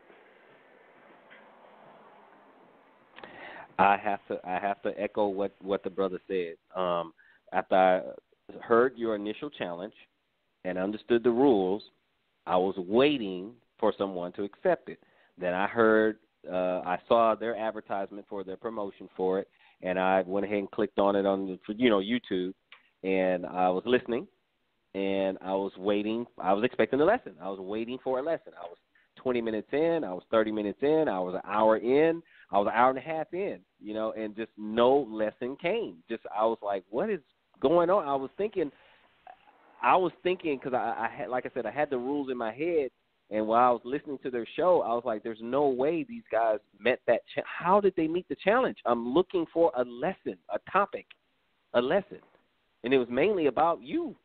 I have to echo what the brother said. After I heard your initial challenge and understood the rules, I was waiting for someone to accept it. Then I saw their advertisement for their promotion for it, and I went ahead and clicked on it on YouTube, and I was listening. And I was waiting. I was expecting a lesson. I was waiting for a lesson. I was 20 minutes in. I was 30 minutes in. I was an hour in. I was an hour and a half in, and just no lesson came. I was like, what is going on? I was thinking because I had, like I said, I had the rules in my head. And while I was listening to their show, I was like, there's no way these guys met that. How did they meet the challenge? I'm looking for a lesson, a topic, a lesson. And it was mainly about you.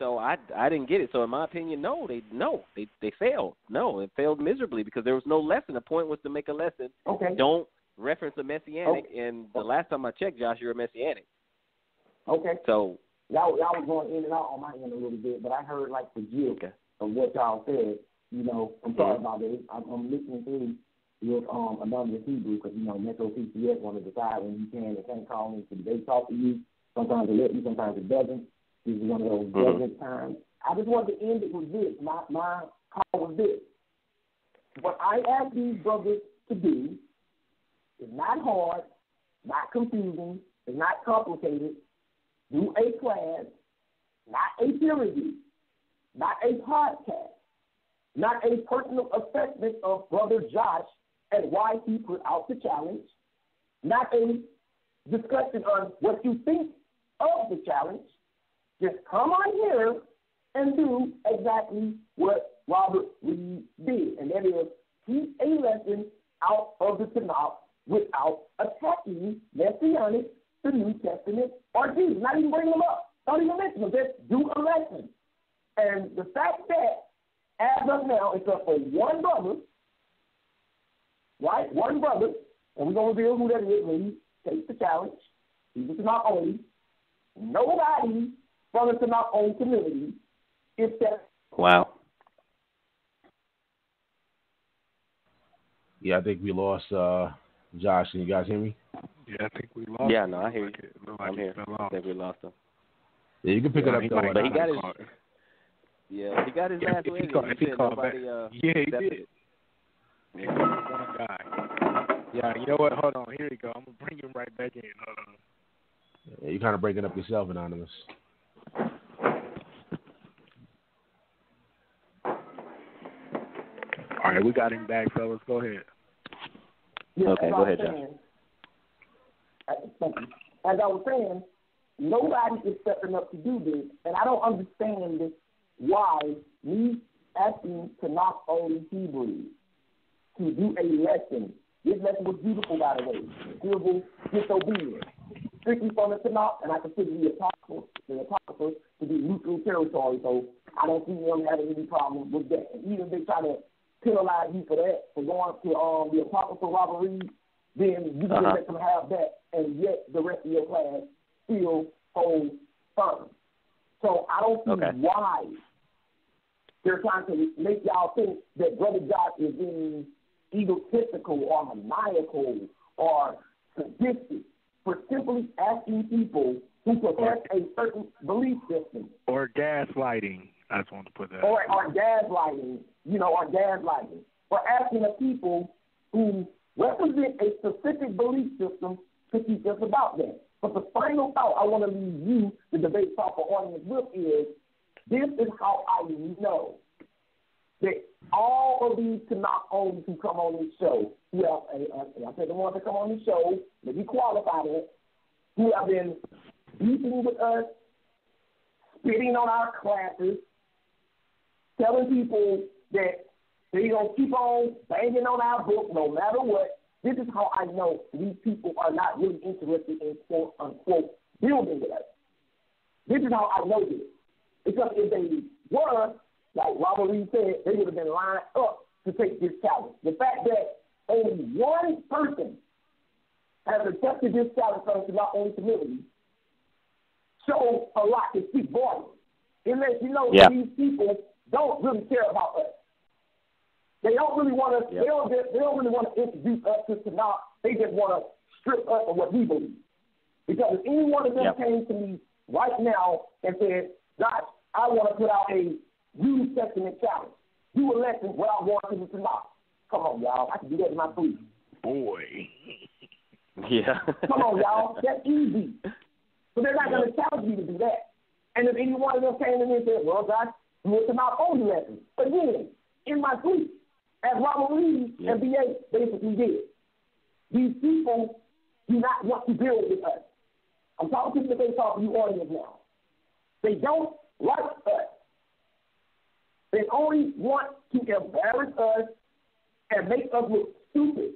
So I didn't get it. So in my opinion, they failed. No, it failed miserably because there was no lesson. The point was to make a lesson. Okay. Don't reference a messianic. Okay. And the last time I checked, Josh, you're a messianic. Okay. So y'all was going in and out on my end a little bit, but I heard like the gist of what y'all said. I'm sorry about it. I'm listening through with anonymous Hebrew because Metro PCS want to decide when you can and can't call me to debate talk to you. Sometimes it let you, sometimes it doesn't. This is one of those desert times. I just wanted to end it with this. My call was this. What I ask these brothers to do is not hard, not confusing, it's not complicated. Do a class, not a peer review, not a podcast, not a personal assessment of Brother Josh and why he put out the challenge, not a discussion on what you think of the challenge. Just come on here and do exactly what Robert Reed did, and that is teach a lesson out of the Tanakh without attacking Messianic, the New Testament, or Jesus. Not even bring them up. Don't even mention them. Just do a lesson. And the fact that, as of now, except for one brother, right? One brother, and we're going to reveal who that is when he takes the challenge. He's a Tanakh only. Nobody from the Tanakh only community is that. Wow. Yeah, I think we lost Josh. Can you guys hear me? Yeah, I think we lost. Yeah, no, I hear you. I'm here. I think we lost him. Yeah, you can pick it up though. But he got his. Yeah, he got his last win. If he called back. Yeah, he did. Yeah. One guy. Yeah, you know what? Hold on. Here you go. I'm going to bring him right back in. Hold on. Yeah, you're kind of breaking up yourself, Anonymous. All right, we got him back, fellas. Go ahead. Yeah, Okay, go ahead, John. As I was saying, nobody is stepping up to do this, and I don't understand this, why me asking Tanakh only Hebrews to do a lesson. This lesson was beautiful, by the way. Civil disobedience. Strictly from the Tanakh, and I consider the apostles to be neutral territory, so I don't see them having any problem with that. And even if they try to penalize you for that, for going to the apocryphal robbery, then you can let them have that, and yet the rest of your class still hold firm. So I don't see why they're trying to make y'all think that Brother Josh is being egotistical or maniacal or sadistic for simply asking people who profess a certain belief system. Or gaslighting. I just wanted to put that. Or gaslighting, or gaslighting. For asking the people who represent a specific belief system to teach us about that. But the final thought I want to leave you, the debate talk for audience with, is this is how I know that all of these Tanakh only who come on this show, I said the ones that come on this show, that we qualify it, who have been beefing with us, spitting on our classes, telling people that they're going to keep on banging on our book no matter what. This is how I know these people are not really interested in, quote, unquote, building with us. This is how I know this. Because if they were, like Robert Reed said, they would have been lined up to take this challenge. The fact that only one person has accepted this challenge from the Tanakh only community shows a lot to speak volumes. It lets you know that these people don't really care about us. They don't really want to. They don't really want to introduce us to Tanakh. They just want to strip us of what we believe. Because if any one of them came to me right now and said, "Josh, I want to put out a New Testament challenge. Do a lesson without going to the Tanakh." Come on, y'all. I can do that in my sleep. Boy. Yeah. Come on, y'all. That's easy. So they're not going to challenge me to do that. And if any one of them came to me and said, "Well, Josh, do a Tanakh only lesson," again, in my sleep, as Robert Reed and B.A. basically did. These people do not want to build with us. I'm talking to the debate talk to you audience now. They don't like us. They only want to embarrass us and make us look stupid.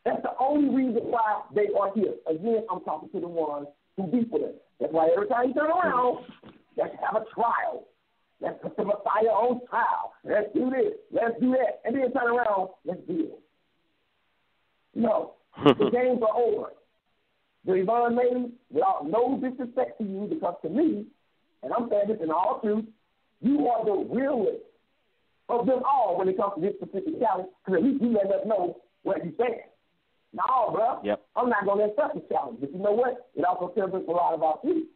That's the only reason why they are here. Again, I'm talking to the ones who beat with us. That's why every time you turn around, let's have a trial. Let's put the Messiah on trial. Let's do this. Let's do that. And then turn around, let's deal. No, the games are over. The Yvonne lady, without no disrespect to you, because to me, and I'm saying this in all truth, you are the realest of them all when it comes to this specific challenge, because at least you let us know where you stand. No, bro, I'm not going to accept the challenge. But you know what? It also tells us a lot about you.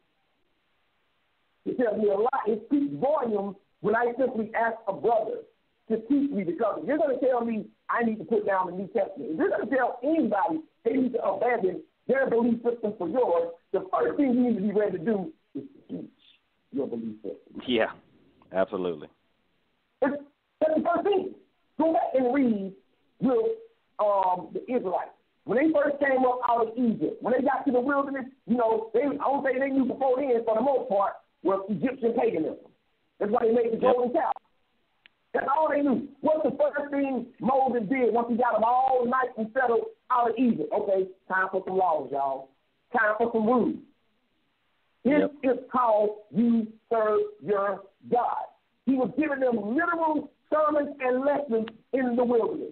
It tells me a lot. It speaks volumes when I simply ask a brother to teach me, because if you're going to tell me I need to put down the New Testament, if you're going to tell anybody they need to abandon their belief system for yours, the first thing you need to be ready to do is to teach your belief system. Yeah, absolutely. That's the first thing. Go back and read with the Israelites. When they first came up out of Egypt, when they got to the wilderness, I don't say they knew before then, for the most part, was Egyptian paganism. That's why they made the golden calf. That's all they knew. What's the first thing Moses did once he got them all nice and settled out of Egypt? Okay, time for some laws, y'all. Time for some rules. This is how you serve your God. He was giving them literal sermons and lessons in the wilderness.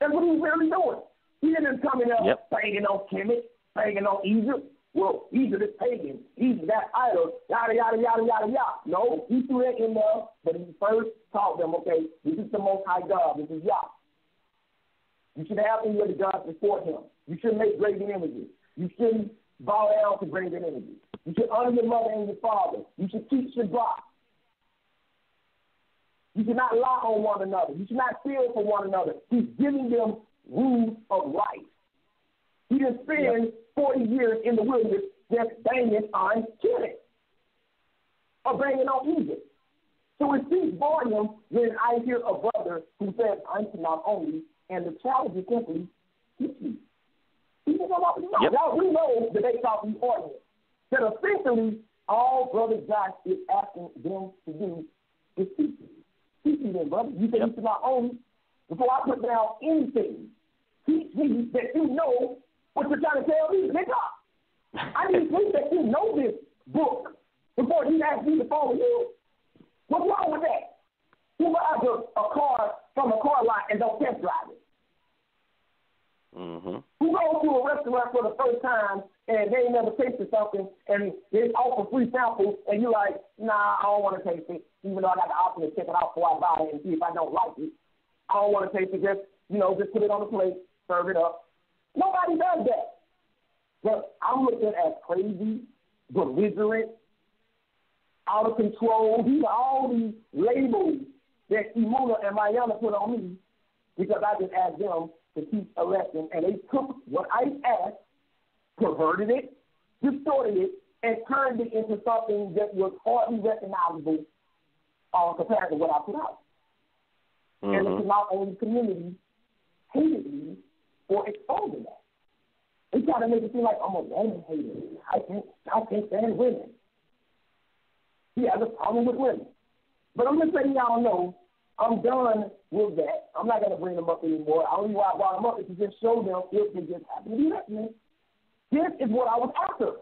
That's what he was really doing. He didn't come in there banging on Kemet, banging on Egypt. Well, Egypt is pagan. Egypt got idols, yada, yada, yada, yada, yada. No, he threw that in there, but he first taught them, okay, this is the Most High God. This is Yah. You should have any other gods before him. You shouldn't make graven images. You shouldn't bow down to graven images. You should honor your mother and your father. You should keep Shabbat. You should not lie on one another. You should not steal from one another. He's giving them rules of life. He didn't spend 40 years in the wilderness just banging on killing or banging on Egypt. So it speaks volume when I hear a brother who says, I'm not only, and the challenge is simply, teach me. Y'all, we know the Day Talk audience that essentially all Brother Josh is asking them to do is teach me. Teach me then, brother. You say you not only, before I put down anything, teach me that you know what you're trying to tell me. Nigga, I need to think that you know this book before you ask me to follow you. What's wrong with that? Who buys a car from a car lot and don't test drive it? Mm-hmm. Who goes to a restaurant for the first time and they ain't never tasted something and they offer free samples and you're like, nah, I don't want to taste it, even though I got the option to check it out before I buy it and see if I don't like it. I don't want to taste it, just put it on the plate, serve it up. Nobody does that. But I'm looked at as crazy, belligerent, out of control. These are all these labels that Imuna and Mayana put on me because I just asked them to teach a lesson, and they took what I asked, perverted it, distorted it, and turned it into something that was hardly recognizable compared to what I put out. Mm-hmm. And the not only community hated me for exposing that. They try to make it seem like I'm a woman hater. I can't stand women. He has a problem with women. But I'm just letting y'all know I'm done with that. I'm not going to bring them up anymore. I only why I brought them up is to just show them if they just happen to be listening. This is what I was after.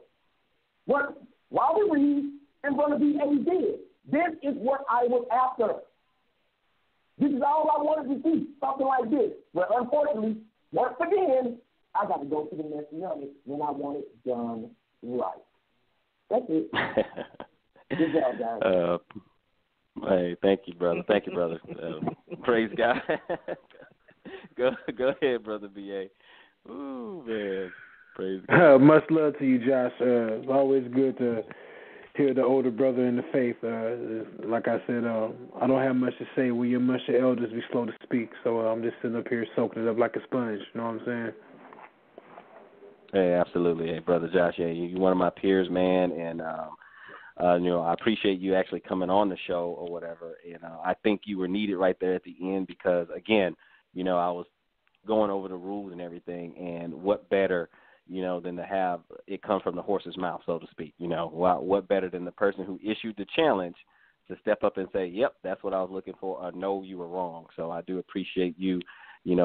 What Robert Reed and Brother B.A. did. This is what I was after. This is all I wanted to see, something like this. But unfortunately, once again, I got to go to the Messianic when I want it done right. That's it. Good job, guys. Hey, thank you, brother. Thank you, brother. Praise God. Go ahead, Brother B.A. Ooh, man. Praise God. Much love to you, Josh. It's always good to hear the older brother in the faith. Like I said, I don't have much to say. When you're much the elders, be slow to speak. So I'm just sitting up here soaking it up like a sponge. You know what I'm saying? Hey, absolutely. Hey, Brother Josh, yeah, you're one of my peers, man, and I appreciate you actually coming on the show or whatever. And I think you were needed right there at the end because, again, I was going over the rules and everything, and what better, than to have it come from the horse's mouth, so to speak. What better than the person who issued the challenge to step up and say, yep, that's what I was looking for, or no, you were wrong. So I do appreciate you,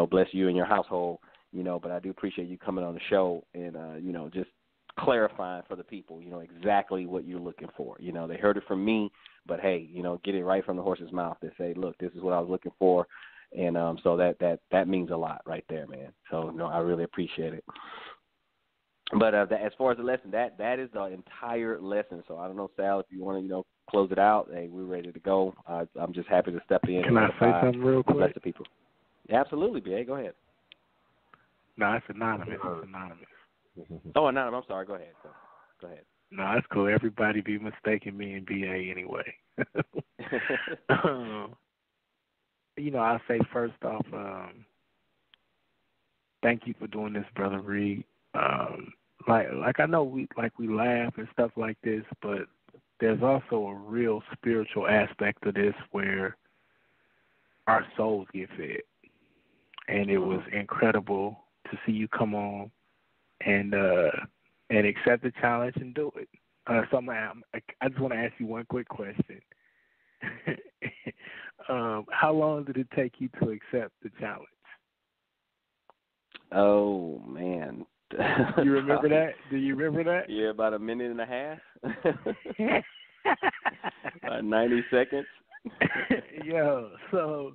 bless you and your household, but I do appreciate you coming on the show and, just clarifying for the people, exactly what you're looking for. They heard it from me, but hey, get it right from the horse's mouth. They say, look, this is what I was looking for, and so that means a lot right there, man. So I really appreciate it. But as far as the lesson, that is the entire lesson. So I don't know, Sal, if you want to close it out. Hey, we're ready to go. I'm just happy to step in. Can I say something real quick? Bless the people. Yeah, absolutely, B.A. Go ahead. No, it's anonymous. It's anonymous. Oh, anonymous. I'm sorry. Go ahead. Go ahead. No, that's cool. Everybody be mistaking me and B.A. anyway. I'll say first off, thank you for doing this, Brother Reed. Like I know we laugh and stuff like this, but there's also a real spiritual aspect to this where our souls get fed. And it was incredible to see you come on and accept the challenge and do it. So I just want to ask you one quick question. How long did it take you to accept the challenge? Oh, man. You remember that? Do you remember that? Yeah, about a minute and a half. About 90 seconds. Yo, so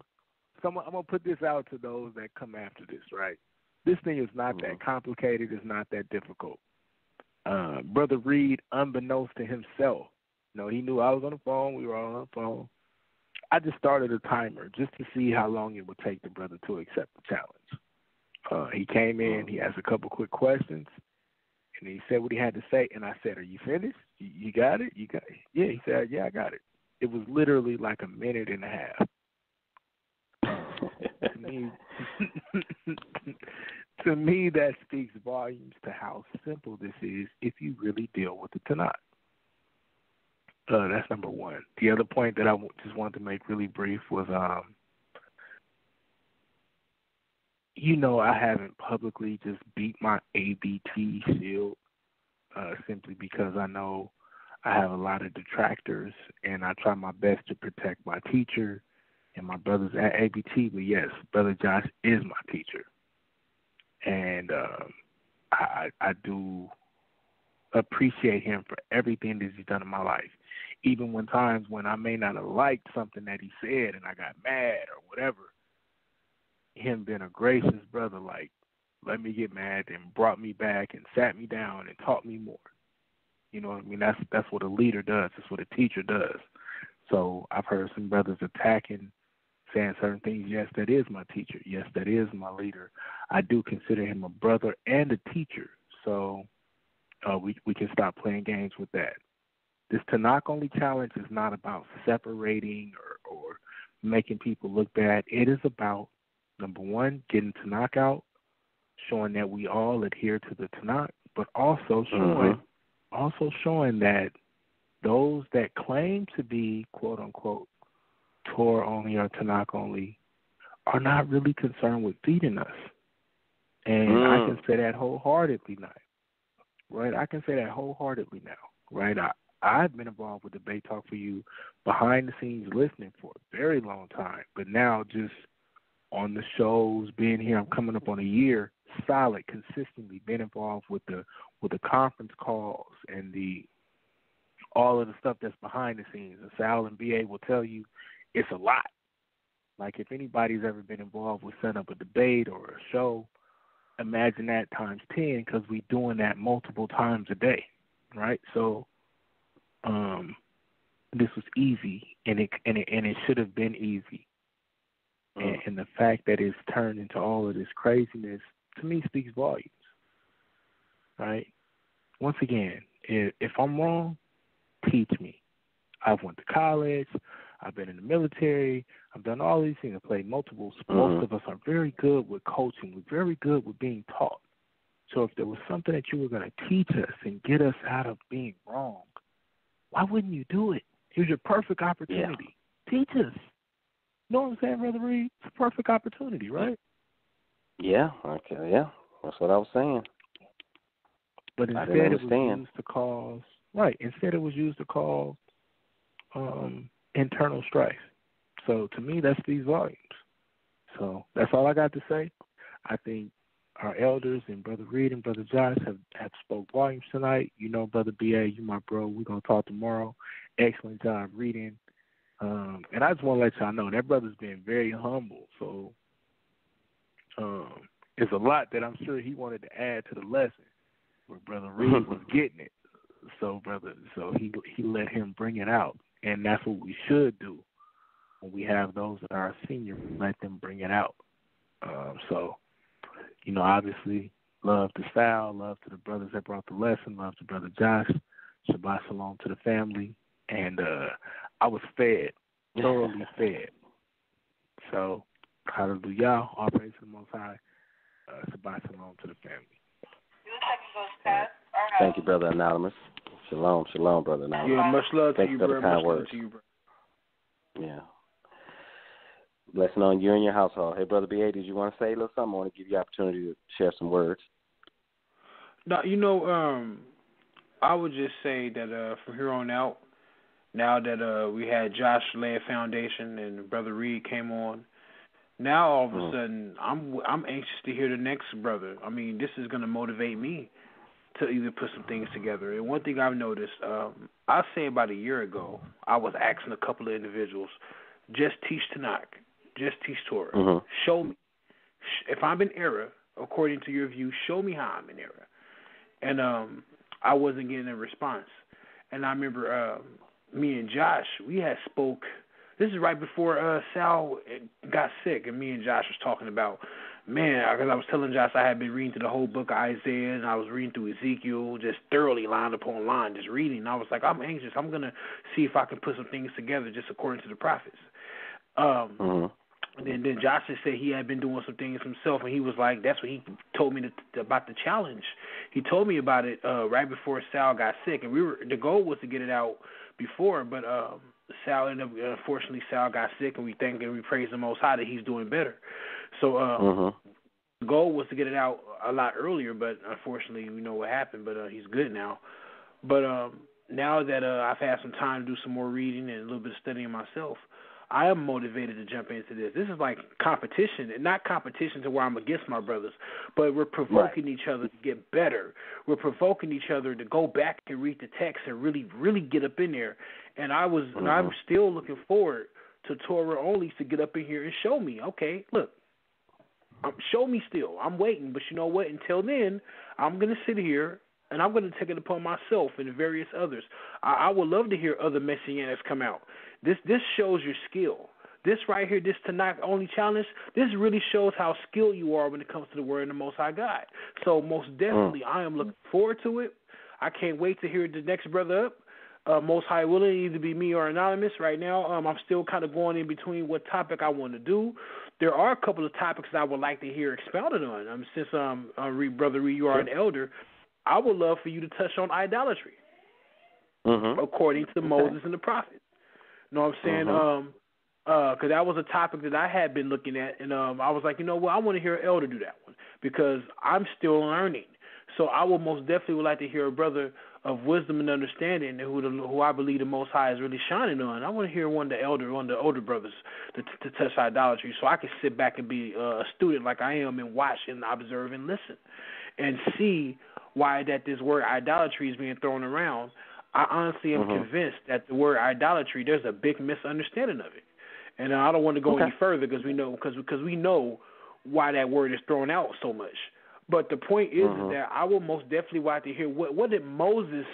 I'm going to put this out to those that come after this, right? This thing is not that complicated. It's not that difficult. Brother Reed, unbeknownst to himself, he knew I was on the phone. We were all on the phone. I just started a timer just to see how long it would take the brother to accept the challenge. He came in, he asked a couple quick questions, and he said what he had to say, and I said, are you finished? You got it? Yeah, he said, yeah, I got it. It was literally like a minute and a half. To me, that speaks volumes to how simple this is if you really deal with the Tanakh. That's number one. The other point that I just wanted to make really brief was, I haven't publicly just beat my ABT shield simply because I know I have a lot of detractors, and I try my best to protect my teacher and my brothers at ABT. But yes, Brother Josh is my teacher, and I do appreciate him for everything that he's done in my life. Even when times when I may not have liked something that he said and I got mad or whatever, him being a gracious brother, like, let me get mad and brought me back and sat me down and taught me more. You know what I mean? That's what a leader does. That's what a teacher does. So I've heard some brothers attacking, saying certain things. Yes, that is my teacher. Yes, that is my leader. I do consider him a brother and a teacher. So we can stop playing games with that. This Tanakh only challenge is not about separating or making people look bad. It is about, number one, getting Tanakh out, showing that we all adhere to the Tanakh, but also showing that those that claim to be, quote unquote, Torah only or Tanakh only are not really concerned with feeding us. And I can say that wholeheartedly now. Right? I can say that wholeheartedly now. Right? I've been involved with Debate Talk for You behind the scenes listening for a very long time. But now just on the shows, being here, I'm coming up on a year solid, consistently been involved with the conference calls and all of the stuff that's behind the scenes. And Sal and BA will tell you it's a lot. Like if anybody's ever been involved with setting up a debate or a show, imagine that times 10 because we're doing that multiple times a day, right? So this was easy, and it should have been easy. And the fact that it's turned into all of this craziness, to me, speaks volumes, right? Once again, if I'm wrong, teach me. I've went to college. I've been in the military. I've done all these things. I've played multiple sports. Most of us are very good with coaching. We're very good with being taught. So if there was something that you were going to teach us and get us out of being wrong, why wouldn't you do it? Here's your perfect opportunity. Yeah. Teach us. You know what I'm saying, Brother Reed? It's a perfect opportunity, right? Yeah, okay, yeah. That's what I was saying. But instead it was used to cause internal strife. So to me, that speaks volumes. So that's all I got to say. I think our elders and Brother Reed and Brother Josh have spoke volumes tonight. You know, Brother B.A., you my bro. We're going to talk tomorrow. Excellent job reading. And I just want to let y'all know that brother's been very humble. So it's a lot that I'm sure he wanted to add to the lesson where Brother Reed was getting it. So he let him bring it out. And that's what we should do when we have those that are senior. Let them bring it out. Obviously, love to Sal, love to the brothers that brought the lesson, love to Brother Josh. Shabbat shalom to the family. And I was fed, thoroughly fed. So, hallelujah, all praise to the Most High. Shabbat shalom to the family. Thank you, Brother Anonymous. Shalom, Brother Anonymous. Yeah, much love to you, bro. Much love to you, bro. Yeah. Blessing on you and your household. Hey, Brother B.A., did you want to say a little something? I want to give you the opportunity to share some words. No, I would just say that from here on out, now that we had Josh lay a foundation and Brother Reed came on, now all of a sudden I'm anxious to hear the next brother. I mean, this is going to motivate me to either put some things together. And one thing I've noticed, I'll say about a year ago, I was asking a couple of individuals, just teach Tanakh, just teach Torah. Show me. If I'm in error, according to your view, show me how I'm in error. And I wasn't getting a response. And I remember me and Josh, we had spoke. This is right before Sal got sick, and me and Josh was talking about, because I was telling Josh I had been reading through the whole book of Isaiah, and I was reading through Ezekiel, just thoroughly line upon line, just reading. And I was like, I'm anxious. I'm going to see if I can put some things together just according to the prophets. And then Joshua said he had been doing some things himself, and he was like, that's what he told me about the challenge. He told me about it right before Sal got sick, and the goal was to get it out before, but Sal ended up, unfortunately, Sal got sick, and we thank and we praise the Most High that he's doing better. So the goal was to get it out a lot earlier, but unfortunately, we know what happened, but he's good now. But now that I've had some time to do some more reading and a little bit of studying myself, I am motivated to jump into this. This is like competition, and not competition to where I'm against my brothers, but we're provoking each other to get better. We're provoking each other to go back and read the text and really, really get up in there. And I'm still looking forward to Torah only to get up in here and show me, okay, look, show me still. I'm waiting, but you know what? Until then, I'm going to sit here and I'm going to take it upon myself and various others. I would love to hear other Messianics come out. This shows your skill. This right here, this Tanakh only challenge, this really shows how skilled you are when it comes to the word of the Most High God. So most definitely, I am looking forward to it. I can't wait to hear the next brother up. Most High willing, either be me or Anonymous. Right now, I'm still kind of going in between what topic I want to do. There are a couple of topics that I would like to hear expounded on. Since Brother Reed, you are an elder, I would love for you to touch on idolatry, according to Moses and the prophets. You know what I'm saying? Because that was a topic that I had been looking at, and I was like, you know what, I want to hear an elder do that one because I'm still learning. So I will most definitely would like to hear a brother of wisdom and understanding who I believe the Most High is really shining on. I want to hear one of the older brothers to touch idolatry so I can sit back and be a student like I am and watch and observe and listen and see why that this word idolatry is being thrown around. I honestly am convinced that the word idolatry, there's a big misunderstanding of it. And I don't want to go any further because we know why that word is thrown out so much. But the point is that I will most definitely want to hear what did Moses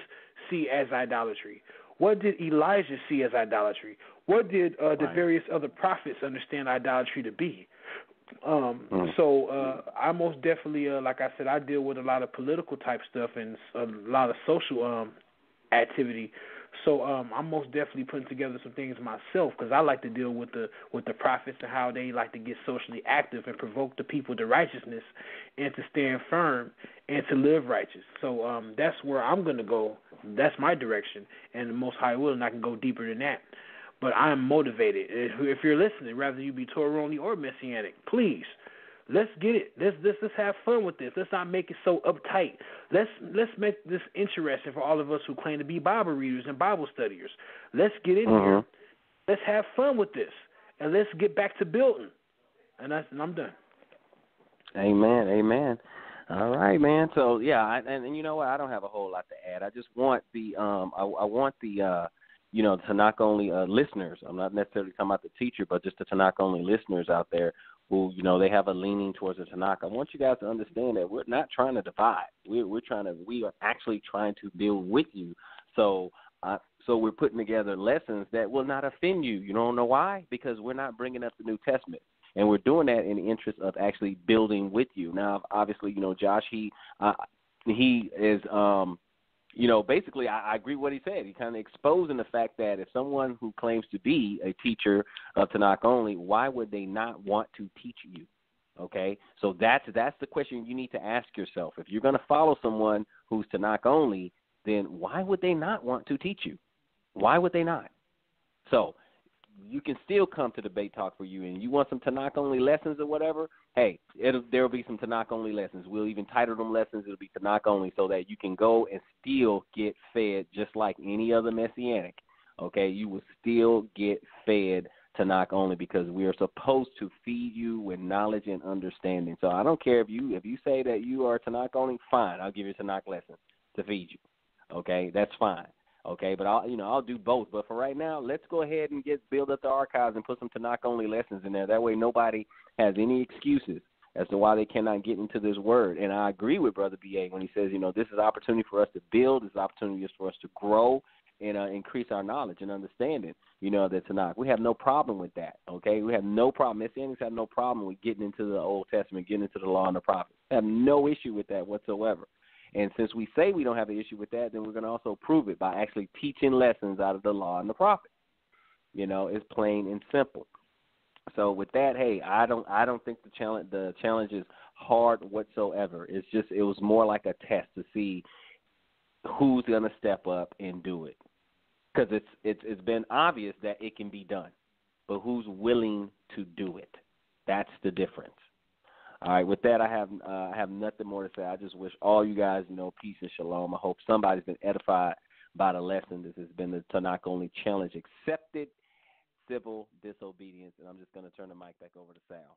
see as idolatry? What did Elijah see as idolatry? What did the various other prophets understand idolatry to be? So I most definitely, like I said, I deal with a lot of political type stuff and a lot of social activity. So I'm most definitely putting together some things myself because I like to deal with the prophets and how they like to get socially active and provoke the people to righteousness and to stand firm and to live righteous. So that's where I'm going to go. That's my direction, and the Most High will, and I can go deeper than that. But I am motivated. If you're listening, rather you be Torah only or Messianic, please. Let's get it. Let's have fun with this. Let's not make it so uptight. Let's make this interesting for all of us who claim to be Bible readers and Bible studiers. Let's get in here. Let's have fun with this, and let's get back to building. And I'm done. Amen. All right, man. So yeah, and you know what? I don't have a whole lot to add. I just want the I want the Tanakh only listeners. I'm not necessarily talking about the teacher, but just the Tanakh only listeners out there who, they have a leaning towards the Tanakh. I want you guys to understand that we're not trying to divide. We are actually trying to build with you. So we're putting together lessons that will not offend you. You don't know why? Because we're not bringing up the New Testament. And we're doing that in the interest of actually building with you. Now, obviously, Josh, he is, basically I agree with what he said. He kind of exposing the fact that if someone who claims to be a teacher of Tanakh only, why would they not want to teach you? Okay, so that's the question you need to ask yourself. If you're going to follow someone who's Tanakh only, then why would they not want to teach you? Why would they not? So you can still come to Debate Talk for you, and you want some Tanakh only lessons or whatever, hey, there'll be some Tanakh only lessons. We'll even title them lessons. It'll be Tanakh only so that you can go and still get fed just like any other Messianic. Okay, you will still get fed Tanakh only because we are supposed to feed you with knowledge and understanding. So I don't care if you say that you are Tanakh only, fine. I'll give you a Tanakh lesson to feed you. Okay, that's fine. Okay, but I'll do both. But for right now, let's go ahead and build up the archives and put some Tanakh only lessons in there. That way, nobody has any excuses as to why they cannot get into this word. And I agree with Brother B.A. when he says, this is an opportunity for us to build. This is an opportunity for us to grow and increase our knowledge and understanding. The Tanakh. We have no problem with that. Okay, we have no problem. Messianics have no problem with getting into the Old Testament, getting into the Law and the Prophets. We have no issue with that whatsoever. And since we say we don't have an issue with that, then we're going to also prove it by actually teaching lessons out of the Law and the Prophets. It's plain and simple. So with that, hey, I don't think the challenge is hard whatsoever. It was more like a test to see who's gonna step up and do it, because it's been obvious that it can be done, but who's willing to do it? That's the difference. All right. With that, I have nothing more to say. I just wish all you guys peace and shalom. I hope somebody's been edified by the lesson. This has been the Tanakh Only Challenge. Accepted civil disobedience, and I'm just going to turn the mic back over to Sal.